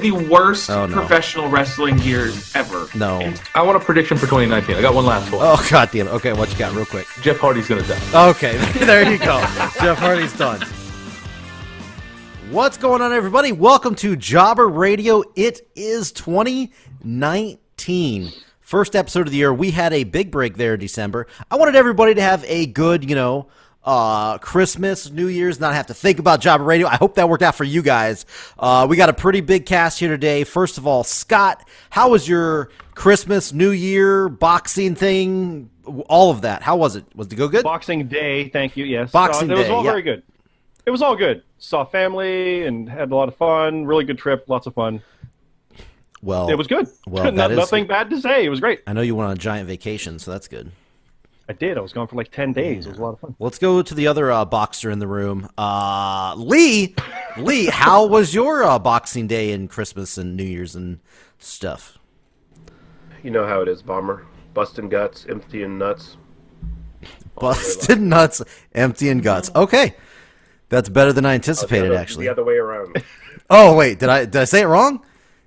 the worst Oh, no. professional wrestling years ever. No. I want a prediction for 2019. I got one last one. Oh, God damn it. Okay, what you got real quick? Jeff Hardy's gonna die. Okay, there you go. Jeff Hardy's done. What's going on, everybody? Welcome to Jobber Radio. It is 2019. First episode of the year. We had a big break there in December. I wanted everybody to have a good, Christmas, New Year's, not have to think about Jobber Radio. I hope that worked out for you guys. We got a pretty big cast here today. First of all, Scott, how was your Christmas, New Year, boxing thing, all of that? How was it? Was it go good? Boxing Day, thank you, yes. Boxing It was Day, all yeah. very good. It was all good. Saw family and had a lot of fun. Really good trip, lots of fun. Well, It was good. Well, that is Nothing bad to say. It was great. I know you went on a giant vacation, so that's good. I did. I was gone for like 10 days. It was a lot of fun. Let's go to the other boxer in the room. Lee, how was your Boxing Day and Christmas and New Year's and stuff? You know how it is, Bomber. Busting guts, emptying nuts. Busted nuts, emptying guts. Okay, that's better than I anticipated, actually. The other way around. Oh wait, did I say it wrong?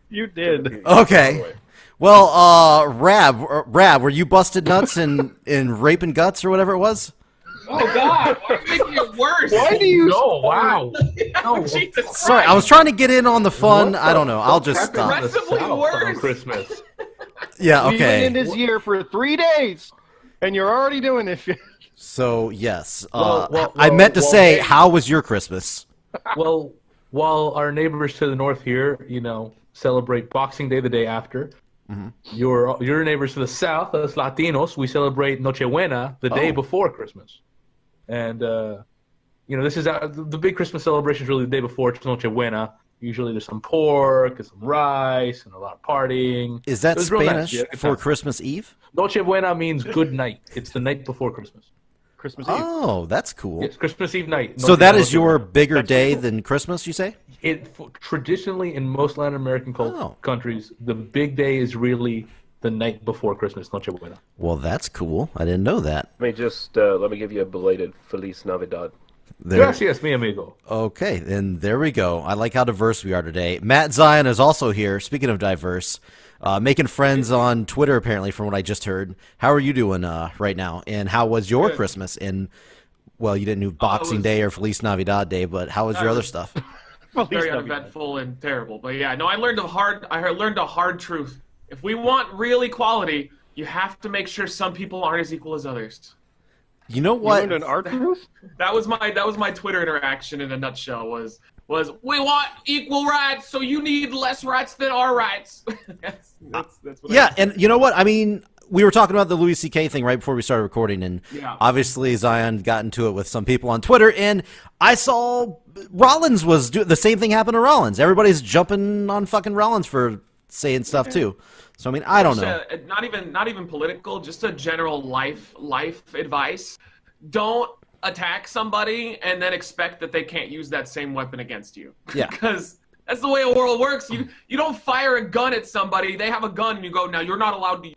You did. Okay. Well, Rab, were you busted nuts in raping guts or whatever it was? Oh God! Why are you making it worse? Why do you... No, wow. No, Jesus Sorry, I was trying to get in on the fun. I don't know. I'll just stop. Progressively worse. on Christmas. Yeah. We've been Okay. in this year for 3 days, and you're already doing this shit. So yes, Well, I meant to say, hey. how was your Christmas? Well, while our neighbors to the north here, celebrate Boxing Day the day after, your neighbors to the south, us Latinos, we celebrate Nochebuena the day before Christmas. And, this is the big Christmas celebration is really the day before. It's Nochebuena. Usually there's some pork and some rice and a lot of partying. Is that It was real nice, Spanish yeah, good for time. Christmas Eve? Nochebuena means good night. It's the night before Christmas. Christmas Eve. Oh, that's cool. It's Christmas Eve night. So that is Nochebuena. your bigger day than Christmas, you say? Traditionally in most Latin American countries, the big day is really the night before Christmas, Nochebuena. Well, that's cool. I didn't know that. Let me give you a belated Feliz Navidad. There. Gracias, mi amigo. Okay, then there we go. I like how diverse we are today. Matt Zion is also here. Speaking of diverse, making friends on Twitter, apparently, from what I just heard. How are you doing right now? And how was your Christmas? And, well, you didn't do Boxing Day or Feliz Navidad Day, but how was your other stuff? Very uneventful and terrible. But yeah, no, I learned a hard truth. If we want real equality, you have to make sure some people aren't as equal as others. You know You what? learned an art truth? That was my Twitter interaction in a nutshell. Was we want equal rights, so you need less rights than our rights. that's what Yeah, and you know what? I mean, we were talking about the Louis C.K. thing right before we started recording, and obviously Zion got into it with some people on Twitter, and I saw Rollins was the same thing happened to Rollins. Everybody's jumping on fucking Rollins for saying stuff too. So I mean, I don't know. Not even political, just a general life advice. Don't attack somebody and then expect that they can't use that same weapon against you. Yeah. Because that's the way the world works. You don't fire a gun at somebody. They have a gun and you go, now you're not allowed to.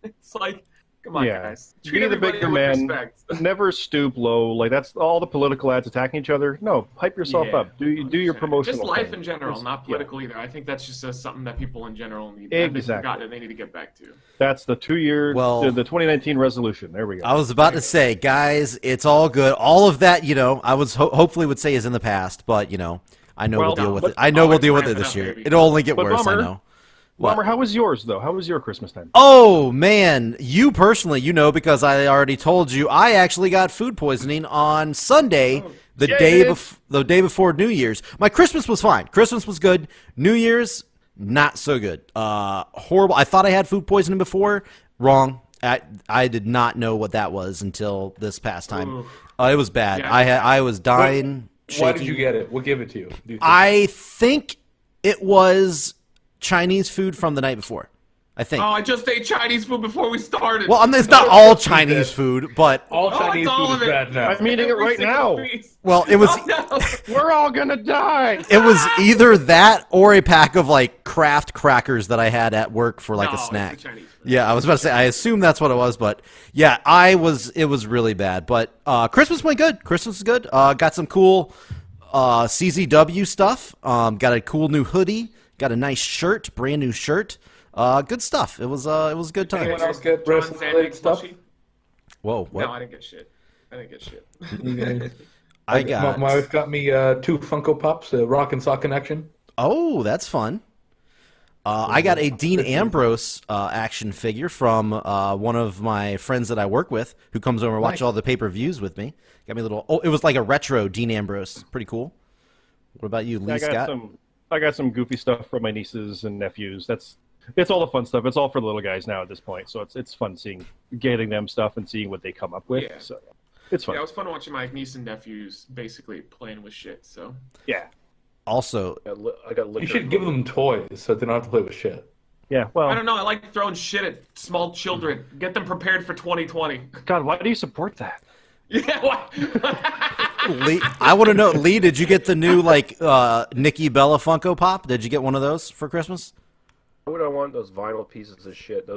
It's like, come on, guys. Treat Be the everybody bigger with man. respect. Never stoop low. Like, that's all the political ads attacking each other. No, hype yourself Yeah. up. Do your promotional Just life thing. in general, Just- not political either. I think that's just something that people in general need. Exactly. They've forgotten and they need to get back to. That's the 2-year, Well- the 2019 resolution. There we go. I was about to say, guys, it's all good. All of that, I was hopefully would say is in the past, but I know Well, we'll deal with but- it. I know we'll deal with it ramp it this up, year. baby. It'll only get But worse. I Bummer. know. What? Bomber, how was yours, though? How was your Christmas time? Oh man, you personally, because I already told you, I actually got food poisoning on Sunday, the day before New Year's. My Christmas was fine. Christmas was good. New Year's, not so good. Horrible. I thought I had food poisoning before. Wrong. I did not know what that was until this past time. It was bad. Yeah. I was dying. Why did shaking. you get it? We'll give it to you. Do you think? I think it was Chinese food from the night before. I think. Oh, I just ate Chinese food before we started. Well, I mean, it's not all Chinese food, but all Oh, Chinese it's all food of is it. bad now. I'm eating it Every right single now. piece. well, it was Oh, no. We're all gonna die. it was either that or a pack of like Kraft crackers that I had at work for like No, a it's snack. the Chinese food. Yeah, I was about to say I assume that's what it was, but yeah, it was really bad. But Christmas went good. Christmas was good. Got some cool CZW stuff. Got a cool new hoodie. Got a nice shirt, brand new shirt. Good stuff. It was a good time. Anyone else get John wrestling-related Zandig stuff? plushie? Whoa, what? No, I didn't get shit. I got. My wife got me 2 Funko Pops, Rock and Sock Connection. Oh, that's fun. I got a Dean Ambrose action figure from one of my friends that I work with, who comes over and watches all the pay-per-views with me. Got me a little. Oh, it was like a retro Dean Ambrose. Pretty cool. What about you, Lee Scott? I got some goofy stuff from my nieces and nephews. It's all the fun stuff. It's all for the little guys now at this point. So it's fun getting them stuff and seeing what they come up with. Yeah. So it's fun. Yeah, it was fun watching my niece and nephews basically playing with shit. So Yeah. Also, I got liquor. You should give them toys so they don't have to play with shit. Yeah. Well, I don't know. I like throwing shit at small children. Get them prepared for 2020. God, why do you support that? Yeah. What? Lee, I want to know, Lee, did you get the new Nikki Bella Funko Pop? Did you get one of those for Christmas? Why would I want those vinyl pieces of shit?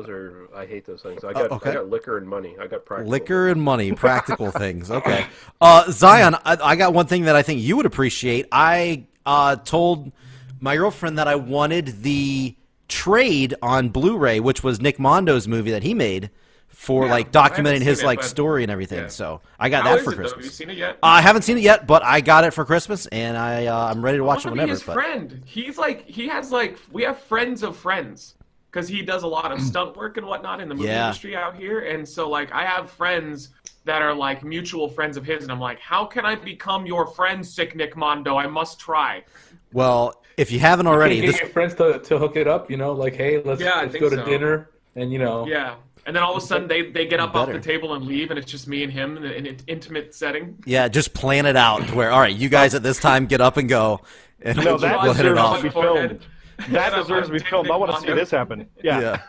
I hate those things. I got liquor and money. I got practical. Liquor and money, practical things. Okay. Zion, I got one thing that I think you would appreciate. I told my girlfriend that I wanted the trade on Blu-ray, which was Nick Mondo's movie that he made for documenting his story and everything. Yeah. So I got How that is for it, though? Christmas. Have you seen it yet? I haven't seen it yet, but I got it for Christmas, and I'm ready to watch it I want to whenever. be his friend. We have friends of friends because he does a lot of stunt work and whatnot in the movie industry out here, and so I have friends that are mutual friends of his, and I'm like, how can I become your friend, Sick Nick Mondo? I must try. Well, if you haven't already, Can you get your friends to hook it up? Like, hey, let's go to dinner, and Yeah. And then all of a sudden they get up off better. the table and leave, and it's just me and him in an intimate setting. Yeah, just plan it out to where, all right, you guys at this time get up and go, and No, that we'll hit it deserves off. to be filmed. That deserves to be filmed. I want to see this happen. Yeah.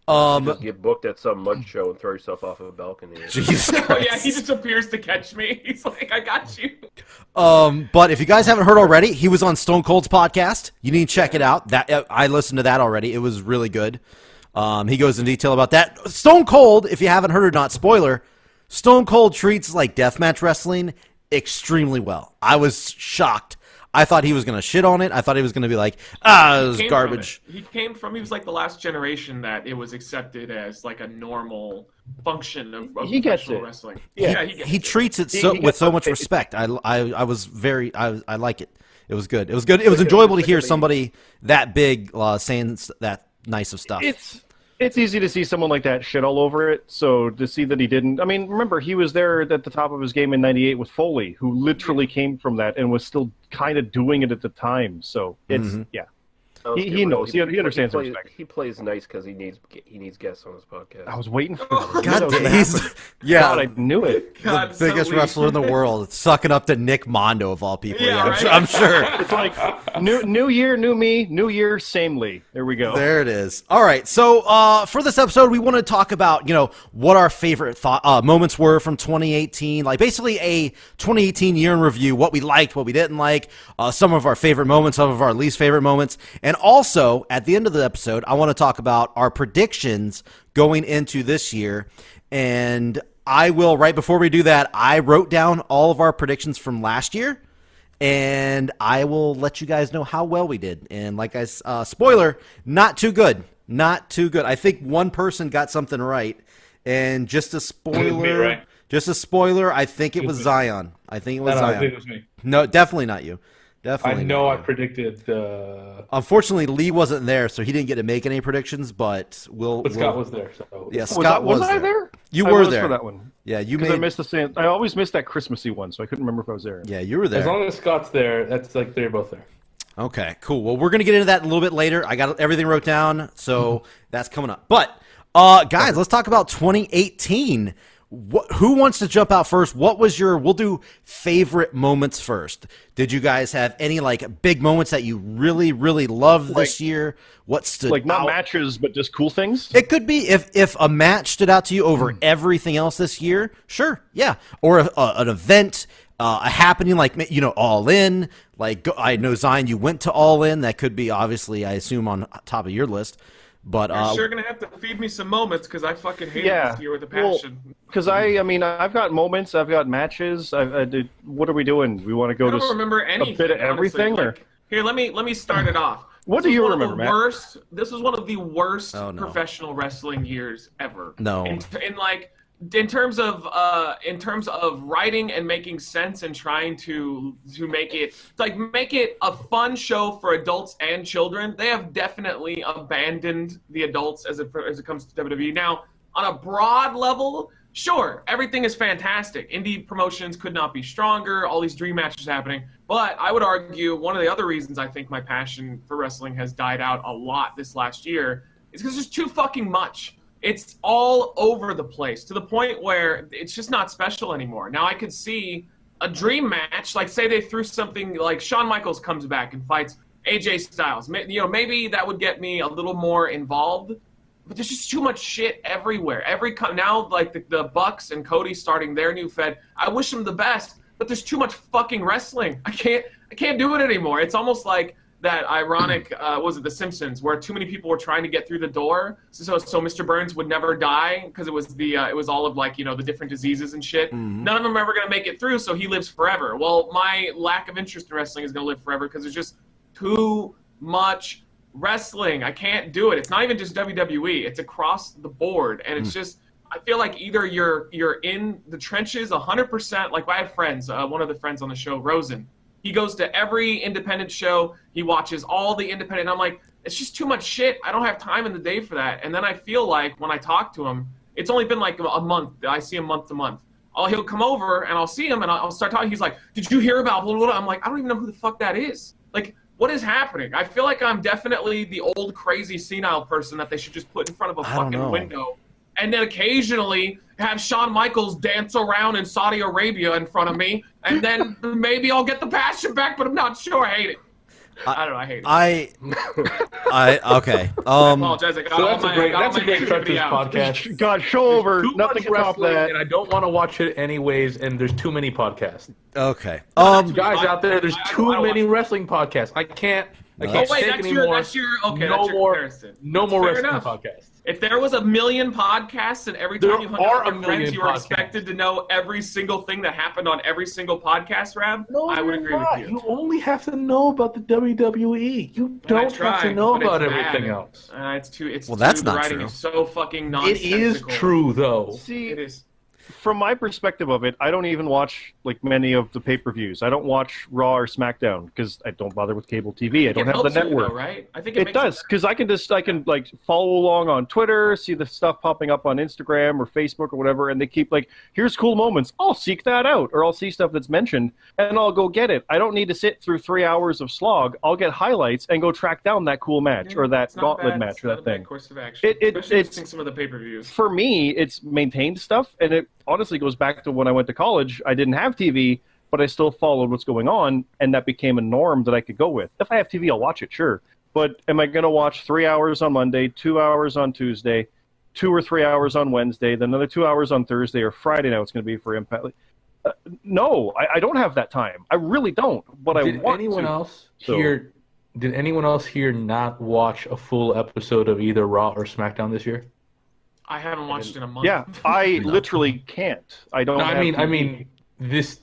Just get booked at some mud show and throw yourself off of a balcony. Jesus Oh Christ. yeah, he just appears to catch me. He's like, I got you. But if you guys haven't heard already, he was on Stone Cold's podcast. You need to check it out. That I listened to that already. It was really good. He goes in detail about that. Stone Cold, if you haven't heard or not, spoiler, Stone Cold treats deathmatch wrestling extremely well. I was shocked. I thought he was going to shit on it. I thought he was going to be like, it was garbage. He was like the last generation that it was accepted as a normal function of He gets professional it. wrestling. Yeah. He treats it He with gets so much it. respect. I like it. It was good. It was good. It was enjoyable to hear somebody that big saying that nice of stuff. It's easy to see someone like that shit all over it. So to see that he didn't, I mean, remember he was there at the top of his game in '98 with Foley, who literally came from that and was still kind of doing it at the time. So it's he knows. He understands the respect. He plays nice because he needs guests on his podcast. I was waiting for that. God, That was gonna happen. yeah, God, I knew it. God, the biggest so wrestler in the world, sucking up to Nick Mondo of all people. Yeah, Yeah, right? I'm sure. It's like new year, new me, new year, same Lee. There we go. There it is. All right. So for this episode, we want to talk about what our favorite moments were from 2018, like basically a 2018 year in review, what we liked, what we didn't like, some of our favorite moments, some of our least favorite moments, and also at the end of the episode, I want to talk about our predictions going into this year. And I will, right before we do that, I wrote down all of our predictions from last year. And I will let you guys know how well we did. And spoiler, not too good. Not too good. I think one person got something right. And just a spoiler, I think it was Zion. I think it was Zion. I think it was me. No, definitely not you. Definitely. I know not I you. predicted. Unfortunately, Lee wasn't there, so he didn't get to make any predictions. But Scott was there. So. Yeah, Scott was I there? You I were was there for that one. Yeah, you Because made. I always miss that Christmassy one, so I couldn't remember if I was there. Yeah, you were there. As long as Scott's there, that's they're both there. Okay, cool. Well, we're going to get into that a little bit later. I got everything wrote down, so that's coming up. But, guys, let's talk about 2018. Who wants to jump out first? What was we'll do favorite moments first. Did you guys have any, big moments that you really, really loved this year? What stood out? Not matches, but just cool things? It could be if a match stood out to you over everything else this year. Sure, yeah. Or an event, a happening All In. I know, Zion, you went to All In. That could be, obviously, I assume, on top of your list. But You're sure gonna have to feed me some moments because I fucking hate this year with a passion. Because I've got moments, I've got matches. What are we doing? We want to go I don't remember a anything. bit of everything, honestly. or Here, let me start it off. What do you remember, Matt? This was one of the worst Oh, no. professional wrestling years ever. No. In terms of writing and making sense and trying to make it a fun show for adults and children, they have definitely abandoned the adults as it comes to WWE. Now, on a broad level, sure, everything is fantastic. Indie promotions could not be stronger, all these dream matches happening. But I would argue one of the other reasons I think my passion for wrestling has died out a lot this last year is because there's too fucking much. It's all over the place to the point where it's just not special anymore. Now I could see a dream match, like say they threw something like Shawn Michaels comes back and fights AJ Styles. Maybe that would get me a little more involved. But there's just too much shit everywhere. Now, like the Bucks and Cody starting their new fed. I wish them the best, but there's too much fucking wrestling. I can't do it anymore. It's almost like that ironic, was it The Simpsons, where too many people were trying to get through the door, so Mr. Burns would never die because it was all of the different diseases and shit. Mm-hmm. None of them are ever gonna make it through, so he lives forever. Well, my lack of interest in wrestling is gonna live forever because there's just too much wrestling. I can't do it. It's not even just WWE. It's across the board, and it's just. I feel like either you're in the trenches 100%. Like I have friends. One of the friends on the show, Rosen. He goes to every independent show. He watches all the independent. And I'm like, it's just too much shit. I don't have time in the day for that. And then I feel like when I talk to him, it's only been like a month. I see him month to month. He'll come over and I'll see him and I'll start talking. He's like, did you hear about blah, blah, blah? I'm like, I don't even know who the fuck that is. Like, what is happening? I feel like I'm definitely the old crazy senile person that they should just put in front of a fucking window. And then occasionally have Shawn Michaels dance around in Saudi Arabia in front of me, and then maybe I'll get the passion back, but I'm not sure. I hate it. I don't know. I hate it. Okay. I apologize. That's a great Treacherous podcast. God, show over. Too Nothing much can top that. and I don't want to watch it anyways, and there's too many podcasts. Okay. Guys out there, there's too many wrestling podcasts. I can't take anymore. No more wrestling podcasts. If there was 1 million podcasts and every time you hung out with your friends, you were expected to know every single thing that happened on every single podcast, Rab, I would agree with you. You only have to know about the WWE. You don't have to know about everything else. That's not the writing true. is so fucking nonsensical. It is true, though. See, it is. From my perspective of it, I don't even watch like many of the pay-per-views. I don't watch Raw or SmackDown because I don't bother with cable TV. I don't have the network. Though, right? I think it does because I can like follow along on Twitter, see the stuff popping up on Instagram or Facebook or whatever, and they keep like, here's cool moments. I'll seek that out, or I'll see stuff that's mentioned and I'll go get it. I don't need to sit through 3 hours of slog. I'll get highlights and go track down that cool match or that gauntlet match or that thing. Course of action. It's some of the pay-per-views. For me, it's maintained stuff, and it honestly goes back to when I went to college. I didn't have TV, but I still followed what's going on, and that became a norm that I could go with. If I have TV, I'll watch it, sure. But am I going to watch 3 hours on Monday, 2 hours on Tuesday, 2 or 3 hours on Wednesday, then another 2 hours on Thursday or Friday now it's going to be for Impact? No, I don't have that time. I really don't, but I want to. Did anyone else here not watch a full episode of either Raw or SmackDown this year? I haven't watched in a month. Yeah, I literally can't. I don't. No, I mean, this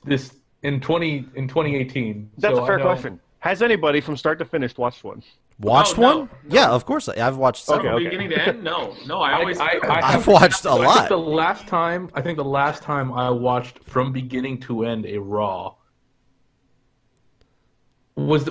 in 2018. That's a fair question. Has anybody from start to finish watched one? Watched one? No. Yeah, of course. I've watched some. Okay. Beginning to end? No. I've watched a lot. I think the last time I watched from beginning to end a Raw was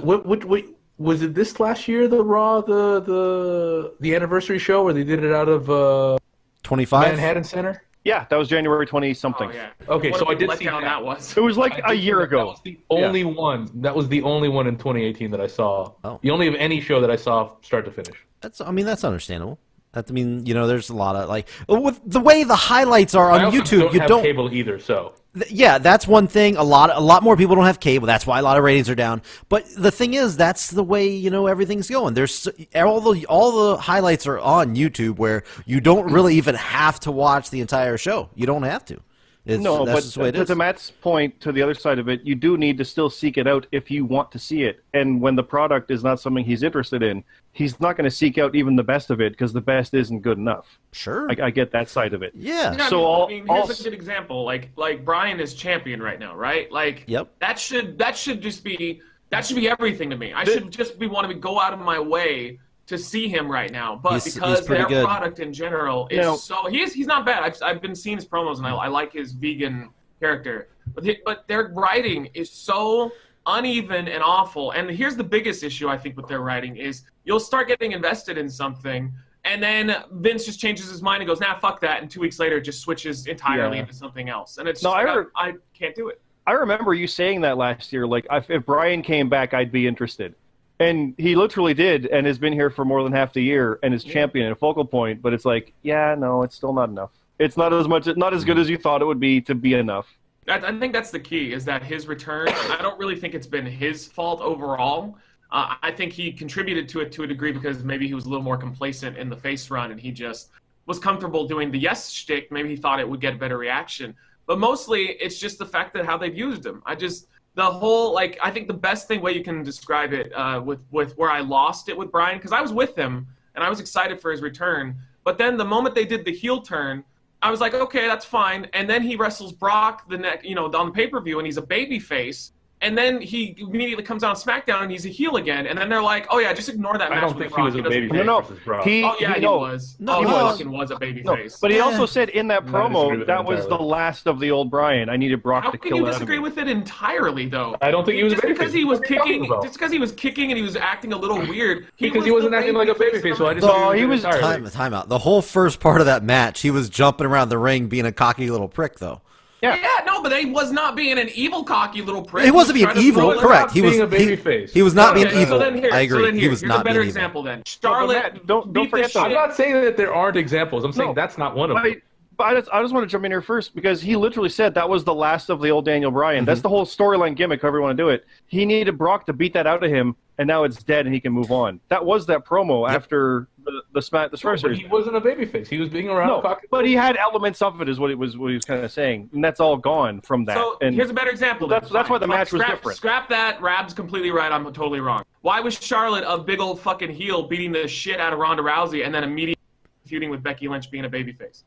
was it this last year? The Raw, the anniversary show where they did it out of 25 Manhattan Center. Yeah, that was January 20-something. Oh, yeah. Okay, so I did see that was. It was like a year ago. That was the only one. That was the only one in 2018 that I saw. Oh. The only of any show that I saw start to finish. That's understandable. There's a lot of with the way the highlights are on YouTube. You don't have cable either, so. Yeah, that's one thing. A lot more people don't have cable. That's why a lot of ratings are down. But the thing is, that's the way everything's going. There's all the highlights are on YouTube, where you don't really even have to watch the entire show. You don't have to. But to Matt's point, to the other side of it, you do need to still seek it out if you want to see it. And when the product is not something he's interested in, he's not going to seek out even the best of it because the best isn't good enough. Sure. I get that side of it. Yeah. Here's a good example. Like Brian is champion right now, right? Yep. That should just be That should be everything to me. I should just be wanting to go out of my way to see him right now. But because their product in general is he's not bad. I've been seeing his promos and I like his vegan character. But their writing is so uneven and awful. And here's the biggest issue I think with their writing is you'll start getting invested in something, and then Vince just changes his mind and goes, nah, fuck that. And 2 weeks later, just switches entirely into something else. And it's I can't do it. I remember you saying that last year. Like, if Brian came back, I'd be interested. And he literally did, and has been here for more than half the year, and is champion and a focal point. But it's like, no, it's still not enough. It's not as good as you thought it would be to be enough. I think that's the key, is that his return, I don't really think it's been his fault overall. I think he contributed to it to a degree because maybe he was a little more complacent in the face run and he just was comfortable doing the yes shtick. Maybe he thought it would get a better reaction. But mostly, it's just the fact that how they've used him. I think the best way you can describe it with where I lost it with Brian, because I was with him and I was excited for his return. But then the moment they did the heel turn, I was like, okay, that's fine. And then he wrestles Brock on the pay-per-view, and he's a babyface. And then he immediately comes out on SmackDown, and he's a heel again. And then they're like, oh yeah, just ignore that match. I don't think he was a babyface versus Brock. He was. No, he was a babyface. No, but he also said in that promo that was the last of the old Brian. I needed Brock to kill him. How can you disagree with it entirely, though? I don't think he was just a babyface. Because he was kicking, just because he was kicking and he was acting a little weird. Because he wasn't acting like a babyface, so I just he was time out. The whole first part of that match, he was jumping around the ring being a cocky little prick, though. Yeah, no, but he was not being an evil, cocky little prick. He wasn't being evil, correct? He was being a babyface. He was not being evil. So I agree. He was not being evil. Here's a better example then. Charlotte, don't forget I'm not saying that there aren't examples. I'm saying that's not one of them. But I just want to jump in here first because he literally said that was the last of the old Daniel Bryan. Mm-hmm. That's the whole storyline gimmick, however you want to do it. He needed Brock to beat that out of him, and now it's dead and he can move on. That was that promo after the first series. He wasn't a babyface. He was being around. No, but he had elements of it, is what he was kind of saying, and that's all gone from that. So here's a better example. That's why the match was different. Scrap that. Rab's completely right. I'm totally wrong. Why was Charlotte a big old fucking heel beating the shit out of Ronda Rousey and then immediately feuding with Becky Lynch being a babyface?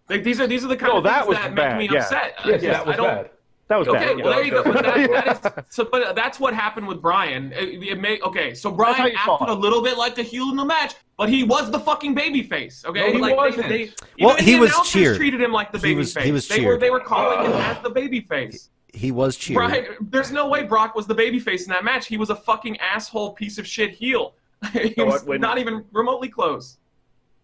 Like these are the kind of things that make me upset. Yes, that was bad. That was bad. Okay, well, there you go. But that's what happened with Brian. So Brian acted a little bit like the heel in the match, but he was the fucking babyface. Okay, no, he wasn't. He was cheered. Treated him like the babyface. He was cheered. They were calling him as the babyface. He was cheered. Brian, there's no way Brock was the babyface in that match. He was a fucking asshole piece of shit heel. He was not even remotely close.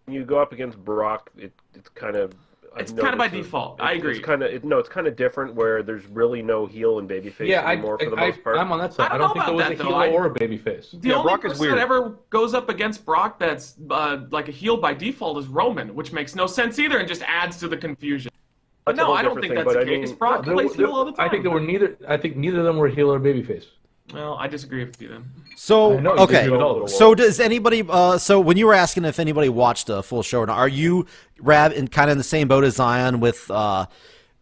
When you go up against Brock, it's kind of. It's kind of by default. I agree. It's kind of different where there's really no heel and babyface anymore for the most part. I'm on that side. I don't think there was a heel or a babyface. The only person that ever goes up against Brock that's like a heel by default is Roman, which makes no sense either and just adds to the confusion. But no, I don't think that's the case. Brock plays heel all the time. I think neither of them were heel or babyface. Well, I disagree with you then. So, okay. So does anybody, so when you were asking if anybody watched a full show, are you, Rab, kind of in the same boat as Zion with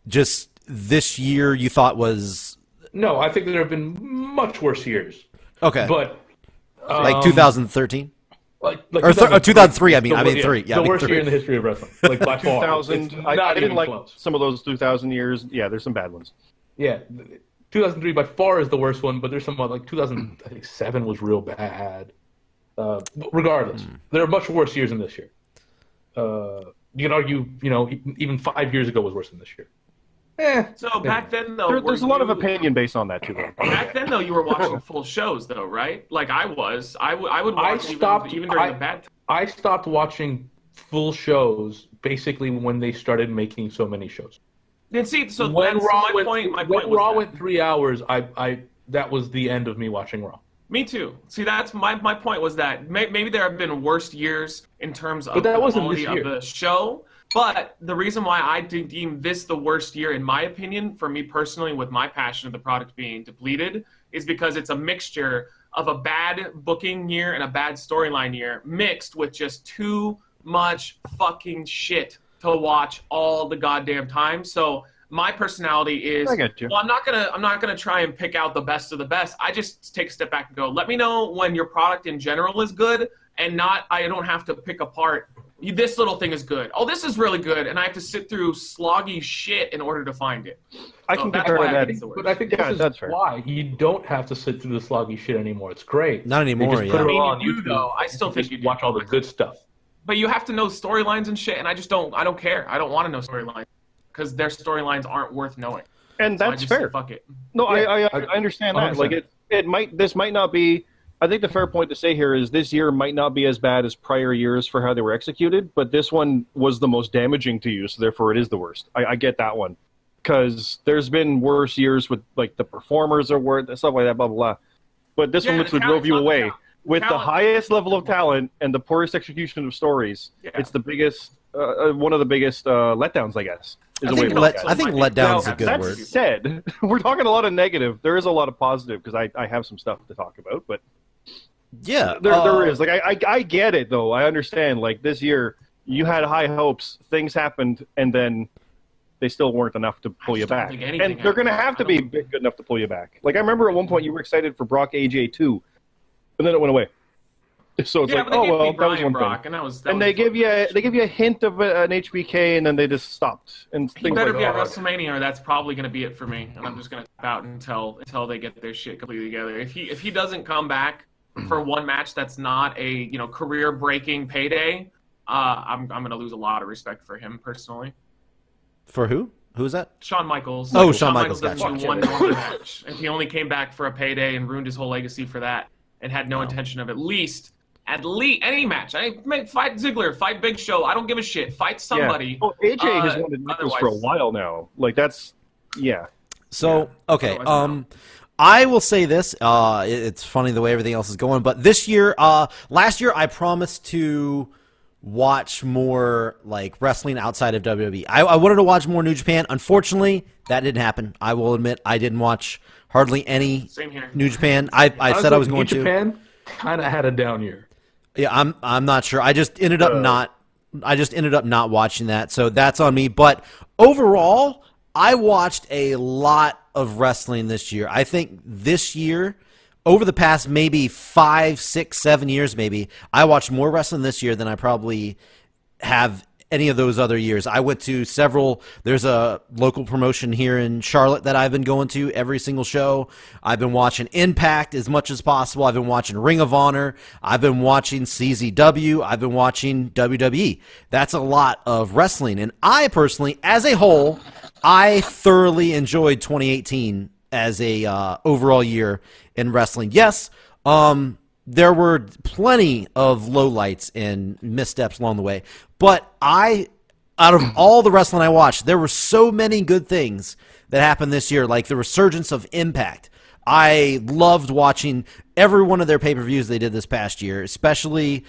just this year you thought was... No, I think there have been much worse years. Okay. But... like 2013? Like 2003, I mean 3. Yeah, the worst year in the history of wrestling. Like by far. 2000, I didn't like close. Some of those 2000 years. Yeah, there's some bad ones. Yeah. 2003 by far is the worst one, but there's some like 2007 was real bad. Regardless, there are much worse years than this year. You can argue, even 5 years ago was worse than this year. So back then, though, there's a lot of opinion based on that too. Though. Back then, though, you were watching full shows, though, right? Like I was. I would watch even during the bad time. I stopped watching full shows basically when they started making so many shows. And see, so when Raw went 3 hours, that was the end of me watching Raw. Me too. See, that's my point was that maybe there have been worse years in terms of the quality of the show. But the reason why I deem this the worst year, in my opinion, for me personally, with my passion of the product being depleted, is because it's a mixture of a bad booking year and a bad storyline year mixed with just too much fucking shit to watch all the goddamn time. So my personality is, I get you. Well, I'm not gonna try and pick out the best of the best. I just take a step back and go, let me know when your product in general is good, and I don't have to pick apart this little thing is good. Oh, this is really good, and I have to sit through sloggy shit in order to find it. I can compare that. But I think this is why you don't have to sit through the sloggy shit anymore. It's great. Not anymore. Just put it on you YouTube. though. I still think you watch all the good stuff. But you have to know storylines and shit, and I don't care. I don't want to know storylines because their storylines aren't worth knowing. And so that's fair. Fuck it. No, I understand that. 100%. Like this might not be. I think the fair point to say here is this year might not be as bad as prior years for how they were executed, but this one was the most damaging to you, so therefore it is the worst. I get that one, because there's been worse years with like the performers are worse, stuff like that, blah blah blah. But this one literally drove you away with the highest level of talent and the poorest execution of stories. Yeah. It's the biggest, one of the biggest letdowns, I guess. I think letdown is a good word. That said, we're talking a lot of negative. There is a lot of positive because I have some stuff to talk about, but. Yeah, there is. Like I get it though. I understand. Like this year, you had high hopes. Things happened, and then they still weren't enough to pull you back. And they're going to have to be good enough to pull you back. Like I remember at one point you were excited for Brock AJ 2, and then it went away. So it's like, oh well, that was one thing. And they give you a hint of an HBK, and then they just stopped. And he better be at WrestleMania, or that's probably going to be it for me. And I'm just going to tap out until they get their shit completely together. If he doesn't come back for one match that's not a career breaking payday, I'm going to lose a lot of respect for him personally. For who? Who's that? Shawn Michaels. Oh, Shawn Michaels. Doesn't do one normal match. If he only came back for a payday and ruined his whole legacy for that, and had no intention of at least any match. Fight Ziggler, fight Big Show. I don't give a shit. Fight somebody. Yeah. Well, AJ has wanted Nichols for a while now. Like that's So okay. I will say this. It's funny the way everything else is going, but this year, last year, I promised to watch more like wrestling outside of WWE. I wanted to watch more New Japan. Unfortunately, that didn't happen. I will admit I didn't watch hardly any New Japan. I said I was going to. New Japan kind of had a down year. Yeah, I'm not sure. I just ended up not watching that, so that's on me. But overall, I watched a lot of wrestling this year. I think this year, over the past maybe 5, 6, 7 years, maybe I watched more wrestling this year than I probably have any of those other years. I went to several. There's a local promotion here in Charlotte that I've been going to every single show. I've been watching Impact as much as possible. I've been watching Ring of Honor. I've been watching CZW. I've been watching WWE. That's a lot of wrestling. And I personally, as a whole, I thoroughly enjoyed 2018 as a overall year in wrestling. Yes, there were plenty of lowlights and missteps along the way, but out of all the wrestling I watched, there were so many good things that happened this year, like the resurgence of Impact. I loved watching every one of their pay-per-views they did this past year, especially,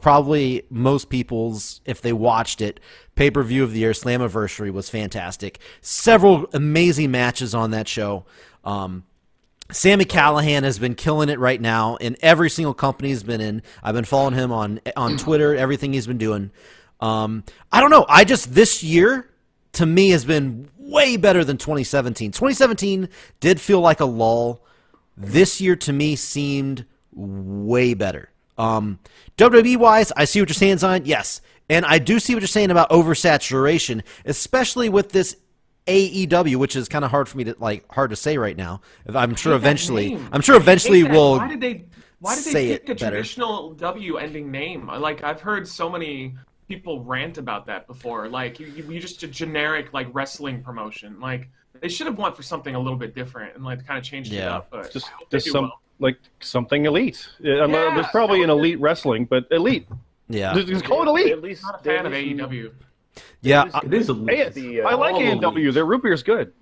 probably most people's, if they watched it, pay-per-view of the year, Slammiversary was fantastic. Several amazing matches on that show. Sami Callihan has been killing it right now in every single company he's been in. I've been following him on Twitter, everything he's been doing. I don't know. This year, to me, has been way better than 2017. 2017 did feel like a lull. This year, to me, seemed way better. WWE-wise, I see what you're saying, Zion. Yes. And I do see what you're saying about oversaturation, especially with this AEW, which is kind of hard for me to hard to say right now. I'm sure eventually we'll. Why did they pick a traditional W ending name? Like I've heard so many people rant about that before. Like you just a generic wrestling promotion. Like they should have went for something a little bit different and kind of changed it up. But just something elite. There's probably an elite wrestling, but elite. Yeah, just call it elite. At least not a fan of AEW. Yeah, it is elite. I like AEW. Their root beer is good.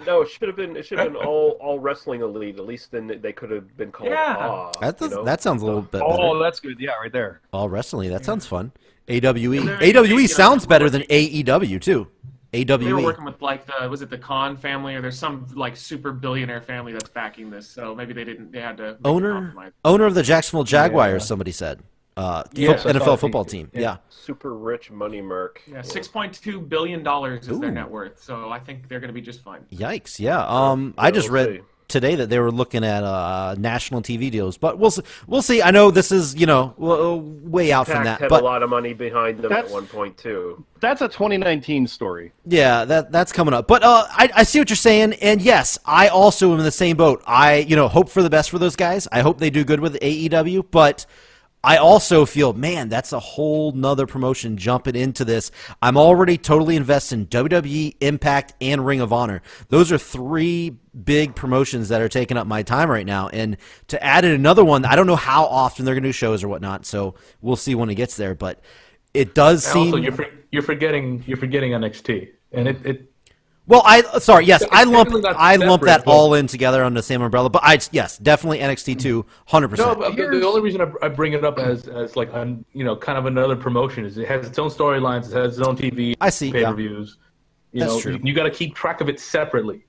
No, it should have been all wrestling elite. At least then they could have been called. Yeah, that sounds a little bit better. Oh, that's good. Yeah, right there. All wrestling. That sounds fun. AWE sounds better than AEW too. AWE. They were working with was it the Khan family, or there's some super billionaire family that's backing this. So maybe they had to owner of the Jacksonville Jaguars. Somebody said. NFL football team. Yeah. Super rich money merc. Yeah, $6.2 billion is their net worth. So I think they're going to be just fine. Yikes! Yeah. I just read today that they were looking at national TV deals, but we'll see. I know this is way out from that, had but a lot of money behind them at one point too. That's a 2019 story. Yeah, that's coming up. But I see what you're saying, and yes, I also am in the same boat. I hope for the best for those guys. I hope they do good with AEW, but I also feel, man, that's a whole nother promotion jumping into this. I'm already totally invested in WWE, Impact, and Ring of Honor. Those are 3 big promotions that are taking up my time right now. And to add in another one, I don't know how often they're going to do shows or whatnot, so we'll see when it gets there. But it does seem... Also, you're forgetting NXT. And it Well, I lump that but- all in together under the same umbrella. But yes, definitely NXT 2, 100%. No, but the only reason I bring it up as like kind of another promotion is it has its own storylines, it has its own TV, I see, pay-per-views. That's true. You got to keep track of it separately.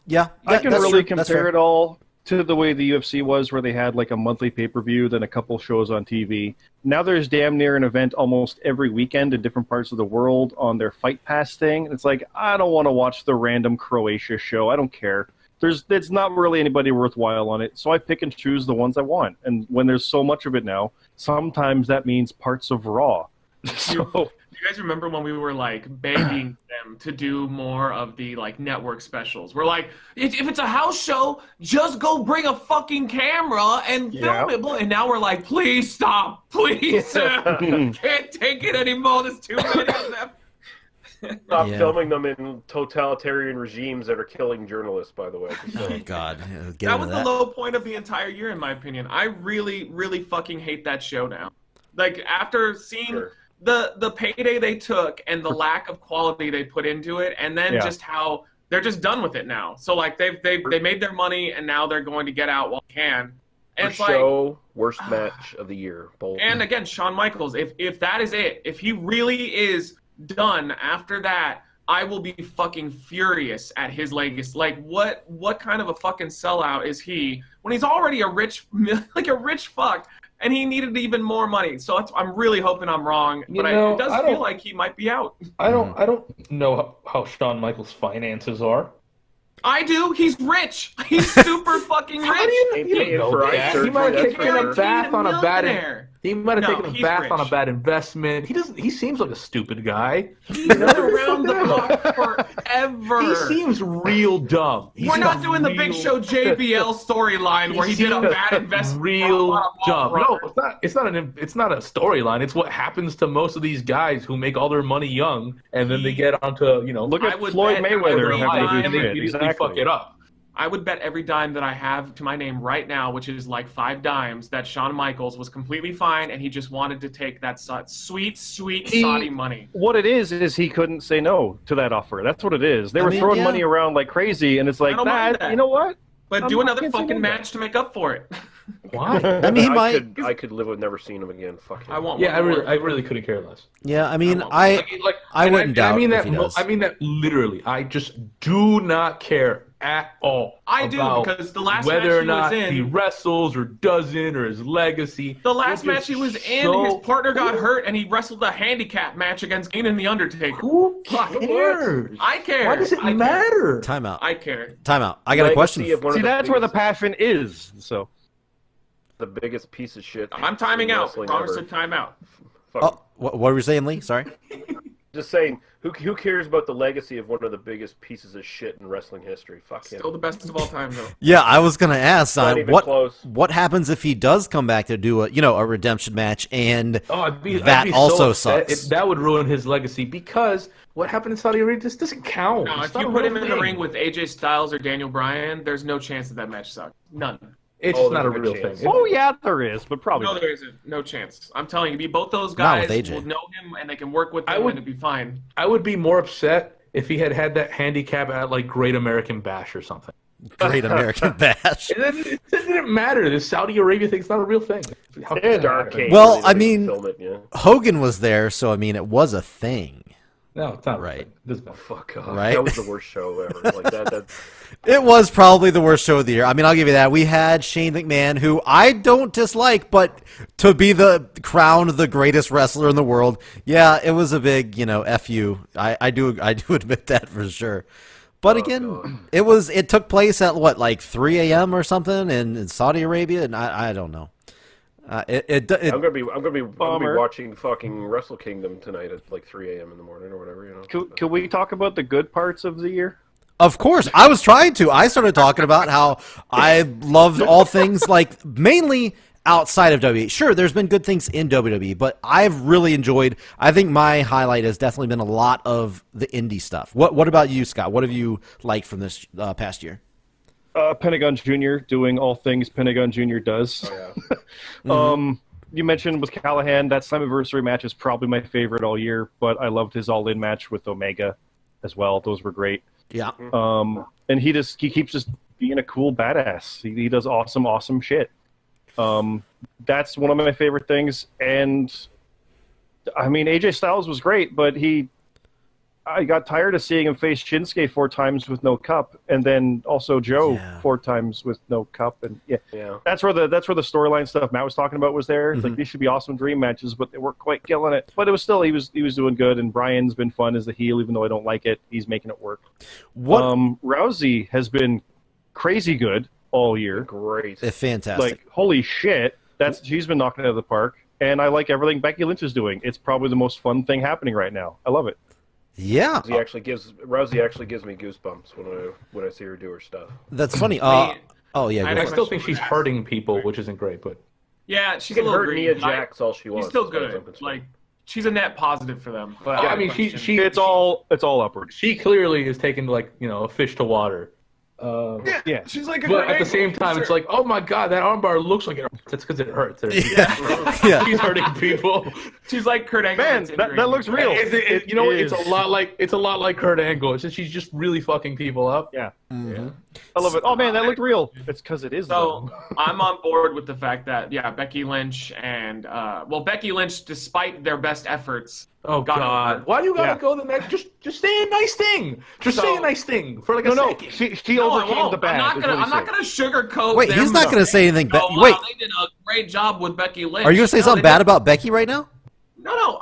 Yeah, I can that's really true. That's compare fair. it all to the way the UFC was, where they had like a monthly pay-per-view, then a couple shows on TV. Now there's damn near an event almost every weekend in different parts of the world on their Fight Pass thing. It's like, I don't want to watch the random Croatia show. I don't care. There's not really anybody worthwhile on it, so I pick and choose the ones I want. And when there's so much of it now, sometimes that means parts of Raw. So Do you guys remember when we were like begging them to do more of the like network specials? We're like, if it's a house show, just go bring a fucking camera and film it. And now we're like, please stop, please. Can't take it anymore. There's too many of them. Stop filming them in totalitarian regimes that are killing journalists, by the way. Oh, God. That was the low point of the entire year, in my opinion. I really, really fucking hate that show now. Like, after seeing the payday they took and the lack of quality they put into it, and then just how they're just done with it now. So, like, they made their money, and now they're going to get out while they can. And it's like, worst match of the year. Bold. And again, Shawn Michaels, if that is it, if he really is done after that, I will be fucking furious at his legacy. Like, what kind of a fucking sellout is he when he's already a rich fuck, and he needed even more money? So I'm really hoping I'm wrong, but it does feel like he might be out. I don't know how Shawn Michaels' finances are. I do. He's rich. He's super fucking rich. How do you know that? He might have taken a bath on a bad. He might have taken a bath on a bad investment. He seems like a stupid guy. He's been around the block forever. He seems real dumb. We're not doing the Big Show JBL storyline where he did a bad investment. Real dumb. No, it's not a storyline. It's what happens to most of these guys who make all their money young, and then they get onto look at Floyd Mayweather and they immediately fuck it up. I would bet every dime that I have to my name right now, which is like 5 dimes, that Shawn Michaels was completely fine and he just wanted to take that sweet Saudi money. What it is he couldn't say no to that offer. That's what it is. They were throwing money around like crazy, and it's like, that. You know what? But do another fucking match to make up for it. Why? I mean, I could live with never seeing him again. Fuck him. I want. Yeah, I really couldn't care less. Yeah, I mean, I wouldn't doubt. I mean that. If he does. I mean that literally. I just do not care at all. I do, because the last whether match or he not was in, he wrestles or doesn't, or his legacy. The last match he was in, his partner got hurt, and he wrestled a handicap match against Kane and the Undertaker. Who cares? I care. Why does it matter? Time out. I care. Time out. I got a question. See, that's where the passion is. So the biggest piece of shit. I'm timing out. Promise to time out. Oh, what were you saying, Lee? Sorry. Just saying, who cares about the legacy of one of the biggest pieces of shit in wrestling history? Fuck him. Still the best of all time, though. Yeah, I was gonna ask, what happens if he does come back to do a redemption match, and I'd be also so sucks. That would ruin his legacy, because what happened in Saudi Arabia just doesn't count. No, if you put him in the ring with AJ Styles or Daniel Bryan, there's no chance that match sucks. None. It's not a real thing. Oh yeah, there is, but probably no, there isn't. No chance. I'm telling you, both those guys will know him and they can work with him and it'd be fine. I would be more upset if he had that handicap at like Great American Bash or something. Great American Bash. It didn't matter. The Saudi Arabia thing's not a real thing. Well, I mean, Hogan was there, so I mean, it was a thing. No, it's not right. Fuck off. Right? That was the worst show ever. Like that. It was probably the worst show of the year. I mean, I'll give you that. We had Shane McMahon, who I don't dislike, but to be crowned the greatest wrestler in the world, yeah, it was a big, F you. I do admit that for sure. But again, it took place at what, like 3 a.m. or something in Saudi Arabia, and I don't know. I'm gonna be watching fucking Wrestle Kingdom tonight at like 3 a.m. in the morning or whatever. You know. Can we talk about the good parts of the year? Of course, I was trying to. I started talking about how I loved all things, like mainly outside of WWE. Sure, there's been good things in WWE, but I've really enjoyed. I think my highlight has definitely been a lot of the indie stuff. What about you, Scott? What have you liked from this past year? Pentagon Jr. doing all things Pentagon Jr. does. Oh, yeah. You mentioned with Callahan, that Slammiversary match is probably my favorite all year, but I loved his All-In match with Omega as well. Those were great. Yeah. And he keeps just being a cool badass. He does awesome shit. That's one of my favorite things. And I mean, AJ Styles was great, but I got tired of seeing him face Shinsuke 4 times with no cup, and then also Joe 4 times with no cup, and that's where the storyline stuff Matt was talking about was there. It's like these should be awesome dream matches, but they weren't quite killing it. But it was still he was doing good, and Brian's been fun as the heel, even though I don't like it. He's making it work. Rousey has been crazy good all year. Great, fantastic. Like holy shit, she's been knocking it out of the park, and I like everything Becky Lynch is doing. It's probably the most fun thing happening right now. I love it. Yeah, Rousey actually gives me goosebumps when I see her do her stuff. That's funny. I still think she's hurting people, which isn't great, but yeah, she can hurt Nia Jax all she wants. She's still good. Like she's a net positive for them. But I mean, it's all upward. She clearly is taking like a fish to water. She's like but at the same time, it's like, oh my god, that armbar looks like it hurts. That's because it hurts. She's hurting people. She's like Kurt Angle. Man, that looks real. It's a lot like Kurt Angle. It's just she's just really fucking people up. Yeah. I love it. Oh man, that looked real. It's because it is. So I'm on board with the fact that Becky Lynch and Becky Lynch, despite their best efforts. Oh God! Why do you gotta go the next? Just say a nice thing. Say a nice thing for like a second. She overcame the bad. I'm not gonna sugarcoat. Wait, he's not gonna say anything bad. Wait, they did a great job with Becky Lynch. Are you gonna say something bad about Becky right now? No.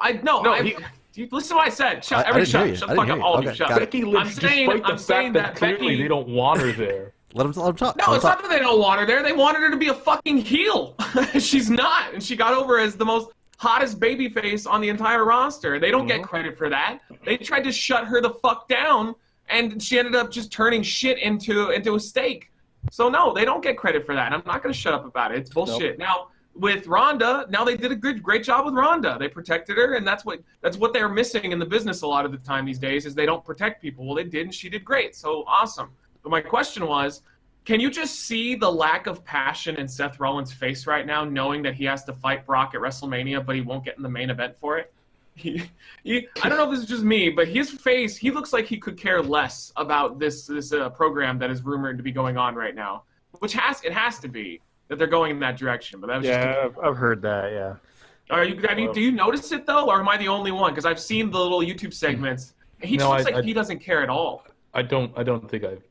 Listen to what I said. Shut the fuck up. All of you, shut. Becky Lynch, despite the fact that clearly they don't want her there. Let him talk. No, it's not that they don't want her there. They wanted her to be a fucking heel. She's not, and she got over as the most hottest babyface on the entire roster. They don't get credit for that. They tried to shut her the fuck down, and she ended up just turning shit into a steak. So no, they don't get credit for that. I'm not going to shut up about it. It's bullshit. Nope. Now with Ronda, they did a great job with Ronda. They protected her, and that's what they're missing in the business a lot of the time these days is they don't protect people. Well, they did, and she did great. So awesome. But my question was, can you just see the lack of passion in Seth Rollins' face right now, knowing that he has to fight Brock at WrestleMania, but he won't get in the main event for it? I don't know if this is just me, but his face, he looks like he could care less about this program that is rumored to be going on right now, which it has to be that they're going in that direction. But that was I've heard that. Yeah. Do you notice it though, or am I the only one? Because I've seen the little YouTube segments, and he looks like he doesn't care at all. I don't think I've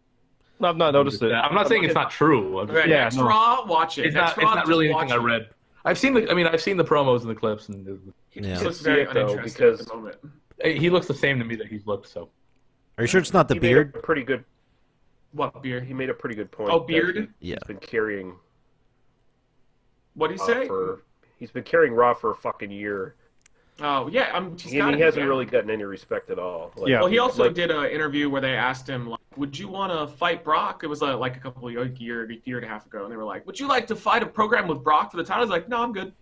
not noticed it. I'm not saying it's not true. Next Raw, watch it. It's not really anything I read. I've seen the promos and the clips, and he looks very uninteresting at the moment. He looks the same to me that he's looked. So, are you sure it's not the beard? Pretty good. What beard? He made a pretty good point. Oh, beard. He's been carrying. What do you say? He's been carrying Raw for a fucking year. Oh yeah, he hasn't really gotten any respect at all. Well, he also did an interview where they asked him, like, "Would you want to fight Brock?" It was like a year and a half ago, and they were like, "Would you like to fight a program with Brock for the title?" He's like, "No, I'm good."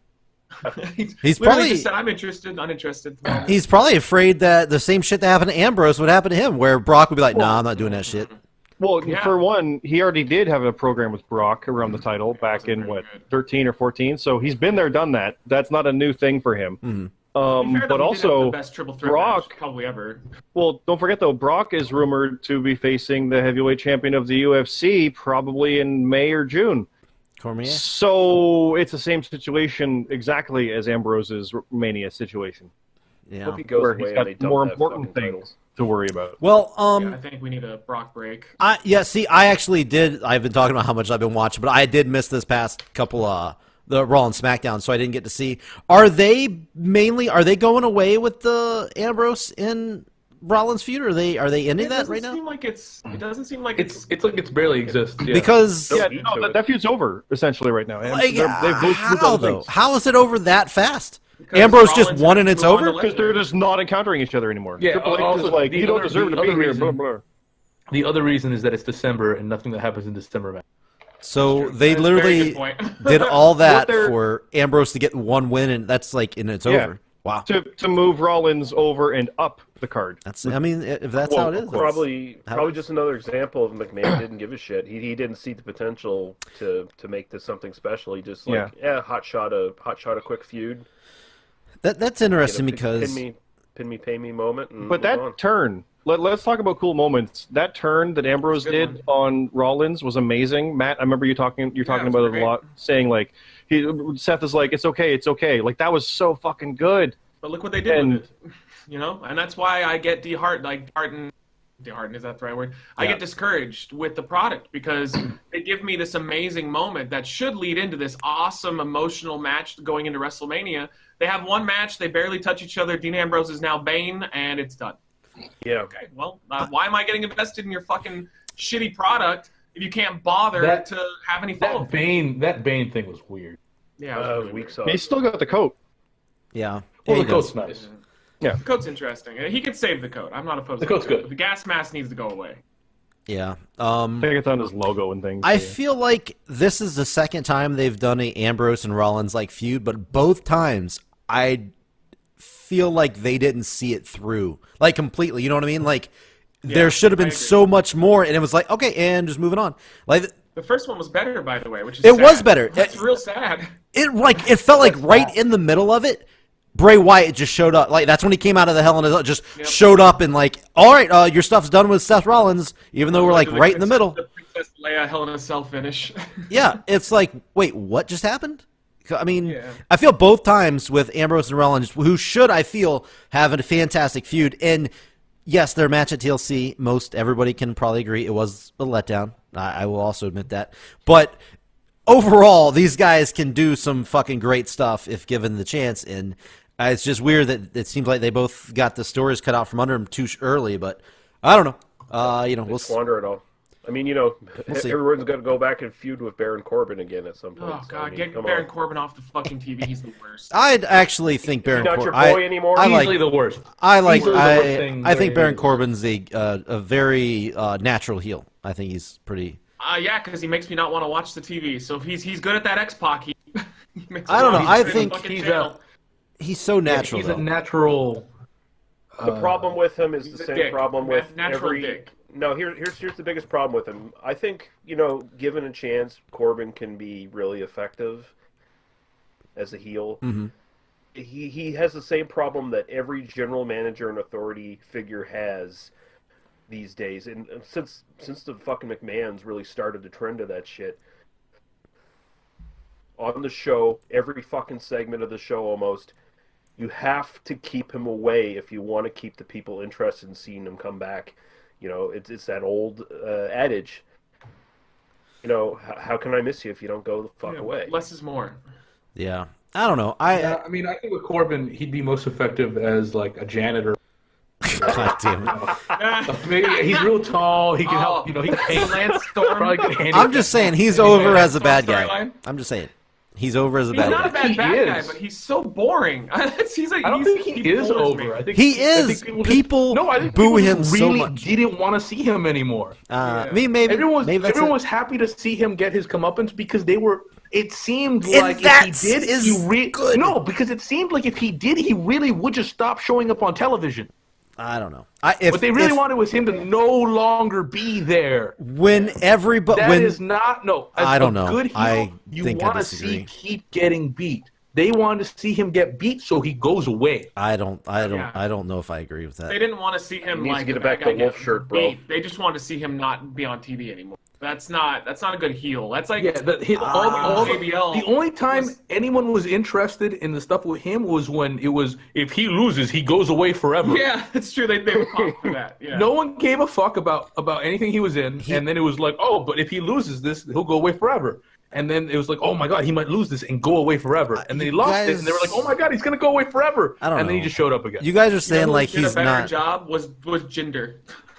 He's probably just said, "I'm uninterested." He's probably afraid that the same shit that happened to Ambrose would happen to him, where Brock would be like, "Nah, I'm not doing that shit." Well, for one, he already did have a program with Brock around the title back in 13 or 14. So he's been there, done that. That's not a new thing for him. Mm-hmm. But also, the best triple threat Brock match probably ever. Well, don't forget though, Brock is rumored to be facing the heavyweight champion of the UFC probably in May or June. Cormier. So it's the same situation exactly as Ambrose's Mania situation. Yeah, hope he goes where away he's got and they more dump important things to worry about. Well, I think we need a Brock break. See, I actually did. I've been talking about how much I've been watching, but I did miss this past couple the Raw and SmackDown, so I didn't get to see. Are they going away with the Ambrose in Rollins feud? Are they ending that right now? It doesn't seem like It's like it's barely exists. Yeah. Because that feud's over essentially right now. like, They've both how though? How is it over that fast? Ambrose just won and it's over? Because they're just not encountering each other anymore. Yeah, Triple H also, is like, the you don't other- deserve the to be other here. reason- Blah, blah. The other reason is that it's December and nothing that happens in December matters. So they That's a very literally good point. did all that they're- for Ambrose to get one win, and that's like, and it's Yeah. over. Wow. To move Rollins over and up the card. That's. I mean, if that's how it is, Probably how- just another example of McMahon didn't give a shit. He didn't see the potential to make this something special. He just hot shot a quick feud. that's interesting Get a because pin me, pay me moment. And But move that on. turn, let's talk about cool moments. That turn that Ambrose That's a good did on Rollins was amazing. Matt, I remember you're talking it was about it great. a lot, saying like, Seth is like, it's okay. Like that was so fucking good. But look what they did And- with it, and that's why I get disheartened. Is that the right word? I get discouraged with the product because they give me this amazing moment that should lead into this awesome emotional match going into WrestleMania. They have one match, they barely touch each other. Dean Ambrose is now Bane, and it's done. Yeah. Okay, well, why am I getting invested in your fucking shitty product if you can't bother to have any follow? That Bane thing was weird. Yeah, it was really weak weird. sauce. He's still got the coat. yeah. Well, he the coat's does. nice. The coat's interesting. He could save the coat. I'm not opposed The to coat's the coat. good. The gas mask needs to go away. Yeah. I think it's on his logo and things. I so, yeah. feel like this is the second time they've done a Ambrose and Rollins like feud, but both times I feel like they didn't see it through, like completely. You know what I mean? Like there should have I been agree. so much more, and it was like okay, and just moving on. Like The first one was better, by the way, which is It sad. was better. That's real sad. it felt like right in the middle of it. Bray Wyatt just showed up. Like that's when he came out of the Hell in a Cell, just showed up and like, all right, your stuff's done with Seth Rollins, even though we're like right in the middle. The Princess Leia Hell in a Cell finish. Yeah, it's like, wait, what just happened? I mean, Yeah. I feel both times with Ambrose and Rollins, who should, I feel, have a fantastic feud. And yes, their match at TLC, most everybody can probably agree it was a letdown. I will also admit that. But overall, these guys can do some fucking great stuff if given the chance. And it's just weird that it seems like they both got the stories cut out from under them too early. But I don't know. We'll Squander it all. I mean, see. everyone's going to go back and feud with Baron Corbin again at some point. Oh so, God, I mean, get come Baron on. Corbin off the fucking TV. He's the worst. I'd actually think Baron not Corbin. your boy anymore? I Easily like. the worst. I Easily the worst thing I think there Baron is. Corbin's a very natural heel. I think he's pretty. Yeah, because he makes me not want to watch the TV. So if he's good at that X-Pac, he makes me I don't know, want to I sit in the think fucking he's channel. He's so natural. He's a though. natural. The problem with him is he's the a same dick. problem with Natural every. dick. No, here's the biggest problem with him. I think given a chance, Corbin can be really effective as a heel. Mm-hmm. He has the same problem that every general manager and authority figure has these days, and since the fucking McMahons really started the trend of that shit. On the show, every fucking segment of the show almost, you have to keep him away if you want to keep the people interested in seeing him come back. It's that old adage. How can I miss you if you don't go the fuck away? Less is more. Yeah, I don't know. I mean, I think with Corbin, he'd be most effective as like a janitor. God damn it. Maybe he's real tall. He can help. He can hang. Lance Storm. Probably good handicap. I'm just saying he's over as a bad guy. Storyline? I'm just saying he's over as a He's bad not a guy. bad He guy, is. but he's so boring. he's like, I don't think he is bores over. me. I think He I is. think People no, I think boo people him just so really much. didn't want to see him anymore. I mean, maybe Everyone that's was happy to see him get his comeuppance because they were. It seemed And like that if he did, is he good. No, because it seemed like if he did, he really would just stop showing up on television. I don't know. What they really wanted was him to no longer be there. when everybody That when is not no. I don't know. Good heel, I you think I want to disagree. see keep getting beat. They wanted to see him get beat, so he goes away. I don't Yeah. know if I agree with that. They didn't want to see him He needs like to get the back bad guy to wolf get shirt, bro. beat. They just wanted to see him not be on TV anymore. That's not a good heel. That's like JBL the only time was- anyone was interested in the stuff with him was when it was if he loses, he goes away forever. Yeah, it's true. They were pumped for that. Yeah. No one gave a fuck about anything he was in, and then it was like, oh, but if he loses this, he'll go away forever. and then it was like, oh my god, he might lose this and go away forever. And then he lost it, and they were like, oh my god, he's gonna go away forever. I don't know. And then he just showed up again. You guys are saying like did he's a better not. job was Jinder.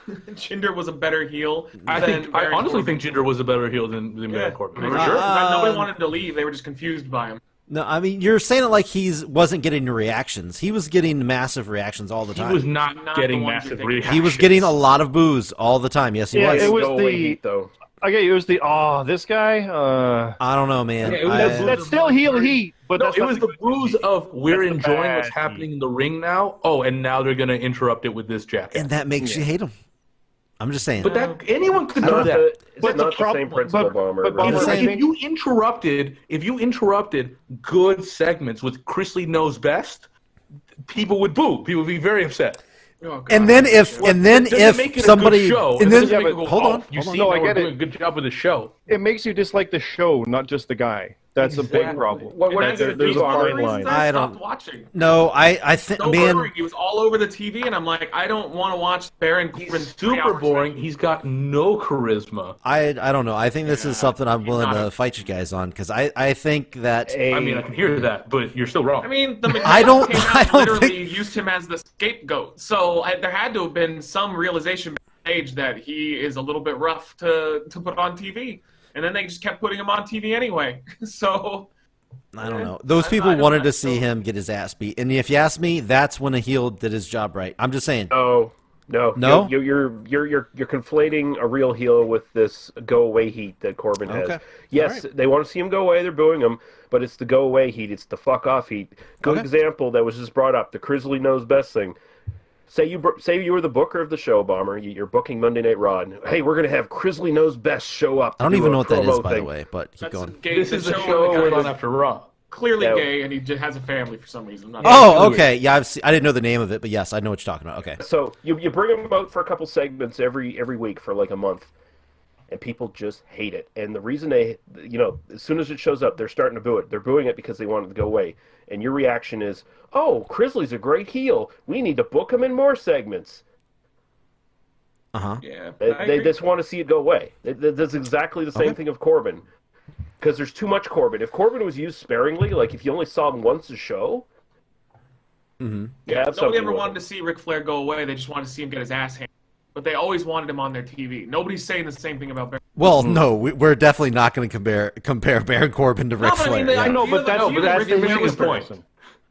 Jinder was a better heel. I honestly think Jinder was a better heel than Baron Corbin. For For sure. sure. Nobody wanted to leave. They were just confused by him. No, I mean you're saying it like wasn't getting reactions. He was getting massive reactions all the time. He was not Not getting the ones massive you're thinking. reactions. He was getting a lot of boos all the time. Yes, he Yeah, was. it was Go away the. heat, though. Okay, it was the this guy. I don't know, man. Yeah, it was That's still heel heat, but No, that's it not was the bruise of we're That's the enjoying what's bad happening in the ring now. Oh, and now they're gonna interrupt it with this jackass. and that makes you hate him. I'm just saying. But that anyone could do Not that. it's But the not the prob- same principle, but- Bomber. but Bomber, It's I like think- if you interrupted good segments with Chris Lee Knows Best, people would boo. People would be very upset. Oh, God. and then if Doesn't make it a somebody good show. and It then doesn't make it go, hold on, you see, No, now I we're get doing it. a good job with the show. It makes you dislike the show, not just the guy. That's a big Exactly. problem. What And is that's it? There's a one of the fine reasons line. I I don't- stopped watching. no, I think So man, boring. He was all over the TV, and I'm like, I don't want to watch Baron Corbin. He's super boring. He's got no charisma. I don't know. I think this is something I'm willing not to a- fight you guys on because I think that Hey, I mean, I can hear that, but you're still wrong. I mean, the I don't- came out I don't literally used him as the scapegoat. So there had to have been some realization backstage that he is a little bit rough to put on TV, and then they just kept putting him on TV anyway. So I don't know. Those I people don't wanted know. to see him get his ass beat, and if you ask me, that's when a heel did his job right. I'm just saying. No. No? You're conflating a real heel with this go away heat that Corbin has. Okay. Yes, they want to see him go away. They're booing him, but it's the go away heat. It's the fuck off heat. Good Okay. example that was just brought up. The Grizzly Knows Best thing. Say you were the booker of the show, Bomber. You're booking Monday Night Raw. And, hey, we're gonna have Grizzly Knows Best show up. I don't to do even a know what that is, promo by the thing. way. But keep that's going. gay. This is the where show the we're guy on is after Raw. clearly Yeah. gay, and he just has a family for some reason. Not Oh, okay. Yeah, I didn't know the name of it, but yes, I know what you're talking about. Okay. So you bring him out for a couple segments every week for like a month, and people just hate it. And the reason they, as soon as it shows up, they're starting to boo it. They're booing it because they want it to go away. And your reaction is, "Oh, Grizzly's a great heel. We need to book him in more segments." Yeah, They just want to see it go away. That's exactly the same Okay. thing of Corbin, because there's too much Corbin. If Corbin was used sparingly, like if you only saw him once a show, Mm-hmm. Yeah, have nobody something ever with wanted him. to see Ric Flair go away. They just wanted to see him get his ass handed. But they always wanted him on their TV. Nobody's saying the same thing about Baron. Well, no, we're definitely not going to compare Baron Corbin to Ric but I Flair. mean, they- yeah. I know, No, but that's Ric that's the Flair was point. perfect.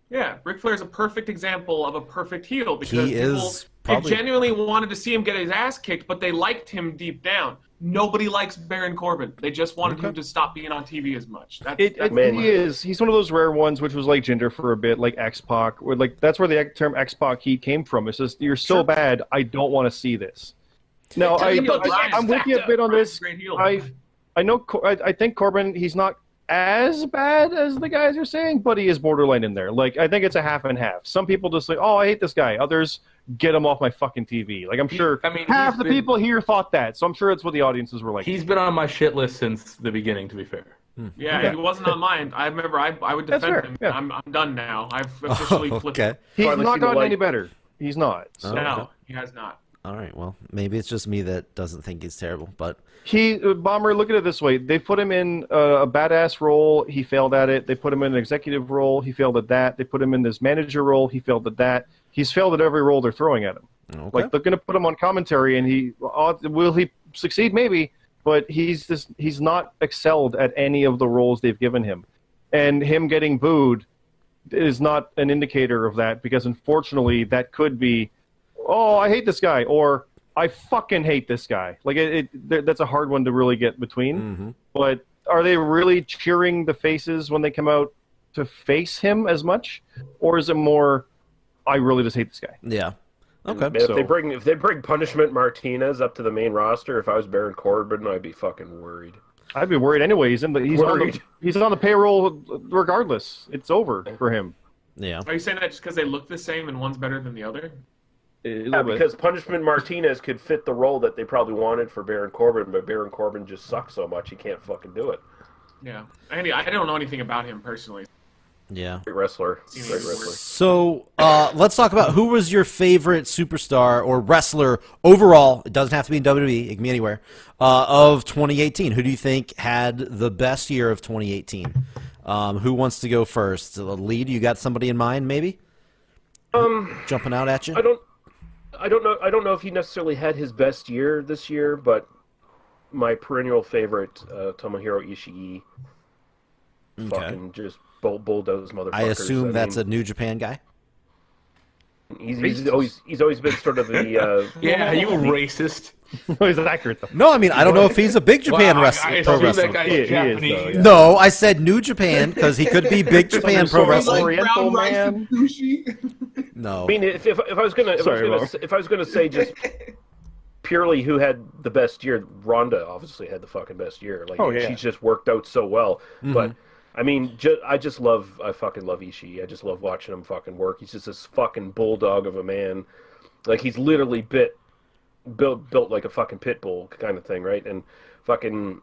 Yeah, Ric Flair's a perfect example of a perfect heel because He people is they probably- genuinely wanted to see him get his ass kicked, but they liked him deep down. Nobody likes Baron Corbin. They just wanted him to stop being on TV as much. That's Man. He's one of those rare ones, which was like Jinder for a bit, like X-Pac. Where, like, that's where the term X-Pac heat came from. It's just, you're so bad, I don't want to see this. Now, I'm with you a bit on this. Great heel. I know. I think Corbin. He's not as bad as the guys are saying, but he is borderline in there. Like, I think it's a half and half. Some people just like, oh, I hate this guy. Others, get him off my fucking TV. Like, I'm sure half he's the been- people here thought that. So I'm sure it's what the audiences were like. He's been on my shit list since the beginning, to be fair. Yeah, he wasn't on mine. I remember I would That's defend fair, him. yeah. I'm done now. I've officially flipped. Okay. He's Finally not seen the gotten light. any better. He's not. So. Oh. No, he has not. All right. Well, maybe it's just me that doesn't think he's terrible, but Bomber, look at it this way. They put him in a badass role. He failed at it. They put him in an executive role. He failed at that. They put him in this manager role. He failed at that. He's failed at every role they're throwing at him. okay. Like, they're going to put him on commentary, and will he succeed? Maybe, but he's not excelled at any of the roles they've given him. And him getting booed is not an indicator of that, because unfortunately that could be, oh, I hate this guy, or I fucking hate this guy. Like, that's a hard one to really get between. Mhm. But are they really cheering the faces when they come out to face him as much? Or is it more, I really just hate this guy? Yeah. Okay. Man, if they bring Punishment Martinez up to the main roster, if I was Baron Corbin, I'd be fucking worried. I'd be worried anyway. He's on Worried. the payroll regardless. It's over for him. Yeah. Are you saying that just because they look the same and one's better than the other? Yeah, because Punishment Martinez could fit the role that they probably wanted for Baron Corbin, but Baron Corbin just sucks so much he can't fucking do it. Yeah. I don't know anything about him personally. Yeah. Great wrestler. Great wrestler. So let's talk about who was your favorite superstar or wrestler overall. It doesn't have to be in WWE. It can be anywhere. Of 2018, who do you think had the best year of 2018? Who wants to go first? Lead, you got somebody in mind, maybe? Jumping out at you. I don't know if he necessarily had his best year this year, but my perennial favorite, Tomohiro Ishii, fucking just bulldoze motherfuckers. I assume that's a New Japan guy. He's always been sort of the Yeah, you racist. Is that accurate though? No, I mean, I don't know if he's a big Japan Wow, wrestler. I Pro assume wrestler. that guy's He is, Japanese. though, yeah. No, I said New Japan because he could be big Japan pro Sorry, wrestling. Oriental Brown rice man. and sushi. No. I mean, if I was gonna say just purely who had the best year, Ronda obviously had the fucking best year. Like, Oh, yeah. she's just worked out so well. But I mean, I fucking love Ishii. I just love watching him fucking work. He's just this fucking bulldog of a man. Like, he's literally built like a fucking pit bull kind of thing, right? And fucking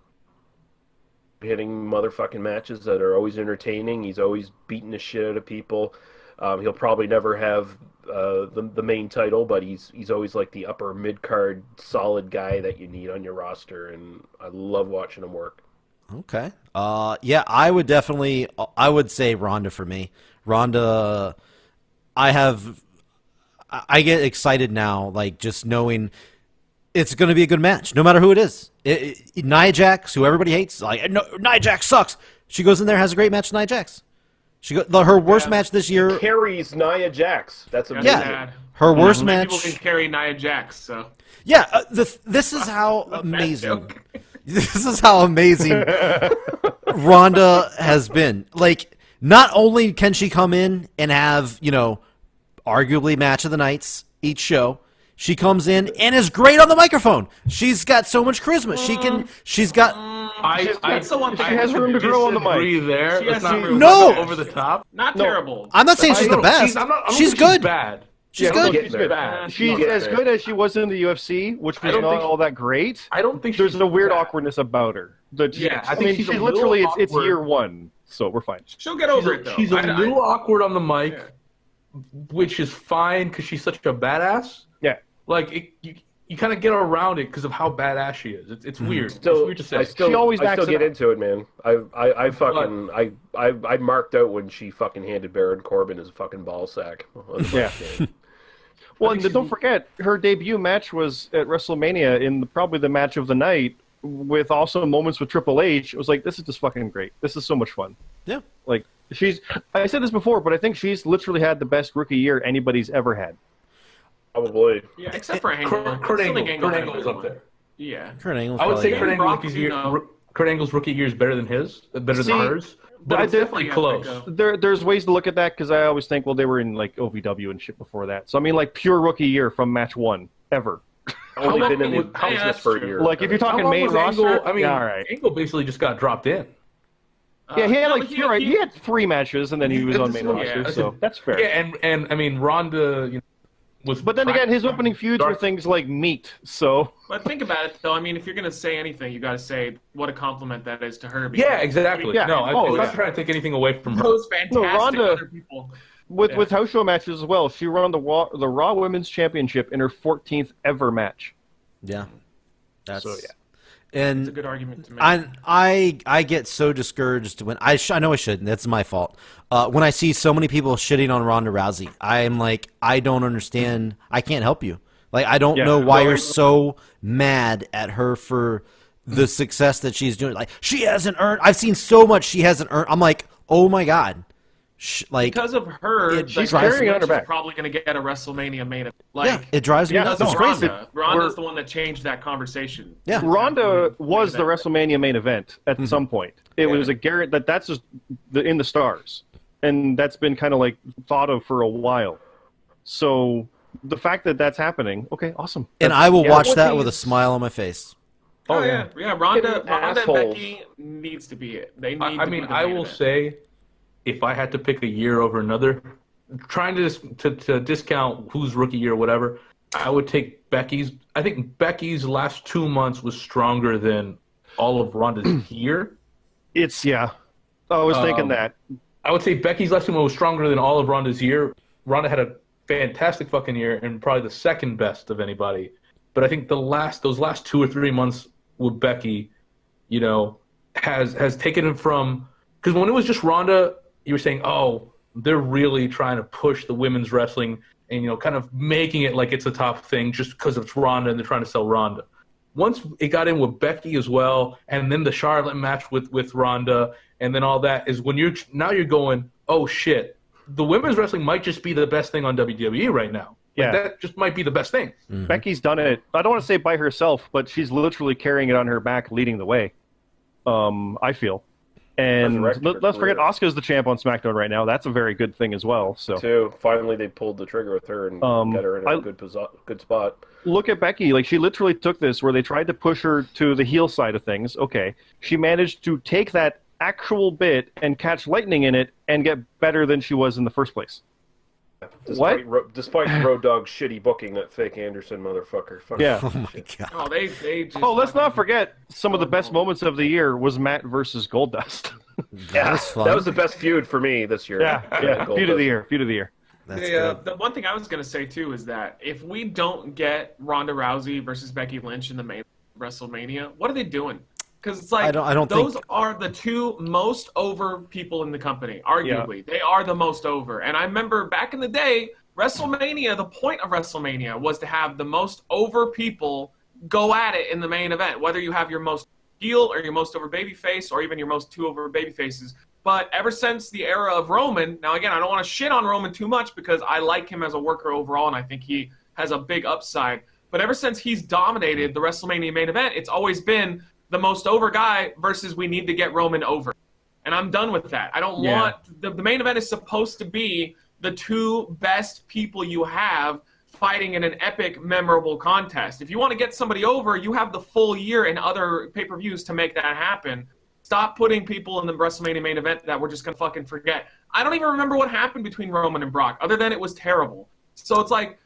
hitting motherfucking matches that are always entertaining. He's always beating the shit out of people. He'll probably never have the main title, but he's always like the upper mid card solid guy that you need on your roster, and I love watching him work. Okay. Yeah, I would say Ronda for me. Ronda, I get excited now, like just knowing it's going to be a good match, no matter who it is. Nia Jax, who everybody hates, like, no, Nia Jax sucks. She goes in there, has a great match with Nia Jax. Her worst match this year. Carries Nia Jax. That's amazing. Yeah, her worst Many match. people can carry Nia Jax, so. Yeah, this is how amazing. This is how amazing Ronda has been. Like, not only can she come in and have, arguably match of the nights each show, she comes in and is great on the microphone. She's got so much charisma. She's got. That's the one thing. She has room to grow on the mic. Disagree there. She Let's has not room. No! over the top. Not terrible. I'm not saying she's the best. I don't She's think good. bad. She's Yeah, good. she's good. Bad. She's Not as bad. good as she was in the UFC, which was don't not think- all that great. I don't think There's she's a weird bad. awkwardness about her. Yeah, I I think mean, she's a she's little literally it's awkward. year one, so we're fine. She'll get over it, though. She's a little awkward on the mic, Yeah. which is fine because she's such a badass. Yeah. Like, you kind of get around it because of how badass she is. It's weird. It's Still, weird to say. I still always backs get it up. into it, man. I marked out when she fucking handed Baron Corbin his fucking ball sack. On the Yeah. game. Well, and don't forget, her debut match was at WrestleMania in probably the match of the night, with also moments with Triple H. It was like, this is just fucking great. This is so much fun. Yeah. Like, I said this before, but I think she's literally had the best rookie year anybody's ever had. Probably. Yeah, except for Angle. Kurt I still think Angle. Kurt had a Angle's good up one. there. Yeah. Kurt Angle's I would say probably Kurt, good. Angle's Brock, Kurt Angle's rookie year is better than his, better See, than hers. But it's definitely yeah, close. I think, There's ways to look at that, because I always think, well, they were in like OVW and shit before that. So I mean, like, pure rookie year from match one ever. Only long been in the was- yeah, business that's for a true. year. Like, if you're How talking long main was roster, Angle? I mean, yeah, all right. Angle basically just got dropped in. Yeah, he had no, like you're right. He had 3 matches, and then he was on main roster, yeah, so that's fair. Yeah, and I mean Ronda was. But then again, his opening feuds were Dark- things like meat. So But think about it, though. I mean, if you're going to say anything, you got to say what a compliment that is to her. because Yeah, exactly. Yeah. No, Oh, I'm yeah. not trying to take anything away from her. Those fantastic Ronda- other people. with house show matches as well, she won the Raw Women's Championship in her 14th ever match. Yeah. That's, So, yeah. It's a And good argument to make. I get so discouraged when I know I shouldn't. That's my fault. When I see so many people shitting on Ronda Rousey, I'm like, I don't understand. I can't help you. Like, I don't Yeah. know why No, you're so mad at her for the success that she's doing. Like, she hasn't earned. I've seen so much she hasn't earned. I'm like, oh my god. Like, because of her, It She's drives carrying me- on her she's back. probably going to get a WrestleMania main event. yeah, Like, it drives me Yeah, nuts. because It's of crazy. Ronda. Ronda's We're- the one that changed that conversation. Yeah. Ronda was the event. WrestleMania main event at some point. It was a Garrett that's just in the stars, and that's been kind of like thought of for a while. So the fact that that's happening, okay, awesome. And That's- I will yeah, watch what that thing with a is- smile on my face. Oh yeah, Ronda Fucking and assholes. Becky needs to be it. They need. I to mean, be the I main will event. say, if I had to pick a year over another, trying to discount whose rookie year or whatever, I would take Becky's. I think Becky's last 2 months was stronger than all of Ronda's year. It's I was thinking that. I would say Becky's last moment was stronger than all of Ronda's year. Ronda had a fantastic fucking year and probably the second best of anybody. But I think those last 2 or 3 months with Becky, you know, has taken it from, because when it was just Ronda, you were saying, oh, they're really trying to push the women's wrestling and, you know, kind of making it like it's a top thing just because it's Ronda and they're trying to sell Ronda. Once it got in with Becky as well, and then the Charlotte match with Ronda, and then all that is when you're going, oh shit, the women's wrestling might just be the best thing on WWE right now. Like, that just might be the best thing. Mm-hmm. Becky's done it. I don't want to say by herself, but she's literally carrying it on her back, leading the way. I feel. And let's forget Asuka's the champ on SmackDown right now. That's a very good thing as well. So finally they pulled the trigger with her and got her in a good spot. Look at Becky. Like, she literally took this where they tried to push her to the heel side of things. Okay. She managed to take that actual bit and catch lightning in it and get better than she was in the first place. Despite Road Dogg's shitty booking, that fake Anderson motherfucker. Yeah. Oh my god. Oh, they just. Oh, let's not forget some of the best moments of the year was Matt versus Goldust. That was fun. That was the best feud for me this year. Yeah. Feud of the year. That's the good. one thing I was going to say, too, is that if we don't get Ronda Rousey versus Becky Lynch in the main WrestleMania, what are they doing? Because it's like, I don't those think... are the two most over people in the company, arguably. Yeah. They are the most over. And I remember back in the day, WrestleMania, the point of WrestleMania was to have the most over people go at it in the main event, whether you have your most heel or your most over baby face or even your most two over baby faces. But ever since the era of Roman, now again, I don't want to shit on Roman too much because I like him as a worker overall and I think he has a big upside. But ever since he's dominated the WrestleMania main event, it's always been the most over guy versus we need to get Roman over. And I'm done with that. I don't want... The main event is supposed to be the two best people you have fighting in an epic, memorable contest. If you want to get somebody over, you have the full year and other pay-per-views to make that happen. Stop putting people in the WrestleMania main event that we're just going to fucking forget. I don't even remember what happened between Roman and Brock, other than it was terrible. So it's like,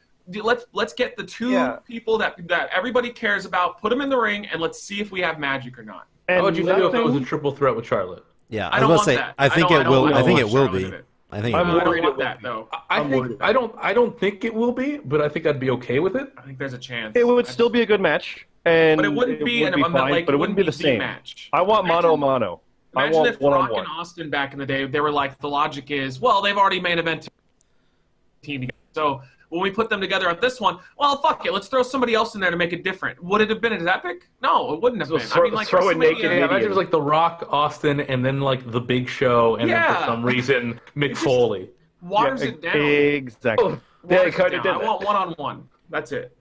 let's get the two people that everybody cares about, put them in the ring, and let's see if we have magic or not. And how would you feel if it was a triple threat with Charlotte? Yeah, I don't want say, that. I think it will. I think it will be. I don't want that though. I don't think it will be, but I think I'd be okay with it. I think there's a chance. It would still be a good match, but it wouldn't be fine, but it wouldn't be the same match. I want mano a mano. Imagine if Brock and Austin back in the day, they were like, the logic is, well, they've already main event team together, so when we put them together at this one, well, fuck it, let's throw somebody else in there to make it different. Would it have been as epic? No, it wouldn't have been. I mean, like, throw in naked. Yeah, imagine it was like The Rock, Austin, and then like The Big Show, and then for some reason Mick Foley. Waters it down. Exactly. They kind of did. I want one-on-one. That's it.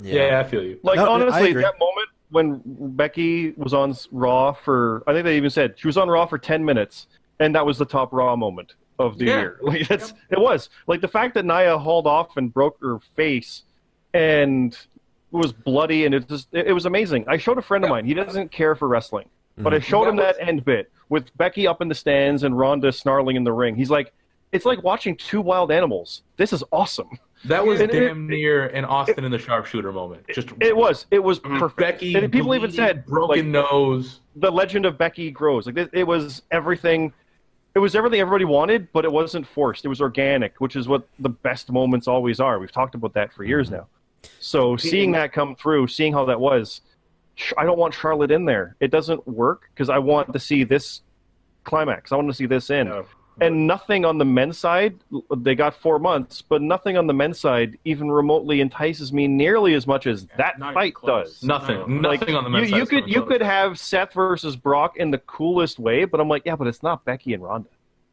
Yeah, I feel you. Like, honestly, that moment when Becky was on Raw for, I think they even said she was on Raw for 10 minutes, and that was the top Raw moment of the year. Like, it was. Like, the fact that Nia hauled off and broke her face and it was bloody, and it was amazing. I showed a friend of mine. He doesn't care for wrestling, but I showed him that end bit with Becky up in the stands and Ronda snarling in the ring. He's like, it's like watching two wild animals. This is awesome. That was damn near an Austin in the sharpshooter moment. It was perfect. Becky, and people even said broken nose. The legend of Becky grows. Like, it was everything. It was everything everybody wanted, but it wasn't forced. It was organic, which is what the best moments always are. We've talked about that for years now. So seeing that come through, seeing how that was, I don't want Charlotte in there. It doesn't work because I want to see this climax. I want to see this end. No. And nothing on the men's side, they got 4 months, but nothing on the men's side even remotely entices me nearly as much as that fight does. Nothing on the men's side. You could have Seth versus Brock in the coolest way, but I'm like, yeah, but it's not Becky and Ronda.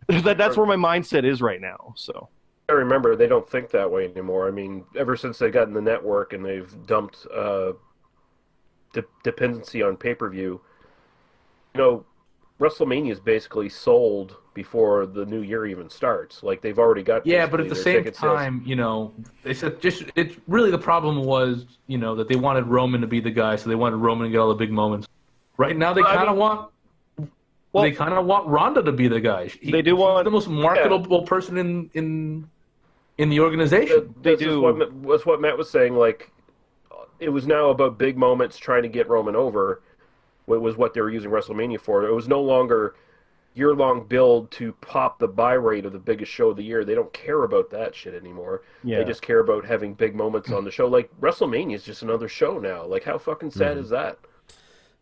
That's where my mindset is right now. So I remember they don't think that way anymore. I mean, ever since they got in the network and they've dumped dependency on pay-per-view, WrestleMania is basically sold before the new year even starts. Like, they've already got... Yeah, but at the same time, they said it's really the problem was, that they wanted Roman to be the guy, so they wanted Roman to get all the big moments. Right now, they kind of want Ronda to be the guy. They do want the most marketable person in the organization. That's what Matt was saying. Like, it was now about big moments trying to get Roman over. It was what they were using WrestleMania for. It was no longer year-long build to pop the buy rate of the biggest show of the year. They don't care about that shit anymore. Yeah. They just care about having big moments on the show. Like, WrestleMania is just another show now. Like, how fucking sad is that?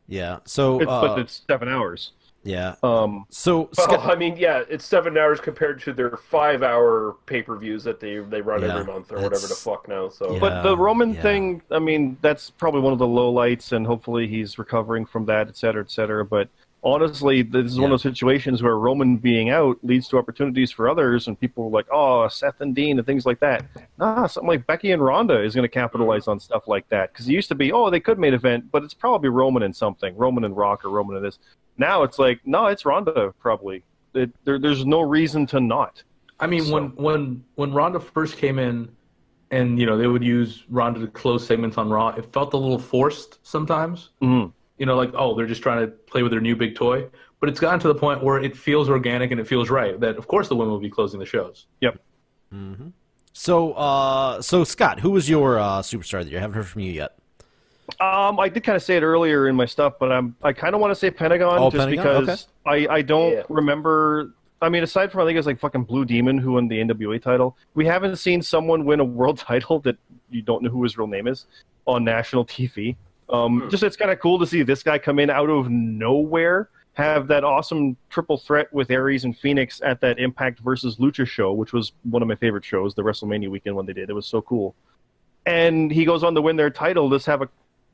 Yeah. So, but it's 7 hours. yeah. Well, I mean, yeah, it's 7 hours compared to their 5-hour pay-per-views that they run Yeah, every month or whatever the fuck now. So, Yeah. But the Roman yeah. thing, I mean, that's probably one of the lowlights, and hopefully he's recovering from that, et cetera, et cetera. But honestly, this is one of those situations where Roman being out leads to opportunities for others, and people are like, oh, Seth and Dean and things like that. Nah, something like Becky and Ronda is going to capitalize on stuff like that. Because it used to be, oh, they could main event, but it's probably Roman and something, Roman and Rock or Roman and this. Now it's like, no, it's Ronda probably. There's no reason to not. I mean, So- when Ronda first came in, and they would use Ronda to close segments on Raw, it felt a little forced sometimes. Mhm. Like, oh, they're just trying to play with their new big toy. But it's gotten to the point where it feels organic and it feels right. That of course the women will be closing the shows. Yep. So Scott, who was your superstar that you haven't heard from you yet? I did kind of say it earlier in my stuff, but I kind of want to say Pentagon Oh, just Pentagon? because I don't Yeah. remember. I mean, aside from I think it's like fucking Blue Demon who won the NWA title, we haven't seen someone win a world title that you don't know who his real name is on national TV. Just it's kind of cool to see this guy come in out of nowhere, have that awesome triple threat with Aries and Phoenix at that Impact versus Lucha show, which was one of my favorite shows, the WrestleMania weekend when they did. It was so cool. And he goes on to win their title.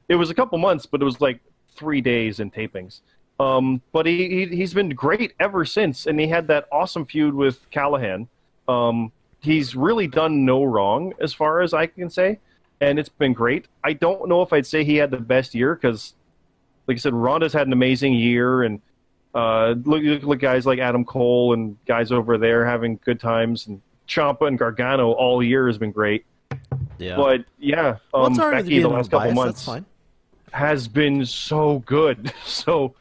It was a couple months, but it was like 3 days in tapings. But he's been great ever since, and he had that awesome feud with Callahan. He's really done no wrong as far as I can say, and it's been great. I don't know if I'd say he had the best year because, like I said, Ronda's had an amazing year, and look guys like Adam Cole and guys over there having good times, and Ciampa and Gargano all year has been great. Yeah. But yeah, Well, it's all right to Becky be the a little last couple biased, months That's fine. has been so good. So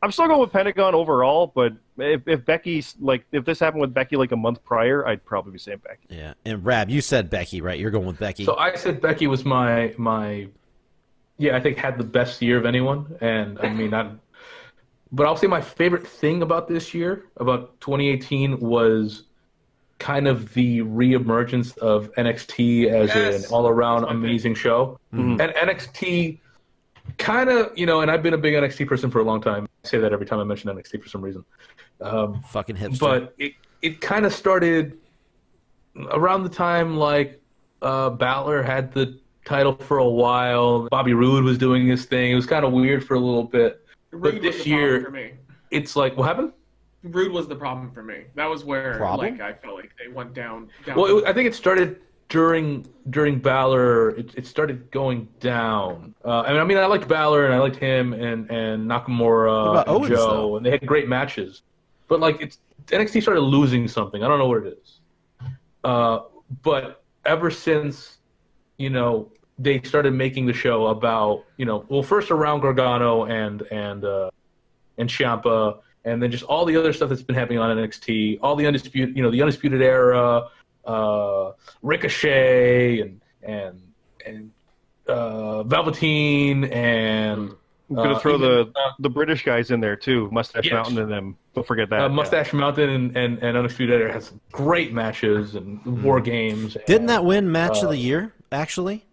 I'm still going with Pentagon overall, but if this happened with Becky like a month prior, I'd probably be saying Becky. Yeah. And Rab, you said Becky, right? You're going with Becky. So I said Becky was my I think had the best year of anyone, and I mean but I'll say my favorite thing about this year, about 2018, was kind of the reemergence of NXT as Yes. an all-around That's my amazing show. And NXT kind of, and I've been a big NXT person for a long time. I say that every time I mention NXT for some reason. Fucking hipster. But it kind of started around the time like Balor had the title for a while. Bobby Roode was doing his thing. It was kind of weird for a little bit. Rude was this the problem year- for me. It's like, what happened? Rude was the problem for me. That was where Problem? like I felt like they went down. Well, I think it started during Balor. It started going down. I mean, I liked Balor and I liked him and Nakamura What about and Owens, Joe, though? and they had great matches. But like, NXT started losing something. I don't know what it is. But ever since, they started making the show about, first around Gargano and Ciampa, and then just all the other stuff that's been happening on NXT, all the the Undisputed Era, Ricochet and Velveteen, and I'm going to throw even, the British guys in there too, Mustache Yes. Mountain and them. Don't forget that. Mustache Mountain and Undisputed Era has some great matches and war games. Didn't that win match of the year, actually?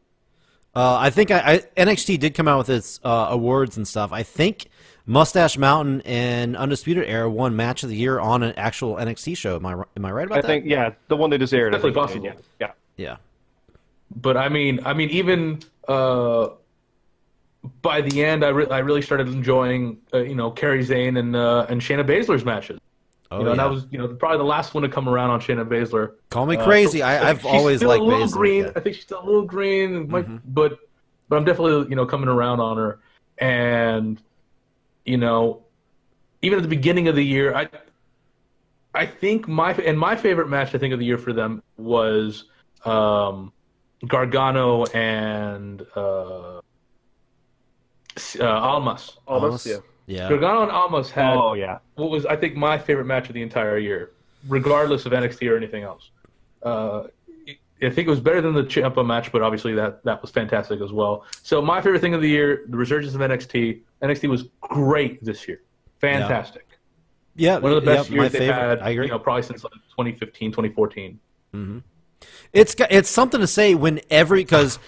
I think NXT did come out with its awards and stuff. I think Mustache Mountain and Undisputed Era won match of the year on an actual NXT show. Am I right about I that? think the one they just aired. I Definitely think, possible. Yeah. Yeah. But I mean, even by the end, I really started enjoying, Kairi Sane and Shayna Baszler's matches. Oh, And that yeah. was, probably the last one to come around on Shayna Baszler. Call me crazy. I've She's always still liked a little Baszler. green. Yeah. I think she's still a little green, but I'm definitely coming around on her. And even at the beginning of the year, I think my favorite match I think of the year for them was Gargano and Almas. Almost, yeah. Yeah. Gargano and Almas had Oh yeah. what was I think my favorite match of the entire year, regardless of NXT or anything else. I think it was better than the Ciampa match, but obviously that was fantastic as well. So my favorite thing of the year, the resurgence of NXT. NXT was great this year, fantastic. Yeah, One of the best yeah, my years they've favorite. had, I agree. probably since like 2015, 2014. It's something to say when because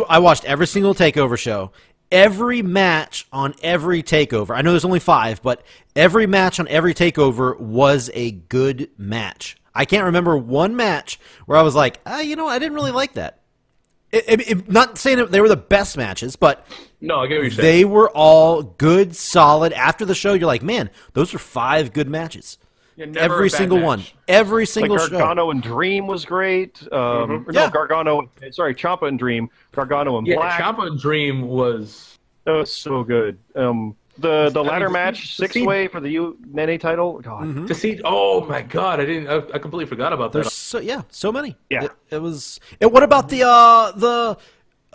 I watched every single Takeover show. Every match on every Takeover. I know there's only 5, but every match on every Takeover was a good match. I can't remember one match where I was like, I didn't really like that. Not saying that they were the best matches, but No, I get what you're saying. they were all good, solid. After the show, you're like, man, those are 5 good matches. Yeah, never a Every bad single match. one. Every single Like show. Gargano and Dream was great. Or Yeah. No, Gargano. Sorry, Ciampa and Dream. Gargano and Yeah, Black. Ciampa and Dream was. That was so good. The ladder match, to see- 6-way for the NA title. God. To see, oh my God, I completely forgot about that. There's so many. Yeah. It was. And what about the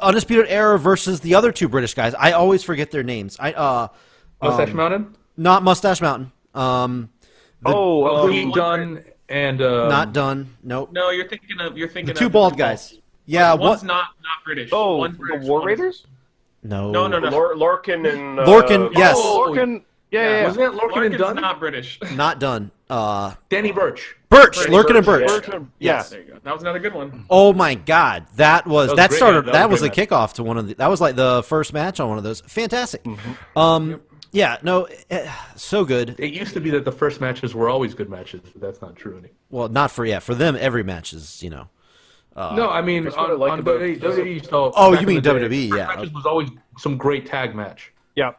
Undisputed Era versus the other 2 British guys? I always forget their names. Mustache Mountain, Not Mustache Mountain. Pete Dunne, and Not done. Nope. No, you're thinking of The 2 bald guys. Yeah. One's What? not British. Oh, One's the British, War one is- Raiders? No. No. Lorcan and Lorcan, yes. Oh, Lorcan. Yeah. wasn't it Lorcan and Larkin's Dunne? not British. Not done. Danny Burch. Birch. Birch. Lurkin and Birch. Lorcan. Yeah. Yes. There you go. That was another good one. Oh my God, that was that great, started. man. That was a Great kickoff to one of the. That was like the first match on one of those. Fantastic. Yeah. No. So good. It used to be that the first matches were always good matches, but that's not true anymore. Well, not for for them. Every match is No, I mean, That's what I like on about- WWE. So Oh, back you in mean the day, WWE, first yeah. matches was always some great tag match. Yeah.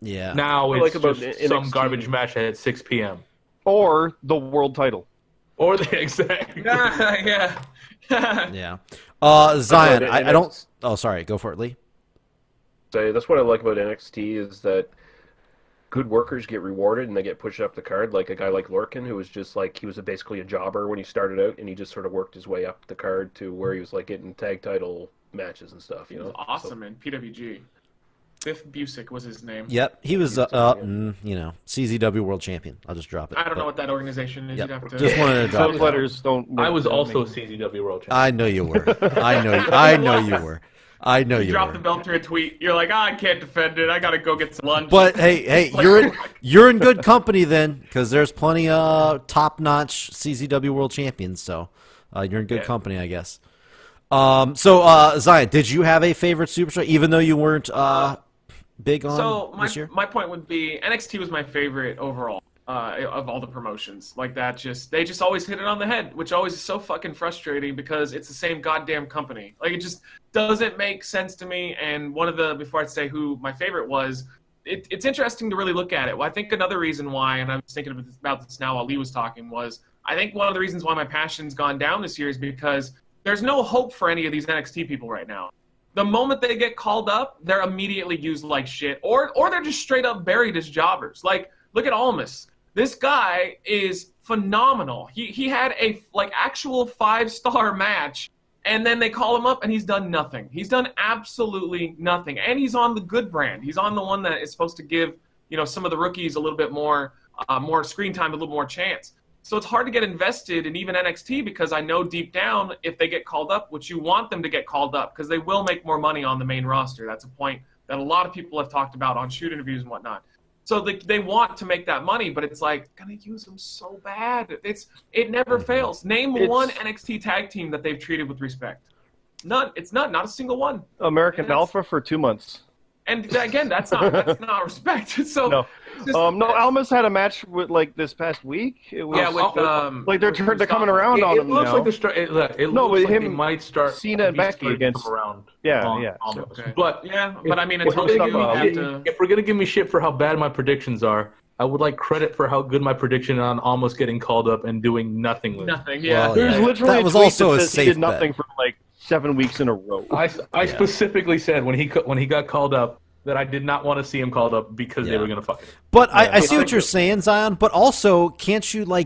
Yeah. Now What I it's like about just some NXT. garbage match at 6 p.m. Or the world title. Or the exact. Yeah. Yeah. Zion. But I don't. Oh, sorry. Go for it, Lee. That's what I like about NXT is that good workers get rewarded and they get pushed up the card. Like a guy like Lorcan, who was just like he was basically a jobber when he started out, and he just sort of worked his way up the card to where he was like getting tag title matches and stuff. You It know, was awesome, man. PWG. Biff Busick was his name. Yep. He was. CZW World Champion. I'll just drop it. I don't know what that organization is. Yep. You'd have to. Just wanted to drop Those it. letters don't. I was don't also a make- CZW World Champion. I know you were. I know you were. I know you Drop were. the belt to a tweet. You're like, I can't defend it. I gotta go get some lunch. But hey, you're in good company then, because there's plenty of top-notch CZW World Champions. So you're in good company, I guess. So Zion, did you have a favorite superstar, even though you weren't big on So this year? my point would be NXT was my favorite overall of all the promotions. Like that, they just always hit it on the head, which always is so fucking frustrating because it's the same goddamn company. Like it just doesn't make sense to me. And before I say who my favorite was, it's interesting to really look at it. Well, I think another reason why, and I was thinking about this now while Lee was talking, was I think one of the reasons why my passion's gone down this year is because there's no hope for any of these NXT people right now. The moment they get called up, they're immediately used like shit, or they're just straight up buried as jobbers. Like, look at Almas. This guy is phenomenal. He had a actual 5-star match, and then they call him up, and he's done nothing. He's done absolutely nothing, and he's on the good brand. He's on the one that is supposed to give some of the rookies a little bit more screen time, a little more chance. So it's hard to get invested in even NXT because I know deep down if they get called up, which you want them to get called up because they will make more money on the main roster. That's a point that a lot of people have talked about on shoot interviews and whatnot. So they want to make that money, but it's like, gonna use them so bad. It never fails. Name one NXT tag team that they've treated with respect. None. It's not a single one. American Alpha for 2 months. And again, that's not respect. So No. it's just- Almas had a match with this past week. It was, yeah, with they're coming around on It him looks now. like it No, looks with like him, they might start. Cena and be Becky starting to against- come around. Yeah, on yeah. Almas. Okay. But Yeah, but I mean, if until we're they gonna do, give we me have shit- to. if we're gonna give me shit for how bad my predictions are, I would like credit for how good my prediction on almost getting called up and doing nothing with. Nothing. Yeah. Well, There's yeah. literally That was a tweet also that a says he safe did nothing for 7 weeks in a row. I specifically said when he got called up that I did not want to see him called up because they Yeah. were gonna fuck it. But I see what you're saying, Zion. But also, can't you I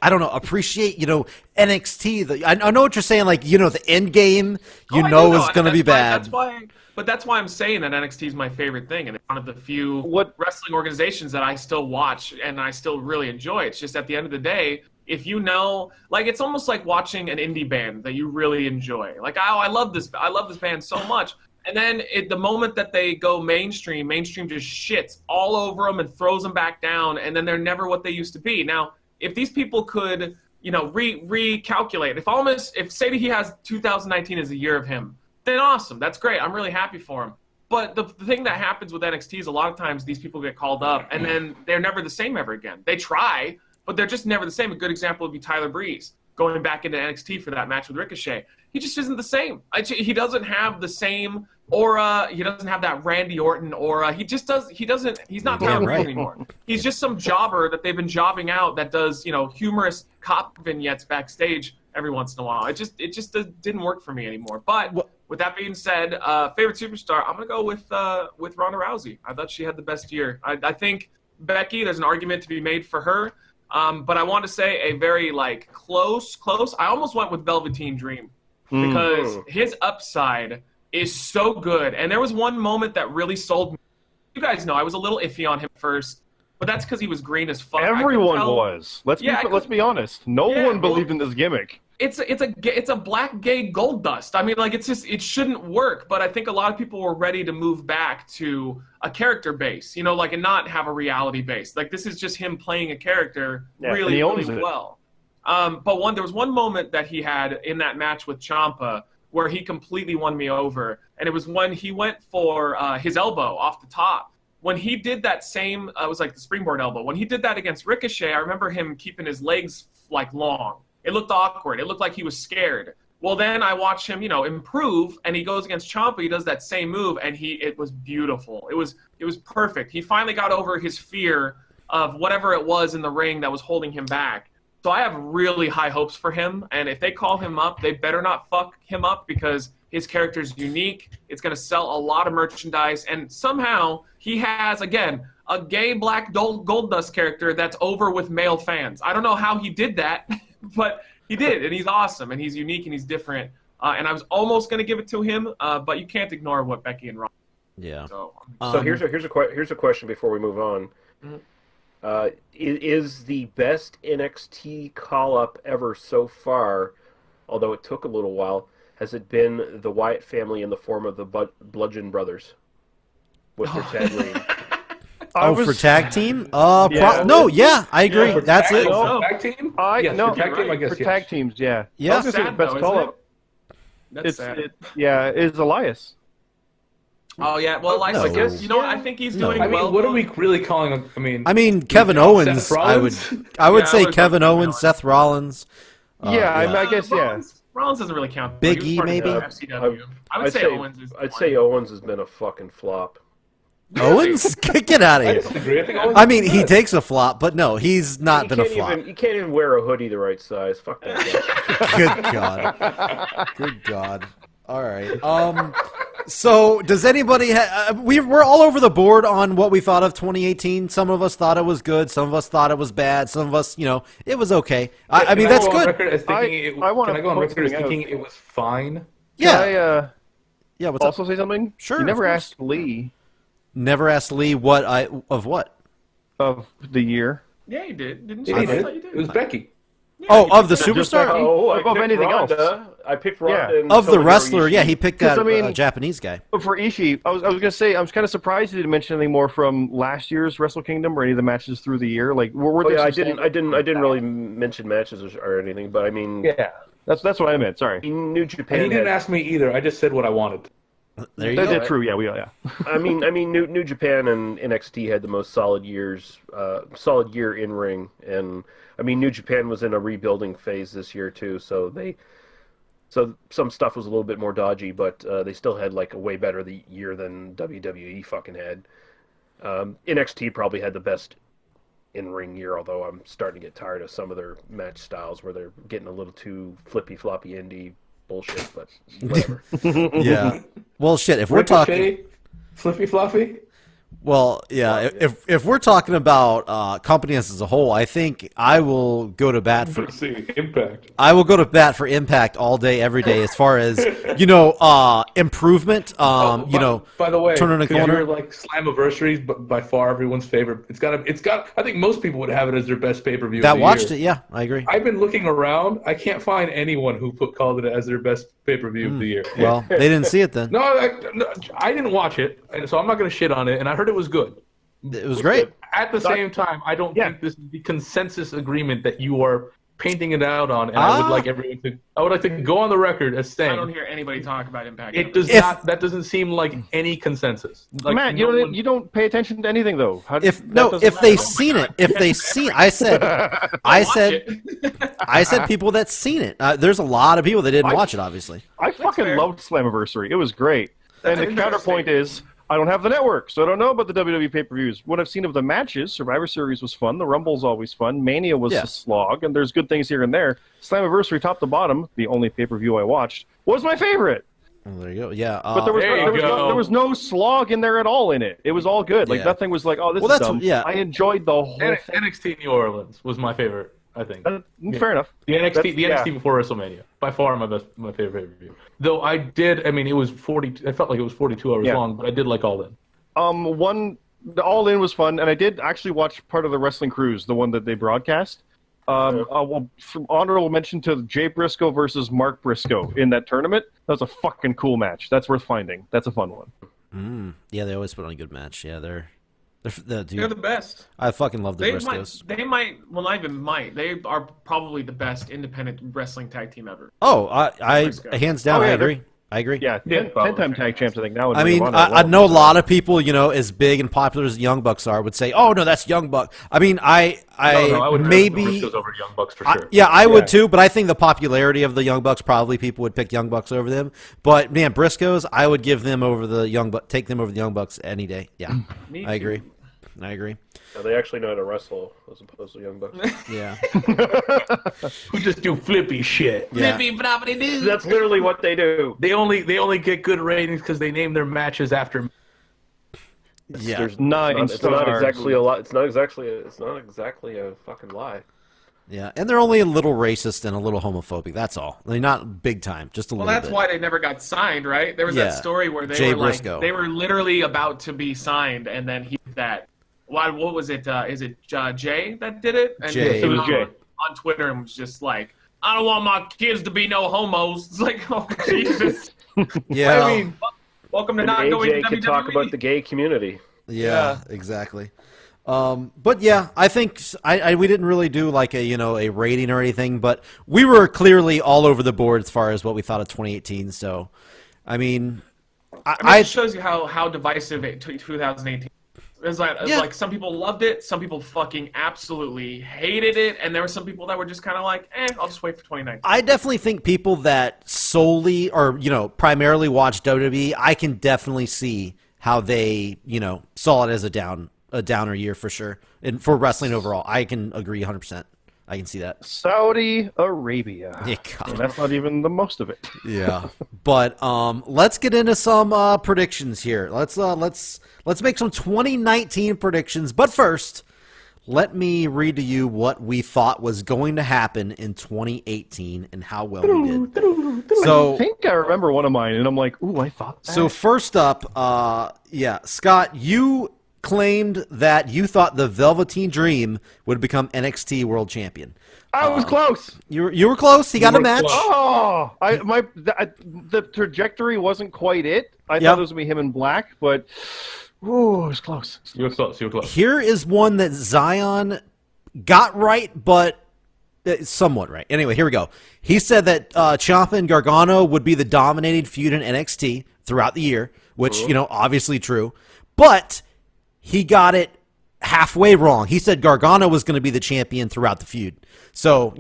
don't know, appreciate NXT? I know what you're saying. The end game, I is going to be that's bad. why, that's why I'm saying that NXT is my favorite thing, and it's one of the few What- wrestling organizations that I still watch and I still really enjoy. It's just at the end of the day, if it's almost like watching an indie band that you really enjoy. I love this band so much, And then the moment that they go mainstream just shits all over them and throws them back down, and then they're never what they used to be. Now, if these people could, recalculate, if say that he has 2019 as the year of him, then awesome, that's great. I'm really happy for him. But the thing that happens with NXT is a lot of times these people get called up, and then they're never the same ever again. They try, but they're just never the same. A good example would be Tyler Breeze going back into NXT for that match with Ricochet. He just isn't the same. He doesn't have the same aura. He doesn't have that Randy Orton aura. He's not Tyler Breeze anymore. He's just some jobber that they've been jobbing out that does, humorous cop vignettes backstage every once in a while. It just didn't work for me anymore. But with that being said, favorite superstar, I'm gonna go with Ronda Rousey. I thought she had the best year. I think Becky, there's an argument to be made for her, but I want to say a very close. I almost went with Velveteen Dream because his upside is so good, and there was one moment that really sold me. You guys know I was a little iffy on him first, but that's because he was green as fuck. Everyone was. Let's be honest. No one believed in this gimmick. It's a black gay gold dust. I mean, it shouldn't work. But I think a lot of people were ready to move back to a character base, and not have a reality base. This is just him playing a character really well. But there was one moment that he had in that match with Ciampa where he completely won me over, and it was when he went for his elbow off the top. When he did that same, it was like the springboard elbow. When he did that against Ricochet, I remember him keeping his legs long. It looked awkward. It looked like he was scared. Well, then I watched him, improve, and he goes against Ciampa. He does that same move, and it was beautiful. It was perfect. He finally got over his fear of whatever it was in the ring that was holding him back. So I have really high hopes for him, and if they call him up, they better not fuck him up because his character is unique. It's going to sell a lot of merchandise, and somehow he has, again, a gay black Goldust character that's over with male fans. I don't know how he did that, but he did, and he's awesome, and he's unique, and he's different. And I was almost going to give it to him, but you can't ignore what Becky and Ron. Yeah. So here's a question before we move on. Mm-hmm. Is the best NXT call-up ever so far, although it took a little while, has it been the Wyatt family in the form of the Bludgeon Brothers with their tag lead? For tag team? I agree. Yeah, that's it. Tag team? For tag team, I guess. For tag teams, yeah. Yeah. I was gonna say the best call-up. That's sad. Is Elias. Oh yeah, well, Elias, No. I guess I think he's doing well. What are we really calling him? I mean, Kevin Owens. Seth Rollins? I would say I Kevin Owens, Seth Rollins. I guess Rollins doesn't really count. Big He was E, part of maybe? the FCW. I'd say Owens is. I'd say Owens has been a fucking flop. Owens, get out of I here. disagree. I think Owens I mean, is he good. takes a flop, but no, he's not been a flop. You can't even wear a hoodie the right size. Fuck that. Good God. Good God. All right. So does anybody we're all over the board on what we thought of 2018. Some of us thought it was good. Some of us thought it was bad. Some of us, it was okay. I mean, that's good. Can I go on record as thinking it was fine? Yeah. What's up? Also say something? Sure. You never of asked Lee Never asked Lee what of the year. Yeah, he did. Didn't Yeah, you? he I did. thought you did. It was Becky. Yeah, of the Just superstar? Becky? Oh, I Above picked anything else. Ronda. I picked Ronda. Yeah. and Of the Tomohiro wrestler, Ishii. yeah, he picked that 'Cause, I mean- Japanese guy. But for Ishii, I was gonna say I was kind of surprised he didn't mention anything more from last year's Wrestle Kingdom or any of the matches through the year. Like, were Oh, there yeah, I some didn't really mention matches or anything, but I mean, Yeah, that's what I meant. Sorry. New Japan. And he didn't had- ask me either. I just said what I wanted. There you That's go. true. Yeah, yeah. I mean, New Japan and NXT had the most solid year in ring, and I mean, New Japan was in a rebuilding phase this year too, so some stuff was a little bit more dodgy, but they still had like a way better year than WWE fucking had. NXT probably had the best in-ring year, although I'm starting to get tired of some of their match styles where they're getting a little too flippy-floppy indie bullshit, but whatever. Yeah. Well, shit. If we're talking, Flippy floppy. Well, yeah. If we're talking about companies as a whole, I think I will go to bat for Impact. I will go to bat for Impact all day, every day. As far as improvement. By the way, turning a corner. You're like Slammiversaries, but by far everyone's favorite. It's got. I think most people would have it as their best pay-per-view. That watched it. Yeah, I agree. I've been looking around. I can't find anyone who called it as their best pay-per-view of the year. Well, they didn't see it then. No, I didn't watch it, and so I'm not going to shit on it. And I heard it was good. It was great. At the same time, I don't think this is the consensus agreement that you are painting it out on, and I would like everyone to. I would like to go on the record as saying I don't hear anybody talk about Impact. it does not. That doesn't seem like any consensus. Like, Matt, you don't pay attention to anything though. If they've seen it, I said people that seen it. There's a lot of people that didn't watch it. Obviously, I fucking fair. loved Slammiversary. It was great. And the counterpoint is, I don't have the network, so I don't know about the WWE pay-per-views. What I've seen of the matches, Survivor Series was fun, the Rumble's always fun, Mania was a slog, and there's good things here and there. Slammiversary, top to bottom, the only pay-per-view I watched, was my favorite. well, there you go. Yeah, But there was no slog in there at all in it. It was all good. Like, nothing was like, oh, this is dumb. Yeah. I enjoyed the whole thing. NXT New Orleans was my favorite. I think. Fair enough. The NXT before WrestleMania, by far my favorite pay-per-view. Though I did, I mean, it was 40. I felt like it was 42 hours long, but I did like All In. The All In was fun, and I did actually watch part of the Wrestling Cruise, the one that they broadcast. From honorable mention to Jay Briscoe versus Mark Briscoe in that tournament. That was a fucking cool match. That's worth finding. That's a fun one. Yeah, they always put on a good match. Yeah, they're They're the best. I fucking love the Briscoes. Not even might. They are probably the best independent wrestling tag team ever. Oh, I hands down, I agree. Yeah, 10-time tag champs, I think, now. I mean, I know a lot of people, as big and popular as the Young Bucks are, would say, oh, no, that's Young Buck. I mean, I would maybe... The Briscoes over Young Bucks for sure. I would too, but I think the popularity of the Young Bucks, probably people would pick Young Bucks over them. But, man, Briscoes, I would give them over the Young Bucks, take them over the Young Bucks any day. Yeah, I agree. Now, they actually know how to wrestle as opposed to Young Bucks. Yeah. Who just do flippy shit. Yeah. That's literally what they do. They only get good ratings because they name their matches after. Yeah. There's 9 It's not exactly a lot. It's not exactly a fucking lie. Yeah, and they're only a little racist and a little homophobic. That's all. They're not big time, just a little bit. Well, that's why they never got signed, right? There was that story where Jay they were Briscoe. they were literally about to be signed, and then he did that. What was it? Is it Jay that did it? And Jay. he came It was out Jay. on Twitter and was just like, "I don't want my kids to be no homos." It's like, oh Jesus. Yeah. I mean, welcome to And not going to AJ WWE. can talk about the gay community. Yeah, exactly. But yeah, I think we didn't really do like a rating or anything, but we were clearly all over the board as far as what we thought of 2018. So, I mean, it shows you how divisive 2018. It was like some people loved it, some people fucking absolutely hated it, and there were some people that were just kind of like, I'll just wait for 2019. I definitely think people that solely or primarily watch WWE, I can definitely see how they saw it as a downer year for sure, and for wrestling overall, I can agree 100%. I can see that. Saudi Arabia. Yeah, God. And that's not even the most of it. Yeah, but let's get into some predictions here. Let's make some 2019 predictions. But first, let me read to you what we thought was going to happen in 2018 and how well we did. So I think I remember one of mine, and I'm like, ooh, I thought that. So first up, Scott, you claimed that you thought the Velveteen Dream would become NXT World Champion. I was close. You were close. He got a match. Oh, the trajectory wasn't quite it. I thought it was gonna be him in black, but it was close. You were close. Here is one that Zion got right, but somewhat right. Anyway, here we go. He said that Ciampa and Gargano would be the dominating feud in NXT throughout the year, which obviously true, but he got it halfway wrong. He said Gargano was going to be the champion throughout the feud. So,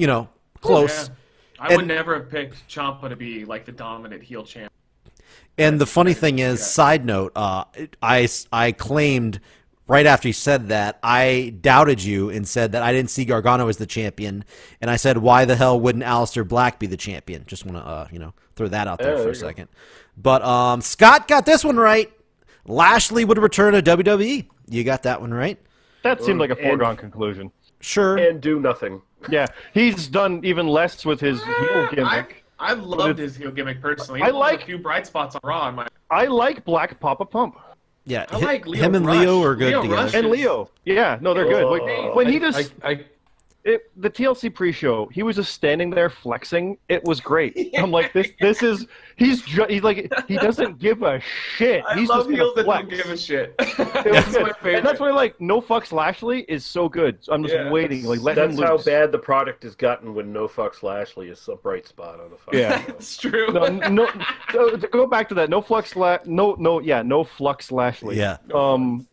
close. Yeah. I would never have picked Ciampa to be like the dominant heel champ. And the funny thing is, side note, I claimed right after he said that, I doubted you and said that I didn't see Gargano as the champion. And I said, why the hell wouldn't Aleister Black be the champion? Just want to, throw that out there for a second. But Scott got this one right. Lashley would return to WWE. You got that one right. That seemed like a foregone conclusion. Sure. And do nothing. Yeah, he's done even less with his heel gimmick. I loved his heel gimmick personally. I like a few bright spots on Raw. I like Black Papa Pump. Yeah, I like Leo him and Rush. Leo are good Leo together. Rush. And Leo. Yeah, no, they're good. Like, when he just the TLC pre-show, he was just standing there flexing. It was great. I'm like, this is he's like he doesn't give a shit. I He's love just heels gonna that don't flex. give a shit. It was That's good. my favorite. And that's why like No Fucks Lashley is so good. So I'm just Yeah, waiting. Like let him That's how loose. bad the product has gotten when No Fucks Lashley is a bright spot on the fucking Yeah. show. It's true. No, to go back to that. No Flux Lashley. Yeah.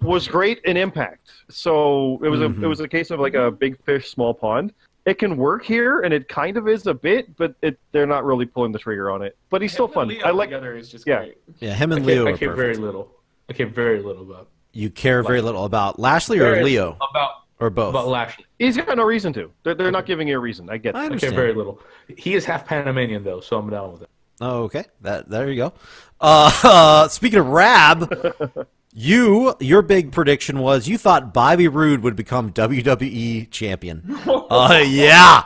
Was great in Impact. So it was a case of like a big fish, small pond. It can work here, and it kind of is a bit, but they're not really pulling the trigger on it. But he's still fun. Leo I like. together is just Yeah. great. Yeah, him and Leo I are care perfect. very little. I care very little about You care very little about Lashley or Leo or both. about Lashley. He's got no reason to. They're not giving you a reason. I get I that. I care understand. very little. He is half Panamanian though, so I'm down with it. Oh, okay. There you go. Speaking of Rab, your big prediction was you thought Bobby Roode would become WWE champion. Yeah.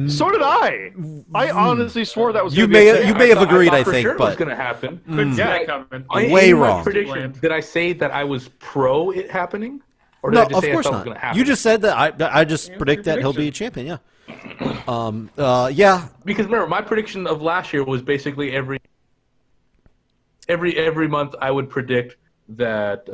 So did I. I honestly swore that was. You gonna be a thing. may have agreed, thought I for think, sure it was but going to happen. Couldn't see Yeah. that coming. Way In my wrong. prediction, did I say that I was pro it happening, or did no, I just of say course I thought it was going to not. happen? You just said that I just Yeah, predict your that he'll be a prediction. champion. Yeah. Yeah. Because remember, my prediction of last year was basically every month I would predict that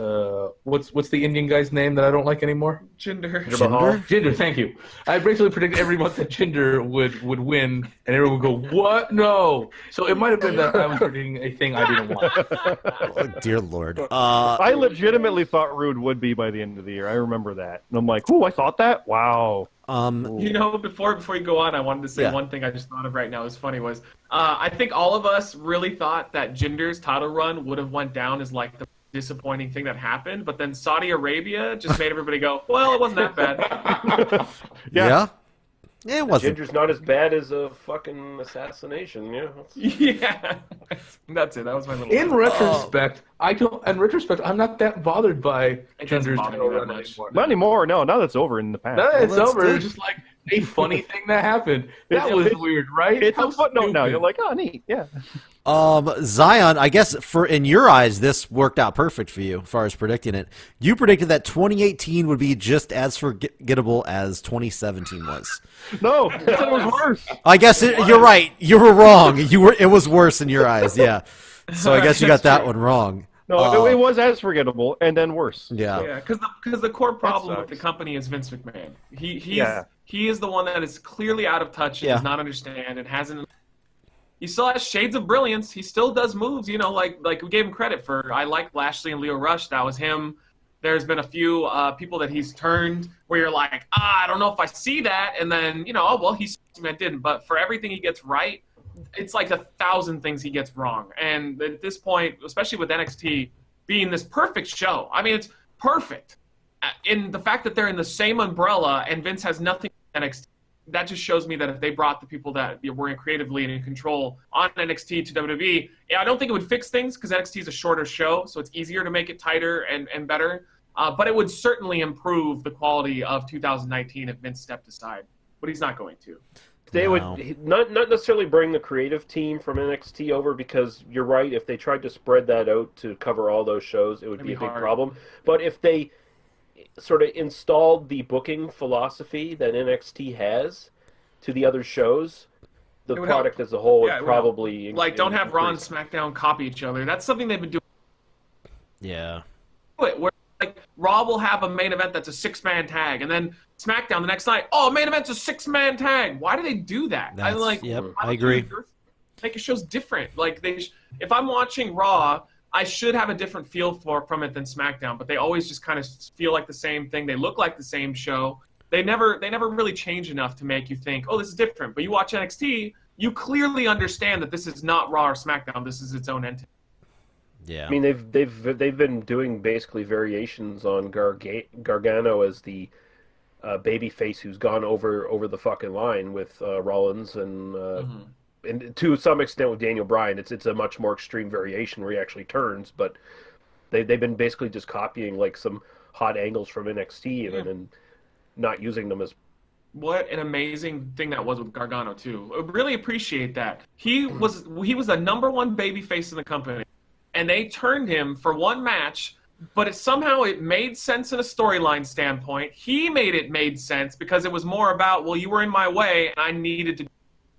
what's the Indian guy's name that I don't like anymore? Jinder. Jinder? Jinder, thank you. I basically predict every month that Jinder would win, and everyone would go, "What? No!" So it might have been that I was predicting a thing I didn't want. Oh, dear Lord. I legitimately thought Rude would be by the end of the year. I remember that, and I'm like, "Ooh, I thought that. Wow." You know, before you go on, I wanted to say Yeah. one thing I just thought of right now. It was funny was I think all of us really thought that Jinder's title run would have went down as like the disappointing thing that happened, but then Saudi Arabia just made everybody go, well, it wasn't that bad. Yeah. Yeah, it wasn't. Ginger's not as bad as a fucking assassination. Yeah. Yeah, that's it. That was my little. In retrospect, I'm not that bothered by It doesn't Jinder's bother title me that run much. anymore. Not anymore. No, now that's over in the past. No, it's that's over. good. It's just like a funny thing that happened. That It's- was it's- weird, right? It's How a footnote now. stupid. You're like, oh, neat. Yeah. Zion, I guess in your eyes, this worked out perfect for you as far as predicting it. You predicted that 2018 would be just as forgettable as 2017 was. No, I said it was worse. I guess you're right. You were wrong. It was worse in your eyes. Yeah. So I guess you got that one wrong. No, it was as forgettable and then worse. Yeah. Yeah, because the core problem with sucks. the company is Vince McMahon. Yeah. He is the one that is clearly out of touch and Yeah. does not understand and hasn't. He still has shades of brilliance. He still does moves. You know, like we gave him credit for. I like Lashley and Leo Rush. That was him. There's been a few people that he's turned where you're like, I don't know if I see that, and then oh well, he didn't. But for everything he gets right, it's like 1,000 things he gets wrong. And at this point, especially with NXT being this perfect show, I mean, it's perfect. In the fact that they're in the same umbrella and Vince has nothing with NXT, that just shows me that if they brought the people that were creatively and in control on NXT to WWE, I don't think it would fix things because NXT is a shorter show, so it's easier to make it tighter and better. But it would certainly improve the quality of 2019 if Vince stepped aside. But he's not going to. They No. would not necessarily bring the creative team from NXT over because you're right. If they tried to spread that out to cover all those shows, it would It'd be a be big hard. problem. But if they sort of installed the booking philosophy that NXT has to the other shows, the It would product as a whole Yeah, it would would help. probably Like, don't have Raw and increase. SmackDown copy each other. That's something they've been doing. Yeah. Where like Raw will have a main event that's a 6-man tag, and then SmackDown the next night, oh, main event's a 6-man tag. Why do they do that? That's, like, yep, why I don't agree. you make your shows different. Like if I'm watching Raw, I should have a different feel from it than SmackDown. But they always just kind of feel like the same thing. They look like the same show. They never really change enough to make you think, oh, this is different. But you watch NXT, you clearly understand that this is not Raw or SmackDown. This is its own entity. Yeah. I mean, they've been doing basically variations on Gargano as the baby face who's gone over the fucking line with Rollins and to some extent with Daniel Bryan. It's a much more extreme variation where he actually turns, but They've been basically just copying like some hot angles from NXT even and not using them as. What an amazing thing that was with Gargano too. I really appreciate that. He was the #1 babyface in the company, and they turned him for one match, but somehow it made sense in a storyline standpoint. He made sense because it was more about, well, you were in my way and I needed to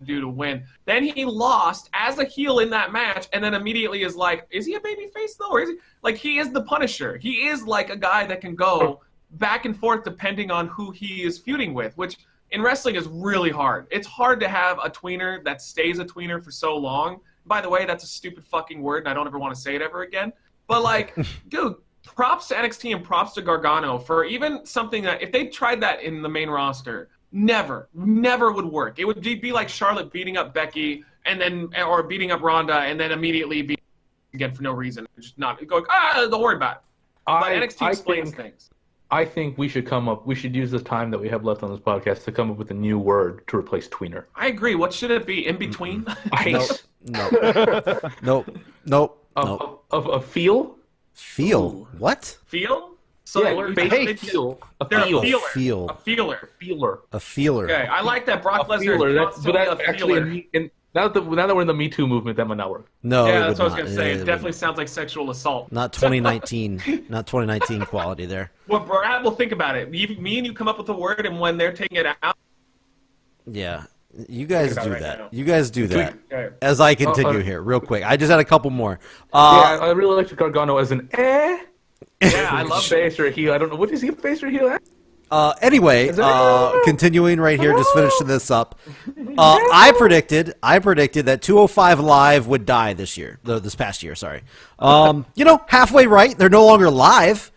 do to win. Then he lost as a heel in that match, and then immediately is like, is he a babyface though, or is he like, he is the Punisher? He is like a guy that can go back and forth depending on who he is feuding with, which in wrestling is really hard. It's hard to have a tweener that stays a tweener for so long. By the way, that's a stupid fucking word, and I don't ever want to say it ever again. But like, dude, props to NXT and props to Gargano for even something that, if they tried that in the main roster, never would work. It would be like Charlotte beating up Becky or beating up Ronda and then immediately beating again for no reason. Just not going, don't worry about it. But NXT explains things. I think we should use the time that we have left on this podcast to come up with a new word to replace tweener. I agree. What should it be? In between? Ice. Nope. A feel? Feel? Ooh. What? Feel? So feel. They're a feeler. Feel. A feeler. A feeler. Okay, I like that. Brock Lesnar. Feeler. That's a actually feeler. now that we're in the Me Too movement, that might not work. No, Yeah, it that's would what I was not. gonna say. It would definitely sounds like sexual assault. not 2019. Not 2019 quality there. Well, Brad, will think about it. Me and you come up with a word, and when they're taking it out, Yeah. You guys about do right that. now. You guys do that. Okay. As I continue here, real quick. I just had a couple more. Yeah, I really like Gargano as an Yeah, I love it. face or a heel. I don't know. What is he, a face or a heel? Anyway, continuing right here, just finishing this up. I predicted that 205 Live would die this year. This past year, sorry. Halfway right. They're no longer live,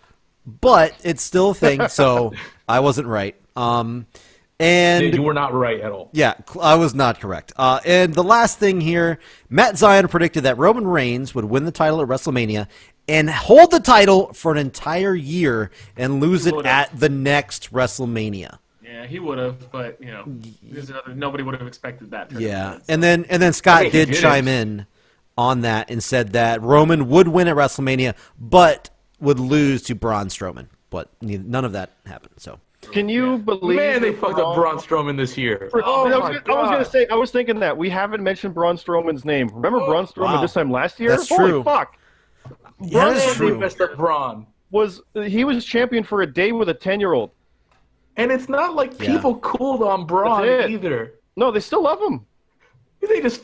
but it's still a thing. So I wasn't right. And You were not right at all. yeah, I was not correct. And the last thing here, Matt Zion predicted that Roman Reigns would win the title at WrestleMania and hold the title for an entire year and lose it at the next WrestleMania. Yeah, he would have, but nobody would have expected that. Yeah, and then Scott did chime in on that and said that Roman would win at WrestleMania, but would lose to Braun Strowman. But none of that happened. So. Can you believe? Man, they fucked up Braun Strowman this year. I was gonna say, I was thinking that we haven't mentioned Braun Strowman's name. Remember Braun Strowman this time last year? That's Holy true. Fuck! Yeah, that's true. Messed up Braun. He was champion for a day with a 10-year-old. And it's not like people cooled on Braun That's it. either. No, they still love him. They just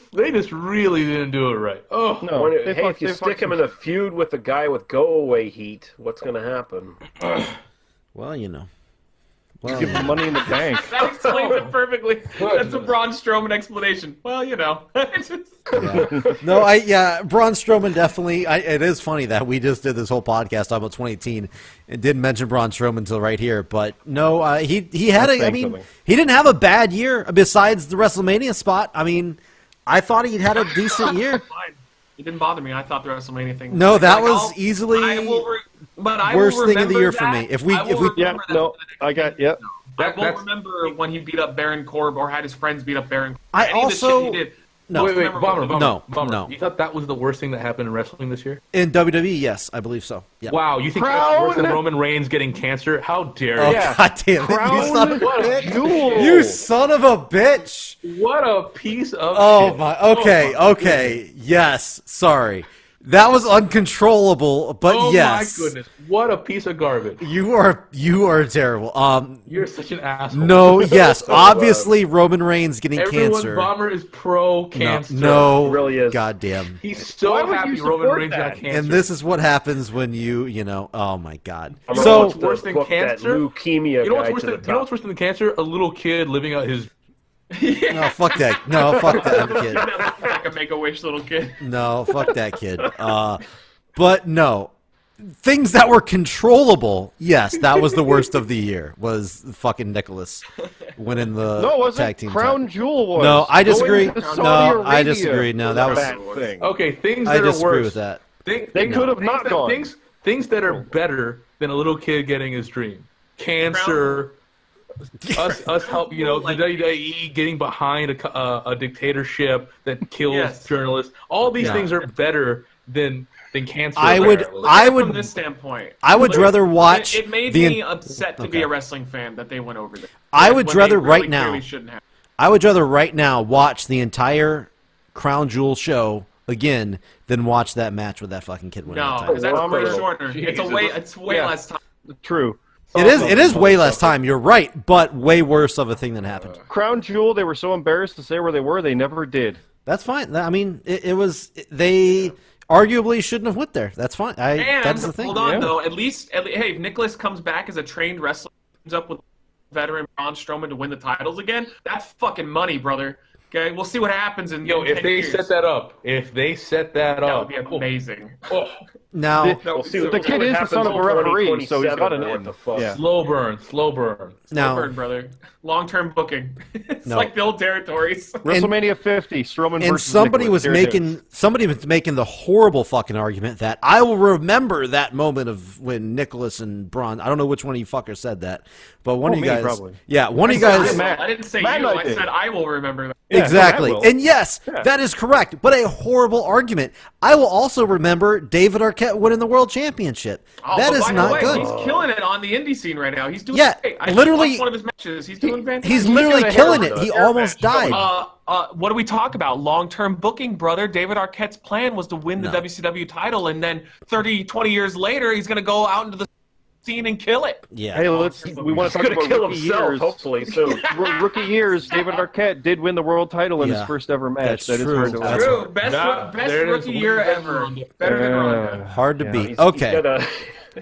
really didn't do it right. Oh No, If you stick him in a feud with a guy with go-away heat, what's going to happen? Well, Give him money in the bank. That explains it perfectly. That's a Braun Strowman explanation. Well, it's just... Braun Strowman definitely. It is funny that we just did this whole podcast talking about 2018 and didn't mention Braun Strowman until right here. But no, he had he didn't have a bad year besides the WrestleMania spot. I mean, I thought he'd had a decent year. Fine. It didn't bother me. I thought the WrestleMania thing. No, that was easily worst thing of the year for me. If we Yeah, I won't remember when he beat up Baron Corbin or had his friends beat up Baron Corbin. I Any of the shit also- he did. No. Wait, Bomber. No. You thought that was the worst thing that happened in wrestling this year? In WWE, yes, I believe so. Yeah. Wow, you think that's worse than Roman Reigns getting cancer? How dare Oh, you? Yeah. God damn it! Crown You son of a what a bitch! jewel. You son of a bitch! What a piece of Oh shit. my. Okay. Yes. Sorry. That was uncontrollable. But Oh yes. my goodness. What a piece of garbage. You are terrible. You're such an asshole. No. Yes. Obviously, Roman Reigns getting Everyone, cancer. Bomber is pro-cancer. No. It really is. Goddamn. He's so Why would happy you Roman support Reigns that? got cancer. And this is what happens when you know. Oh my God. I'm So about to worse than book that cancer? leukemia you know what's guy worse to than the top. what's worse than cancer? A little kid living out his. no, fuck that. No, fuck that kid. Like a Make-A-Wish little kid. No, fuck that kid. But no, things that were controllable. Yes, that was the worst of the year. Was fucking Nicholas winning the No, it wasn't. tag team Crown title. Jewel was. No, I disagree. Going to Saudi No, I Arabia disagree. No, that was. bad thing. Okay, things I that are disagree worse. with that. They could have not gone. Things that are better than a little kid getting his dream. Cancer. Us help, the WWE getting behind a dictatorship that kills journalists. All these things are better than than cancer. I would- apparently. I From would- this standpoint, I would rather watch It made the. me upset to be Okay. a wrestling fan that they went over there. I would When rather they right really now. clearly shouldn't have. I would rather right now watch the entire Crown Jewel show again than watch that match with that fucking kid winning the No, title. because that's way Wow. shorter. It's way Yeah. less time. True. It is way less time. You're right, but way worse of a thing than happened. Crown Jewel, they were so embarrassed to say where they were, they never did. That's fine. I mean, it was they arguably shouldn't have went there. That's fine. And That's the thing. hold on Yeah. though, at least hey, if Nicholas comes back as a trained wrestler, comes up with veteran Braun Strowman to win the titles again, that's fucking money, brother. Okay, we'll see what happens in. Yo, in if 10 they years. set that up, that would be amazing. Oh, Now, That We'll would be see so what The cool. kid is the happens son of a in referee, so he's got 2027. an What in. the fuck? Yeah. slow burn, slow burn. now, Burn, brother. Long-term booking. It's No. like the old territories. WrestleMania 50, Strowman and versus somebody Nicholas. was There it is. making the horrible fucking argument that I will remember that moment of when Nicholas and Braun. I don't know which one of you fuckers said that, but one Oh, of you me, guys, probably. yeah, one of you I guys. will. Matt- I didn't say Matt you. and I I did. said I will remember that. Yeah, Exactly. Matt will. And yes, Yeah. that is correct, but a horrible argument. I will also remember David Arquette winning the world championship. Oh, that but is by the not way, good. He's killing it on the indie scene right now. He's doing Yeah, great. I literally- watched one of his matches. He's doing fantastic. He's literally got a killing hair- it. He hair almost match. died. What do we talk about? Long-term booking, brother. David Arquette's plan was to win the No. WCW title, and then 30, 20 years later, he's going to go out into the scene and kill it. Yeah. Hey, we want to He's talk gonna about kill rookie himself, years. hopefully soon. Rookie years, David Arquette did win the world title in Yeah. his first ever match. That's That is true. hard to That's watch. True. Best There it is. rookie year ever. Better than Ronda. Hard to Yeah. beat. He's Okay.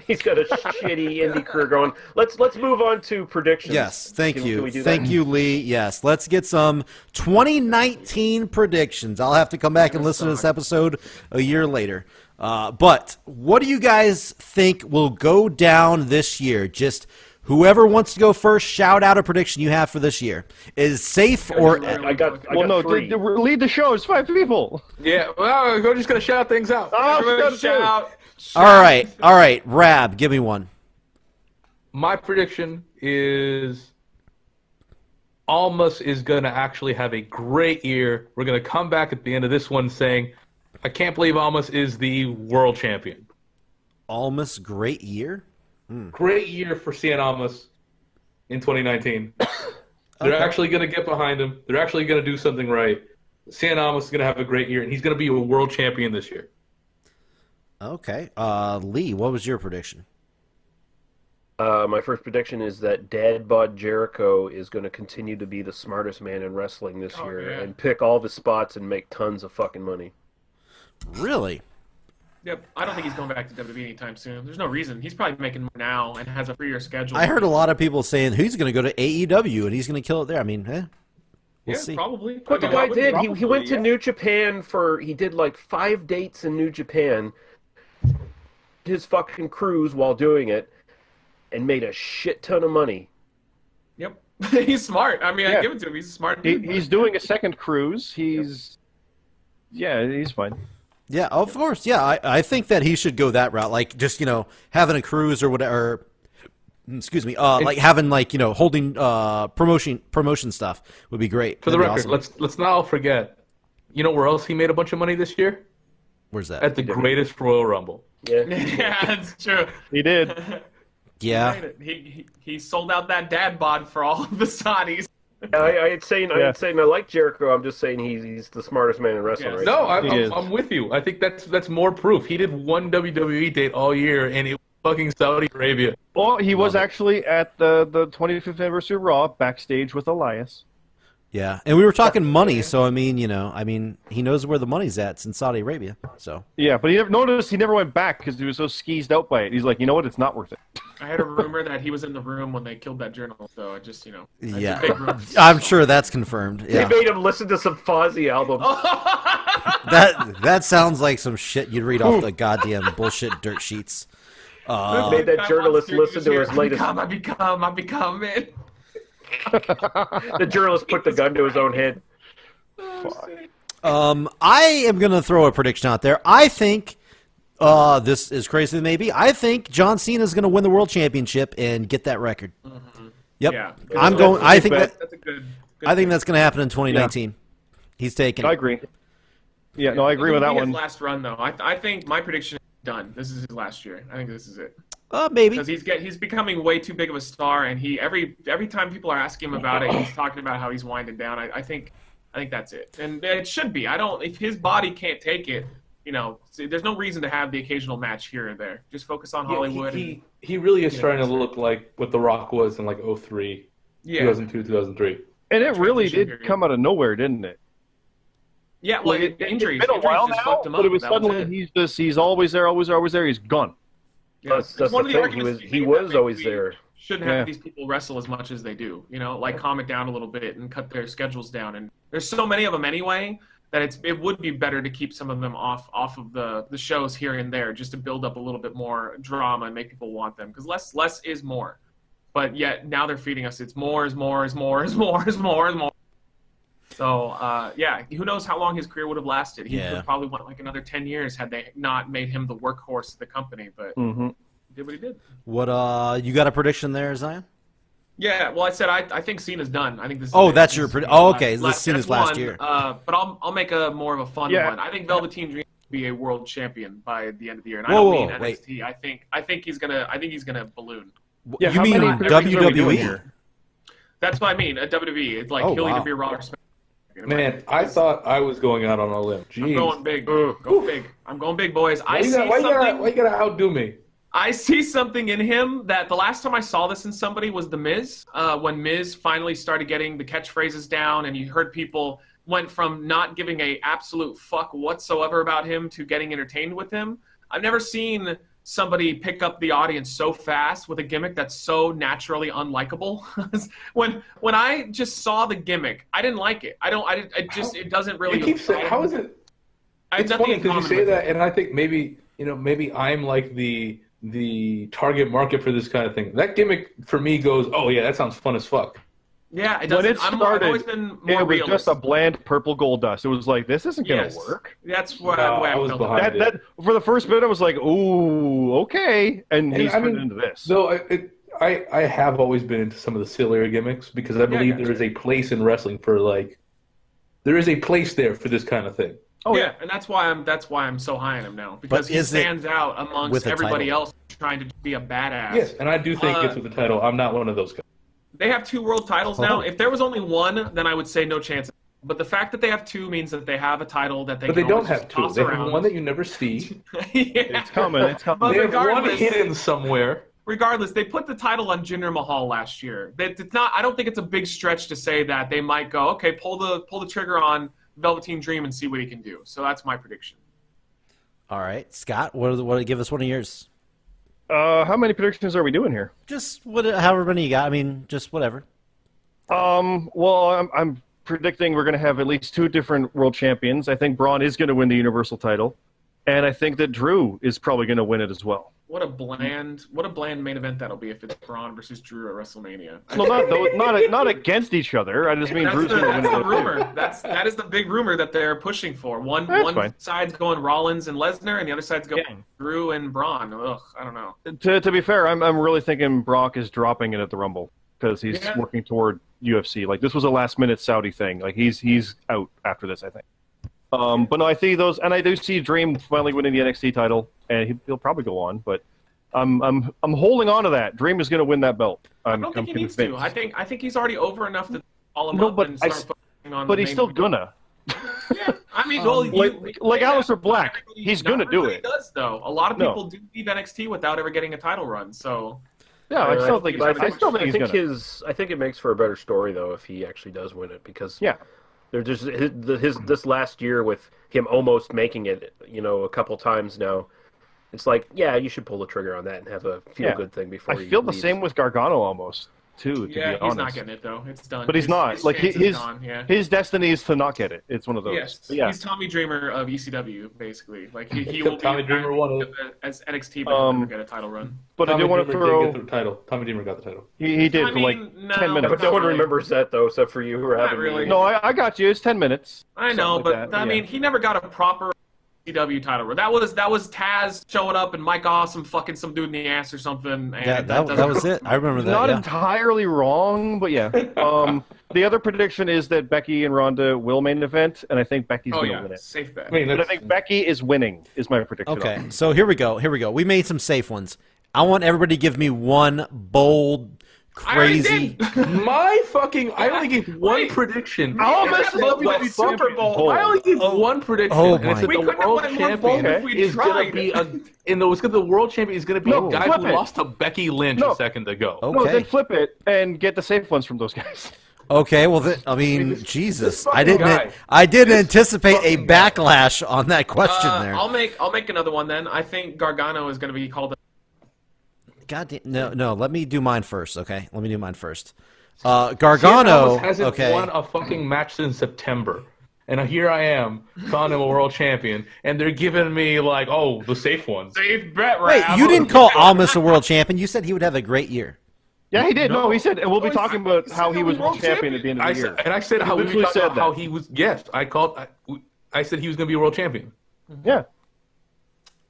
he's got a shitty indie career going. Let's move on to predictions. Yes, thank Can you. we do Thank that? you, Lee. Yes, let's get some 2019 predictions. I'll have to come back and listen to this episode a year later. But what do you guys think will go down this year? Just whoever wants to go first, shout out a prediction you have for this year. Is safe or... I got Well, no, three. lead the show. It's 5 people. Yeah, well, we're just gonna shout things out. Oh, Everybody shout. shout. All right. Rab, give me one. My prediction is Almas is going to actually have a great year. We're going to come back at the end of this one saying, I can't believe Almas is the world champion. Almost great year? Great year for Cien Almas in 2019. They're actually going to get behind him. They're actually going to do something right. Cien Almas is going to have a great year, and he's going to be a world champion this year. Okay. Lee, what was your prediction? My first prediction is that Dad Bod Jericho is going to continue to be the smartest man in wrestling this year yeah. and pick all the spots and make tons of fucking money. Really? Yep. I don't think he's going back to WWE anytime soon. There's no reason. He's probably making more now and has a freer schedule. I heard a lot of people saying he's going to go to AEW and he's going to kill it there. I mean, we'll Yeah, see. probably. What the I mean, guy did, he probably, went to yeah. New Japan he did like 5 dates in New Japan, his fucking cruise while doing it, and made a shit ton of money. Yep. He's smart. I mean, I Yeah. give it to him. He's a smart dude. He's doing a second cruise. He's fine. Yeah, of course. Yeah, I think that he should go that route. Like just, having a cruise or whatever. Excuse me. Like having holding promotion stuff would be great. For the That'd be record, awesome. let's not all forget. You know where else he made a bunch of money this year? Where's that? At the greatest Royal Rumble. Yeah. Yeah, that's true. He did. Yeah. He sold out that dad bod for all of the Saudis. I ain't saying I like Jericho. I'm just saying he's the smartest man in wrestling Yes. right No, now. He is. I'm with you. I think that's more proof. He did one WWE date all year, and it was fucking Saudi Arabia. Well, he was actually at the 25th anniversary of Raw backstage with Elias. Yeah. And we were talking money, so I mean, he knows where the money's at. It's in Saudi Arabia. So Yeah, but he never went back because he was so skeezed out by it. He's like, you know what? It's not worth it. I had a rumor that he was in the room when they killed that journalist, though. I just, that's a yeah. big rumor. I'm sure that's confirmed. They Yeah. made him listen to some Fozzy albums. That sounds like some shit you'd read off the goddamn bullshit dirt sheets. Made that journalist listen to his latest. I become it. The journalist put the gun to his own head. I am going to throw a prediction out there. I think, this is crazy maybe, I think John Cena is going to win the world championship and get that record. Yep. Yeah. I think bet. That's a good I think that's going to happen in 2019. He's taking I it. agree. Yeah, no, I agree with that It'll be one. his last run, though. I think my prediction is done. This is his last year. I think this is it. Maybe. Because he's becoming way too big of a star, and every time people are asking him about it, he's talking about how he's winding down. I think that's it, and it should be. If his body can't take it, there's no reason to have the occasional match here and there. Just focus on Hollywood. He really is starting to look like what The Rock was in like 2003, 2002, 2003. And it really did come out of nowhere, didn't it? Yeah, well, injuries. It's been a while just now, fucked him up. but it was That suddenly he's always there, always there. He's gone. Yeah, That's the one of the thing. arguments He made was that always we there. Shouldn't have these people wrestle as much as they do. Calm it down a little bit and cut their schedules down. And there's so many of them anyway that it would be better to keep some of them off of the shows here and there, just to build up a little bit more drama and make people want them. Because less is more. But yet now they're feeding us. It's more is more is more is more is more is more. So, who knows how long his career would have lasted. He would probably want like another 10 years had they not made him the workhorse of the company, but he did what he did. What, you got a prediction there, Zion? Yeah, well, I said I think Cena's done. I think this is that's your prediction. Okay, this is Cena's last year. But I'll make a more of a fun one. I think Velveteen Dream will be a world champion by the end of the year. And I don't mean NXT. Wait. I think he's gonna balloon. Yeah, you mean WWE? That's what I mean. At WWE, it's like he'll either be Raw or SmackDown. Man, I thought I was going out on a limb. Jeez. I'm going big. Go big. I'm going big, boys. Why you gotta outdo me? I see something in him that the last time I saw this in somebody was The Miz. When Miz finally started getting the catchphrases down, and you heard people went from not giving a absolute fuck whatsoever about him to getting entertained with him. I've never seen somebody pick up the audience so fast with a gimmick that's so naturally unlikable. when I just saw the gimmick, I didn't like it. It doesn't really. You keep saying, how is it? It's funny because you say that, and I think maybe I'm like the target market for this kind of thing. That gimmick for me goes, oh yeah, that sounds fun as fuck. Yeah, it doesn't. When it started, I've always been more it was realist. just a bland purple gold dust. It was like, this isn't going to work. That's what I was felt behind about it. That for the first bit, I was like, ooh, okay. And he's turned into this. So I have always been into some of the sillier gimmicks because I believe there is a place in wrestling for there is a place there for this kind of thing. Oh yeah, and that's why I'm so high on him now, because he stands out amongst everybody else trying to be a badass. Yes, and I do think it's with the title. I'm not one of those guys. They have 2 world titles now. If there was only one, then I would say no chance. But the fact that they have 2 means that they have a title that they But can they don't always have just 2. toss They around. have one that you never see. It's coming. It's coming. But They have one regardless, hidden somewhere. they put the title on Jinder Mahal last year. It's not. I don't think it's a big stretch to say that they might go, okay, pull the trigger on Velveteen Dream and see what he can do. So that's my prediction. All right, Scott, give us one of yours. How many predictions are we doing here? Just however many you got. I mean, just whatever. Well, I'm predicting we're going to have at least 2 different world champions. I think Braun is going to win the Universal title, and I think that Drew is probably going to win it as well. What a bland main event that'll be if it's Braun versus Drew at WrestleMania. Well, not against each other. I just mean Drew's going to win. That's the rumor. That is the big rumor that they're pushing for. One side's going Rollins and Lesnar, and the other side's going Drew and Braun. Ugh, I don't know. To be fair, I'm really thinking Brock is dropping it at the Rumble because he's working toward UFC. Like, this was a last-minute Saudi thing. Like, he's out after this, I think. But no, I see those, and I do see Dream finally winning the NXT title, and he'll probably go on. But I'm holding on to that. Dream is going to win that belt. I don't think he needs to. I think he's already over enough to call him up and start focusing on. But he's still gonna. Yeah, I mean, well, like Aleister Black, he's gonna do it. He does though. A lot of people do leave NXT without ever getting a title run. So. Yeah, I still think he's gonna. I think it makes for a better story though if he actually does win it, because they're just this last year with him almost making it, a couple times now. It's like, you should pull the trigger on that and have a feel-good thing before. I feel the same with Gargano almost too. To be honest, he's not getting it though. It's done. But he's not. His destiny is to not get it. It's one of those. Yes, he's Tommy Dreamer of ECW basically. Like he will Tommy Dreamer won as NXT, but he'll never get a title run. But I do want to throw. Get the title. Tommy Dreamer got the title. He did for 10 minutes. But no one remembers that though, except for you who are having. Really. No, I got you. It's 10 minutes. I know, but I mean, he never got a proper ECW title run. That was Taz showing up and Mike Awesome fucking some dude in the ass or something. And that was it. I remember that. Not entirely wrong, but yeah. The other prediction is that Becky and Ronda will main event, and I think Becky's Oh going to yeah, win it. safe bet. I mean, But I that's, think Becky is winning, is my prediction. Okay, so here we go. We made some safe ones. I want everybody to give me one bold, I already crazy. did. I only gave one Wait. prediction. All And of it's us the love you to be fucking Super Bowl. I only gave one prediction. Oh and it's my- that We the couldn't have world went more bold champion if we is going tried. to be the world champion is going to be No, a guy flip who it. lost to Becky Lynch No. a second ago. Oh. No, Okay. then flip it and get the safe ones from those guys. Okay, well, I mean, this Jesus, fucking I didn't. guy. I didn't anticipate a fucking guy. backlash on that question there. I'll make another one then. I think Gargano is going to be called. God damn, no. Let me do mine first. Okay, let me do mine first. Cien Gargano. Almas hasn't Okay. won a fucking match since September. And here I am, calling him a world champion, and they're giving me, like, the safe ones. Safe bet, Wait, Rab. you didn't call Almas a world champion. You said he would have a great year. Yeah, he did. No, No. he said, and we'll be he talking said- about he how said he he was was world world champion at the end of I the year. said, and I said how we literally talked said about how that. he was. Yes, I said he was going to be a world champion. Yeah.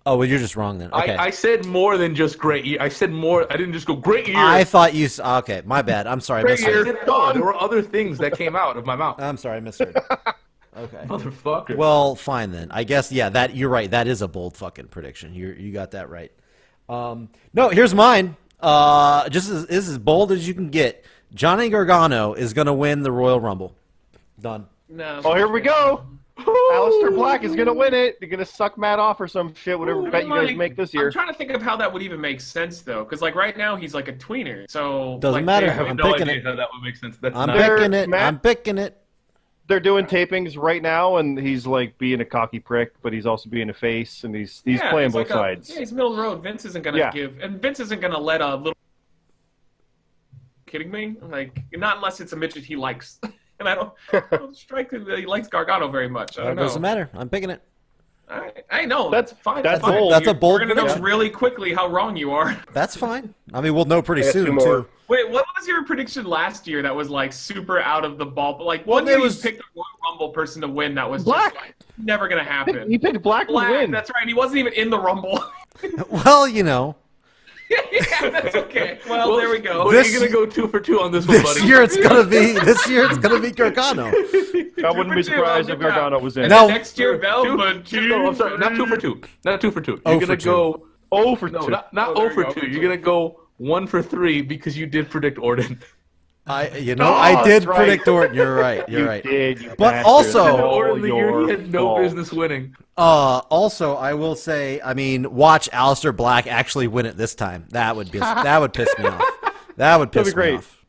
Oh, well, you're just wrong then. Okay. I said more than just great year. I said more. I didn't just go great year. I thought you. Okay, my bad. I'm sorry. I great misheard. year. No, there were other things that came out of my mouth. I'm sorry. I misheard. Okay. Motherfucker. Well, fine then. I guess that you're right. That is a bold fucking prediction. You got that right. No, here's mine. Just as bold as you can get. Johnny Gargano is going to win the Royal Rumble. Done. No. Oh, here we go. Aleister Black is going to win it. You're going to suck Matt off or some shit, whatever bet you guys make this year. I'm trying to think of how that would even make sense though, because like right now he's like a tweener, so Doesn't like, matter. I have I'm no picking idea it. how that would make sense. That's I'm not, picking it. Matt? I'm picking it. They're doing tapings right now, and he's like being a cocky prick, but he's also being a face, and he's Yeah, playing he's both like sides. Yeah, he's middle of the road. Vince isn't gonna Yeah. give, and Vince isn't gonna let a little. Kidding me? Like not unless it's a midget he likes, and I don't strike that he likes Gargano very much. I don't It know. doesn't matter. I'm picking it. I know That's- fine. that's fine. bold. That's a bold We're gonna know prediction. really quickly how wrong you are. That's fine. I mean, we'll know pretty I got two soon more. too. Wait, what was your prediction last year that was like super out of the ball? Like Well, one year it was- you picked a Royal Rumble person to win that was Black. just like, never gonna happen. He picked Black to Black, win. that's right. He wasn't even in the Rumble. Well, you know, Yeah, that's okay. Well, there we go. Well, This- you're gonna go 2 for 2 on this one, this buddy. year it's gonna be Gargano. I wouldn't be surprised if Gargano was in. And No. then next year, Velveteen. No, I'm sorry, not 2 for 2. Not 2 for 2. Oh You're for gonna 2. go. Oh for No, two. not Oh, 0 there for you go. 2. You're gonna go 1 for 3 because you did predict Orton. I did that's right. predict Orton. You're right. You You're right. did, you But bastard. also- It's all Orton the year your he had no fault. business winning. Also, I will say, I mean, watch Aleister Black actually win it this time. That would piss me off. That would piss That'd be me great. off.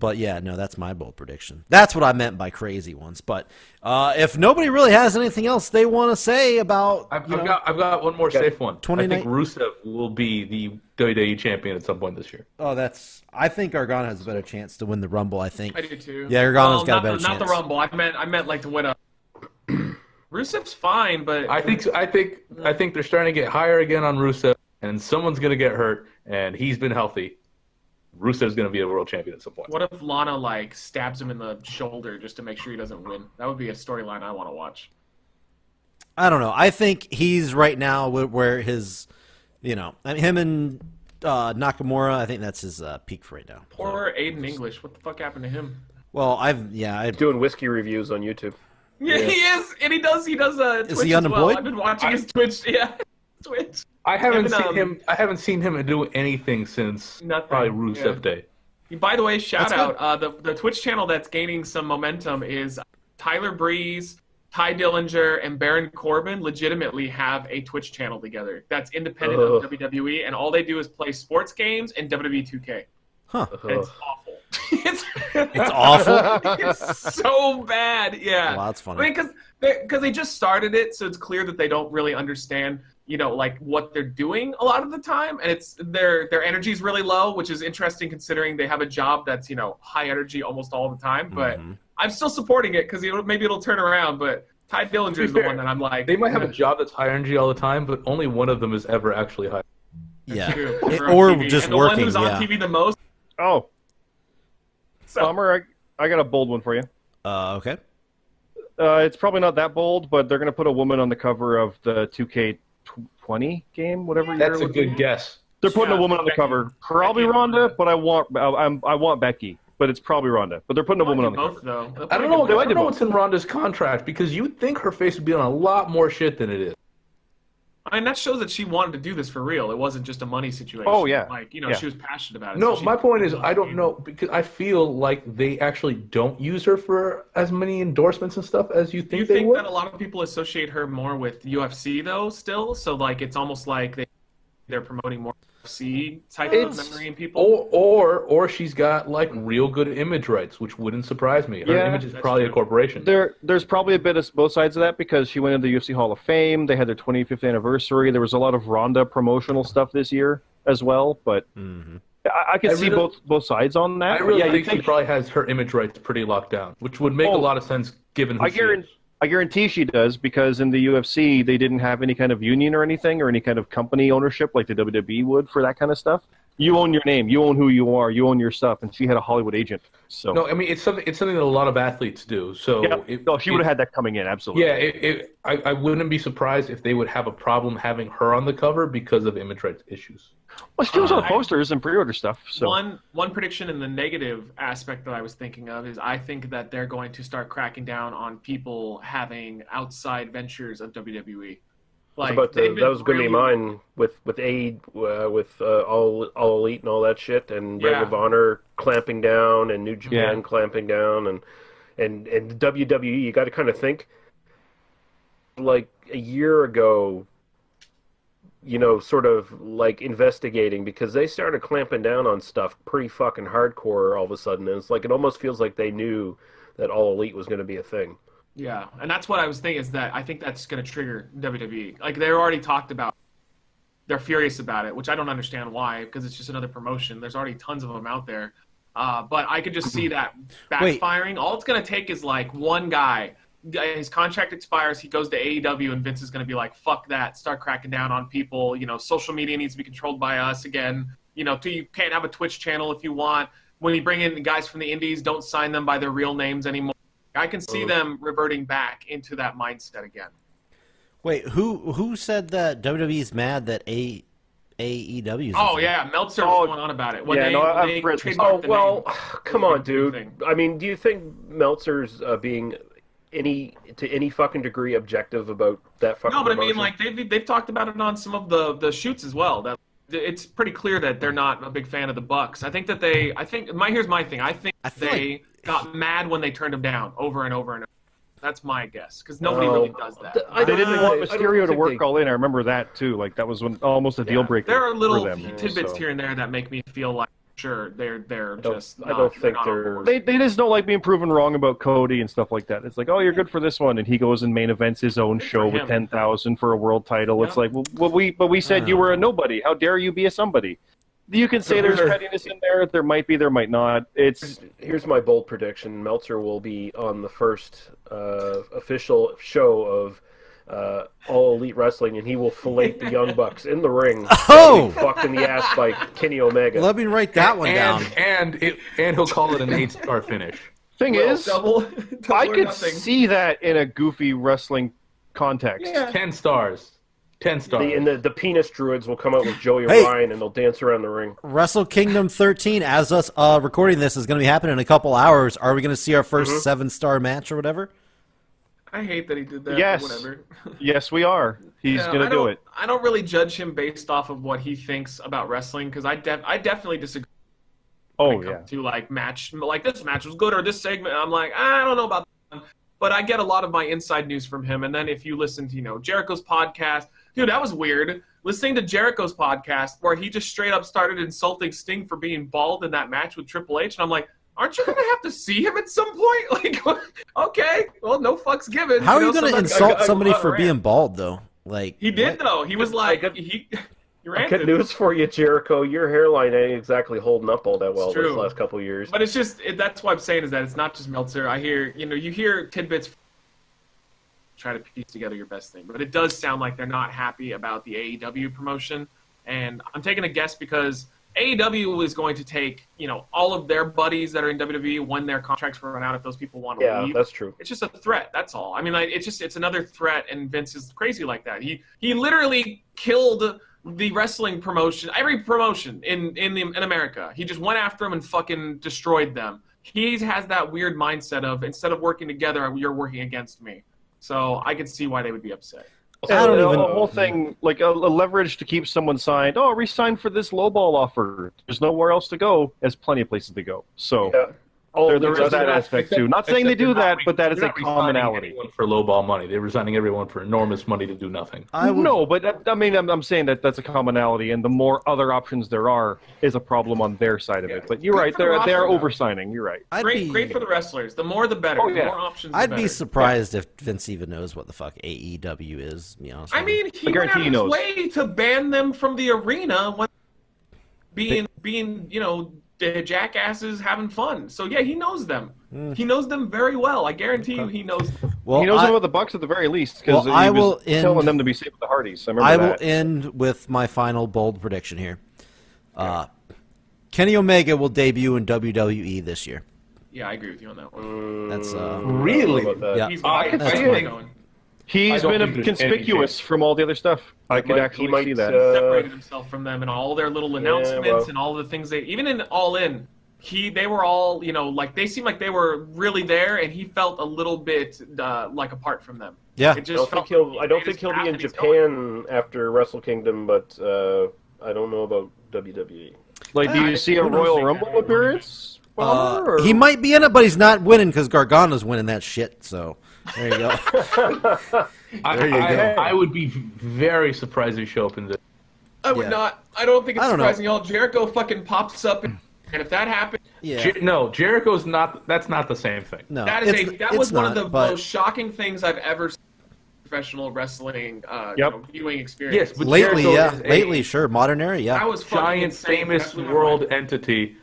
But yeah, no, that's my bold prediction. That's what I meant by crazy ones. But if nobody really has anything else they want to say about, I've you know, got one more safe one. I 29 think Rusev will be the WWE champion at some point this year. I think Gargano has a better chance to win the Rumble. I think. I do too. Yeah, Gargano's got a not better Not the chance. Rumble. I meant like to win a. Rusev's fine, but I think they're starting to get higher again on Rusev, and someone's gonna get hurt, and he's been healthy. Rusev's gonna be a world champion at some point. what if Lana like stabs him in the shoulder just to make sure he doesn't win? That would be a storyline I want to watch. I don't know. I think he's right now where his, you know, I mean, him and Nakamura. I think that's his peak for right now. Poor Aiden English. What the fuck happened to him? Well, I Doing whiskey reviews on YouTube. Yeah, he is, and he does. Twitch Is he as well. unemployed? I've been watching his Twitch. Yeah, Twitch. I haven't Even, seen him. I haven't seen him do anything since Nothing, probably Rusev yeah. Day. By the way, shout That's out the Twitch channel that's gaining some momentum is Tyler Breeze, Ty Dillinger, and Baron Corbin legitimately have a Twitch channel together that's independent of WWE, and all they do is play sports games and WWE 2K. Huh. And it's awful. it's It's awful. it's so bad. Yeah. Wow, that's funny. I mean, because they just started it, so it's clear that they don't really understand, you know, like what they're doing a lot of the time, and it's their energy is really low, which is interesting considering they have a job that's, you know, high energy almost all the time. But Mhm. I'm still supporting it because maybe it'll turn around. But Ty Dillinger is the fair, one that I'm like. They might have a job that's high energy all the time, but only one of them is ever actually high. Yeah. True. It- They're on or TV. just and the working. one who's on Yeah. TV the most. Oh, So, Bummer. I got a bold one for you. Okay. It's probably not that bold, but they're going to put a woman on the cover of the 2K20 game, whatever. That's you're a good guess. They're putting Yeah, a woman on the Becky. cover. Probably Becky. Ronda, but I want Becky. but it's probably Ronda. But they're putting a woman on the both cover. though. I don't know what's in Ronda's contract because you'd think her face would be on a lot more shit than it is. I mean, that shows that she wanted to do this for real. It wasn't just a money situation. Oh, yeah. Like, you know, Yeah. she was passionate about it. No, so my point is I don't know because I feel like they actually don't use her for as many endorsements and stuff as you Do think you they think would. that a lot of people associate her more with UFC though? Still, so like it's almost like they're promoting more UFC type of memory in people. Or she's got like real good image rights, which wouldn't surprise me. Her Yeah, image is that's probably a true. corporation. There's probably a bit of both sides of that because she went into the UFC Hall of Fame. They had their 25th anniversary. There was a lot of Ronda promotional stuff this year as well. But I can see both sides on that. I really yeah, think she probably has her image rights pretty locked down, which would make a lot of sense given who she is. I guarantee she does because in the UFC they didn't have any kind of union or anything or any kind of company ownership like the WWE would for that kind of stuff. You own your name, you own who you are, you own your stuff, and she had a Hollywood agent. So No, I mean it's something that a lot of athletes do. So she would have had that coming in absolutely. Yeah, I wouldn't be surprised if they would have a problem having her on the cover because of image rights issues. Well, she was on the posters and pre-order stuff. So One prediction in the negative aspect that I was thinking of is I think that they're going to start cracking down on people having outside ventures of WWE. Like, that was going to be mine with all Elite and all that shit, and Ring of Honor clamping down, and New Japan clamping down, and WWE. You got to kind of think, like a year ago, you know, sort of like investigating because they started clamping down on stuff pretty fucking hardcore all of a sudden, and it's like it almost feels like they knew that All Elite was going to be a thing. Yeah, and that's what I was thinking is that I think that's going to trigger WWE. Like, they already talked about they're furious about it, which I don't understand why, because it's just another promotion. There's already tons of them out there. But I could just see that backfiring. All it's going to take is, like, one guy. His contract expires, he goes to AEW, and Vince is going to be like, fuck that, start cracking down on people. You know, social media needs to be controlled by us again. You know, you can't have a Twitch channel if you want. When you bring in the guys from the indies, don't sign them by their real names anymore. I can see them reverting back into that mindset again. Wait, who said that WWE's mad that AEW? Yeah, Meltzer was going on about it. When I've read some trademarked the name. Come on, dude. I mean, do you think Meltzer's being to any fucking degree objective about that fucking? No, but promotion? I mean, like they've talked about it on some of the shoots as well. That it's pretty clear that they're not a big fan of the Bucks. I think here's my thing. I think they got mad when they turned them down over and over and over. That's my guess, because nobody really does that. They didn't want Mysterio to work all in. I remember that too. Like that was almost a deal breaker. There are little for them, tidbits here and there that make me feel like sure they're just. I don't think they're. They just don't like being proven wrong about Cody and stuff like that. It's like, oh, you're good for this one, and he goes and main events his own show with 10,000 for a world title. It's like, well, we said you were a nobody. How dare you be a somebody? You can say there's pettiness in there. There might be. There might not. Here's my bold prediction: Meltzer will be on the first official show of All Elite Wrestling, and he will fillet the Young Bucks in the ring. Oh! Fucked in the ass by Kenny Omega. Let me write that one down. And he'll call it an 8-star finish. Thing is, double I or could nothing. see that in a goofy wrestling context. 10 stars. 10 stars. The penis druids will come out with Joey Hey. Ryan, and they'll dance around the ring. Wrestle Kingdom 13, as us recording this, is going to be happening in a couple hours. Are we going to see our first 7-star match or whatever? I hate that he did that. Yes. But whatever. Yes, we are. He's going to do it. I don't really judge him based off of what he thinks about wrestling because I definitely disagree. Oh, When it yeah. comes to like this match was good or this segment. I'm like, I don't know about that one. But I get a lot of my inside news from him. And then if you listen to, Jericho's podcast, dude, that was weird. Listening to Jericho's podcast where he just straight up started insulting Sting for being bald in that match with Triple H. And I'm like, aren't you going to have to see him at some point? Like, okay, well, no fucks given. How are you going to insult somebody for rant. being bald, though? Like He did, though. He was like, he I got ranted. news for you, Jericho. Your hairline ain't exactly holding up all that well It's this true. last couple of years. But it's just, that's what I'm saying is that it's not just Meltzer. I hear, you hear tidbits try to piece together your best thing. But it does sound like they're not happy about the AEW promotion. And I'm taking a guess because AEW is going to take, all of their buddies that are in WWE when their contracts run out if those people want to leave. That's true. It's just a threat. That's all. I mean, it's another threat, and Vince is crazy like that. He literally killed the wrestling promotion, every promotion in America, he just went after them and fucking destroyed them. He has that weird mindset of, instead of working together, you're working against me. So I could see why they would be upset. I don't even. The whole thing, like a leverage to keep someone signed. Oh, resign for this lowball offer. There's nowhere else to go. There's plenty of places to go. So there is that aspect too. Not saying they do that, but that is a commonality. For lowball money, they're resigning everyone for enormous money to do nothing. No, but I mean, I'm saying that that's a commonality, and the more other options there are, is a problem on their side of it. But you're right, they're oversigning. You're right. Great for the wrestlers. The more, the better. Oh, yeah. The more options. I'd the be better. surprised if Vince even knows what the fuck AEW is. To be honest. I mean, he went out of his way to ban them from the arena when being jackasses having fun. So yeah, he knows them. He knows them very well. I guarantee you, he knows them. Well, he knows about the Bucks at the very least, because he was telling them to be safe with the Hardys. I will end with my final bold prediction here. Kenny Omega will debut in WWE this year. Yeah, I agree with you on that one. That's Really? yeah. He's been conspicuous from all the other stuff. I could actually see that. Separated himself from them and all their little announcements and all the things even in All In, they were all, they seemed like they were really there, and he felt a little bit like apart from them. Yeah. I don't think he'll be in Japan after Wrestle Kingdom, but I don't know about WWE. Like, do you see a Royal Rumble appearance? He might be in it, but he's not winning because Gargano's winning that shit. So there you go. I would be very surprised if he show up in this. I would not. I don't think it's surprising at all. Jericho fucking pops up, and if that happened, Jericho's not. That's not the same thing. No, that was one of the most shocking things I've ever seen in professional wrestling viewing experience. Yes, but lately, sure, modern era, yeah. That was giant, famous world entity.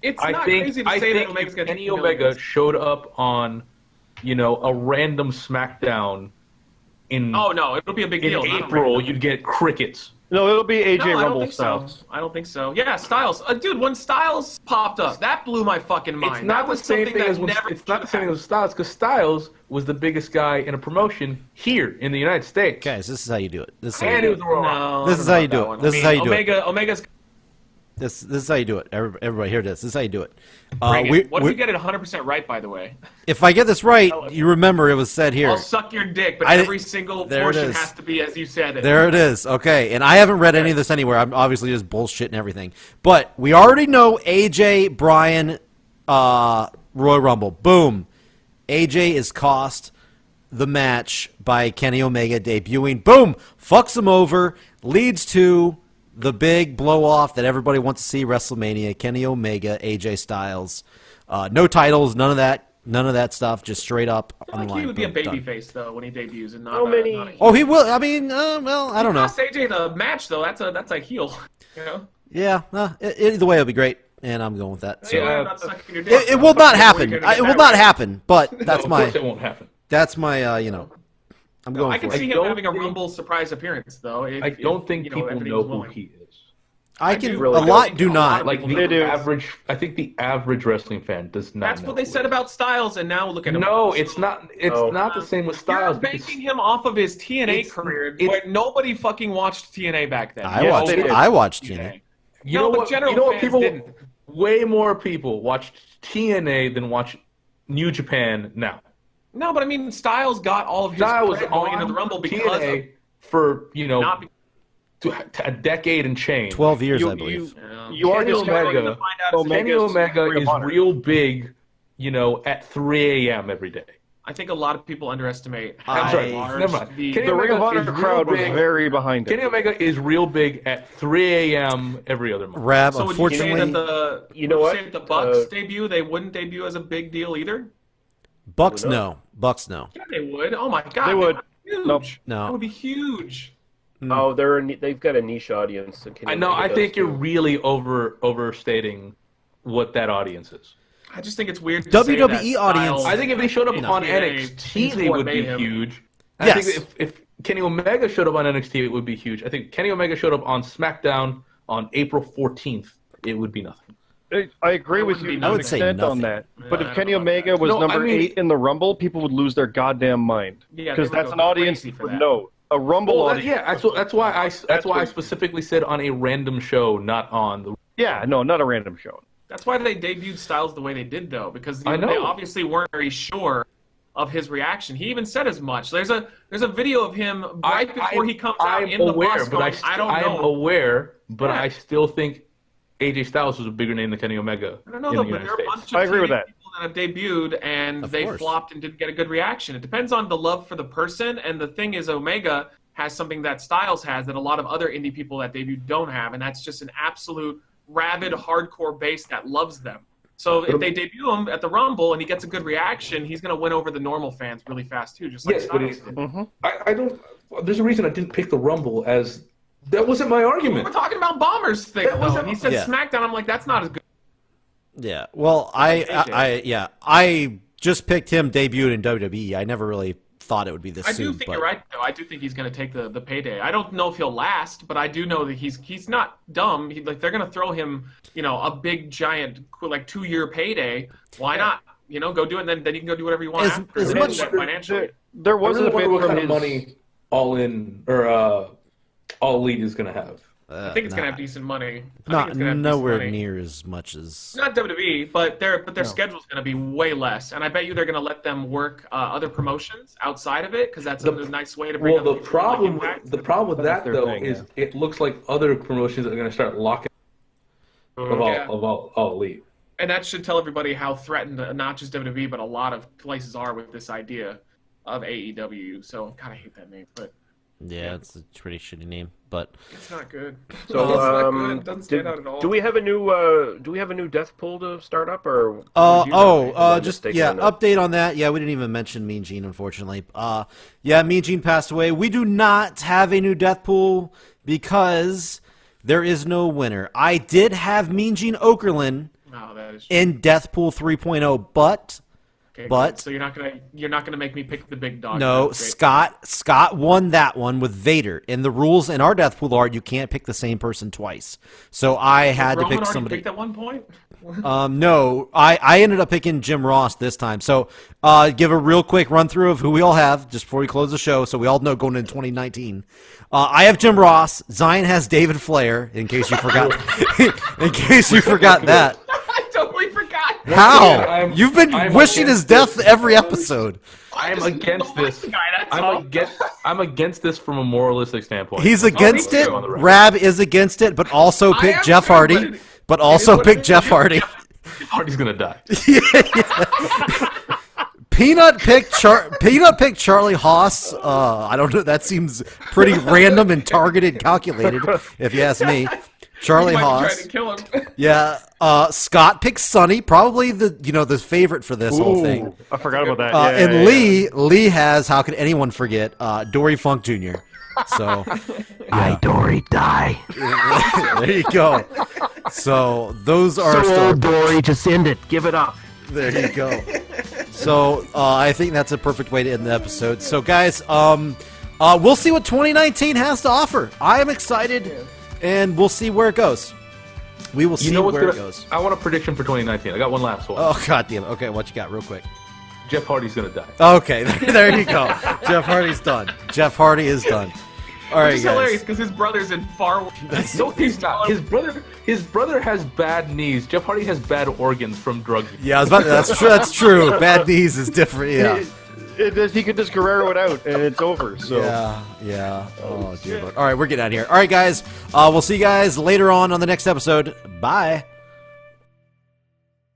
It's not crazy to say that Omega's Kenny Omega showed up on, a random SmackDown in. Oh no, it'll be a big deal. In April, you'd get crickets. No, it'll be AJ Rumble Styles. I don't think so. Yeah, Styles. Dude, when Styles popped up, that blew my fucking mind. It's not the same thing as Styles, because Styles was the biggest guy in a promotion here in the United States. Guys, this is how you do it. This is how you do it. This is how you do it. Omega's. This is how you do it. Everybody, here it is. This is how you do it. What if you get it 100% right, by the way? If I get this right, you remember it was said here. I'll suck your dick, but every single portion has to be as you said it. There it is. Okay, and I haven't read any of this anywhere. I'm obviously just bullshitting everything. But we already know AJ, Bryan, Royal Rumble. Boom. AJ is cost the match by Kenny Omega debuting. Boom. Fucks him over. Leads to the big blow-off that everybody wants to see, WrestleMania, Kenny Omega, AJ Styles. No titles, none of that stuff, just straight up I think he would be a babyface, though, when he debuts, and not How many... not a heel. Oh, he will. I mean, well, I don't know. If AJ the match, though, that's a heel. Yeah, either way, it'll be great, and I'm going with that. So. I'm not sucking your dick. It will not happen. It will not happen, but that's of my... course it won't happen. That's my, I'm going I can for it. see him having a Rumble surprise appearance, though. I don't think people know who he is. A lot do not. Like the average, I think the average wrestling fan does not. That's what they said about Styles, and now look at him. No, it's not. It's not the same with Styles. You're banking him off of his TNA career, where nobody fucking watched TNA back then. I watched TNA. You know what? People didn't. Way more people watch TNA than watch New Japan now. No, but I mean, Styles got all of his credit going into the Rumble because TNA for a decade and change. 12 years, I believe. Kenny Omega is real big, at 3 a.m. every day. I think a lot of people underestimate I'm sorry, never mind. The Ring of Honor crowd was very behind it. Kenny Omega is real big at 3 a.m. every other month. Rab, so unfortunately... the Bucks debut, they wouldn't debut as a big deal either? Bucks, no. Bucks, no. Yeah, they would. Oh, my God. They would. Huge. Nope. No. That would be huge. Oh, they've got a niche audience. I know. I think you're really overstating what that audience is. I just think it's weird. WWE audience. I think if they showed up on NXT, they would be huge. Yes. I think if Kenny Omega showed up on NXT, it would be huge. I think Kenny Omega showed up on SmackDown on April 14th, it would be nothing. I agree with you to an extent on that. But if Kenny Omega was number 8 in the Rumble, people would lose their goddamn mind. Yeah, because that's an audience that would know. A Rumble Well, audience. yeah, that's why I specifically said on a random show, not on the. Yeah, no, not a random show. That's why they debuted Styles the way they did, though, because I know. they obviously weren't very sure of his reaction. He even said as much. There's a video of him right before he comes out in the bus going, I don't know. I'm aware, but Yeah. I still think AJ Styles was a bigger name than Kenny Omega. I don't know, in though, the but United there are a States. bunch of I agree with TV that. people that have debuted and Of they course. flopped and didn't get a good reaction. It depends on the love for the person, and the thing is, Omega has something that Styles has that a lot of other indie people that debut don't have, and that's just an absolute rabid hardcore base that loves them. So if they debut him at the Rumble and he gets a good reaction, he's going to win over the normal fans really fast too, just like Yes, but Styles did. I don't. There's a reason I didn't pick the Rumble as. That wasn't my argument. We're talking about Bomber's thing, That though. wasn't- And he said Yeah. SmackDown. I'm like, that's not as good. Yeah. Well, I just picked him debuted in WWE. I never really thought it would be this I soon. do think but you're right, though. I do think he's going to take the payday. I don't know if he'll last, but I do know that he's not dumb. They're going to throw him, a big giant 2-year payday. Why not? Go do it, and then you can go do whatever you want As- after. as and much- then financially. There I wasn't really a wonder bit what from kind of his money All In or All Elite is going to have. I think it's going to have decent money. I think not it's gonna have decent nowhere money. near as much as. Not WWE, but their schedule's going to be way less, and I bet you they're going to let them work other promotions outside of it because that's a nice way to bring. Well, other the people, like problem Impact. with that their though thing, is yeah. it looks like other promotions are going to start locking Yeah. of all Elite. And that should tell everybody how threatened not just WWE but a lot of places are with this idea of AEW. So kind of hate that name, but Yeah, it's a pretty shitty name, but it's not good. So, It's not good. It doesn't stand out at all. do we have a new death pool to start up, or? would you know? I'm just mistaken on that. update on that. Yeah, we didn't even mention Mean Gene, unfortunately. Yeah, Mean Gene passed away. We do not have a new death pool because there is no winner. I did have Mean Gene Okerlund No, that is in Death Pool 3.0, but okay, but- good. So you're not gonna make me pick the big dog. no, That's great. Scott won that one with Vader. And the rules in our Death Pool are you can't pick the same person twice. So I had to Roman pick already somebody. picked at one point. No, I ended up picking Jim Ross this time. So give a real quick run through of who we all have just before we close the show, so we all know going into 2019. I have Jim Ross. Zion has David Flair. In case you forgot, in case you forgot that. I totally forgot. How? I'm- You've been I'm wishing his against death every episode. I'm just against don't like this. the guy, that's all. I'm against this from a moralistic standpoint. He's That's against all it. on the record. Rab is against it, but also I pick am Jeff too, Hardy. but it- But it is also what it pick is. Jeff Hardy. Hardy's gonna die. Peanut picked Charlie Haas. I don't know. That seems pretty random and targeted, calculated, if you ask me. Charlie You might be Haas. trying to kill him. Yeah. Scott picked Sonny, probably the favorite for this whole thing. Ooh, I forgot about that. And yeah. Lee has, how could anyone forget, Dory Funk Jr. So Die, Dory, die. there you go. So those are still. Dory, just end it. Give it up. There you go. So I think that's a perfect way to end the episode. So guys, we'll see what 2019 has to offer. I am excited, and we'll see where it goes. We will see You know what's where it gonna, goes. I want a prediction for 2019. I got one last one. Oh god damn it. Okay, what you got, real quick? Jeff Hardy's gonna die. Okay, there you go. Jeff Hardy's done. Jeff Hardy is done. All right, It's guys. hilarious because his brother's in far. No, he's not. His brother has bad knees. Jeff Hardy has bad organs from drug use. Yeah, I was about to, that's true. That's true. Bad knees is different. Yeah. He could just Guerrero it out, and it's over. So. Yeah. Oh, dear Lord. All right, we're getting out of here. All right, guys. We'll see you guys later on the next episode. Bye.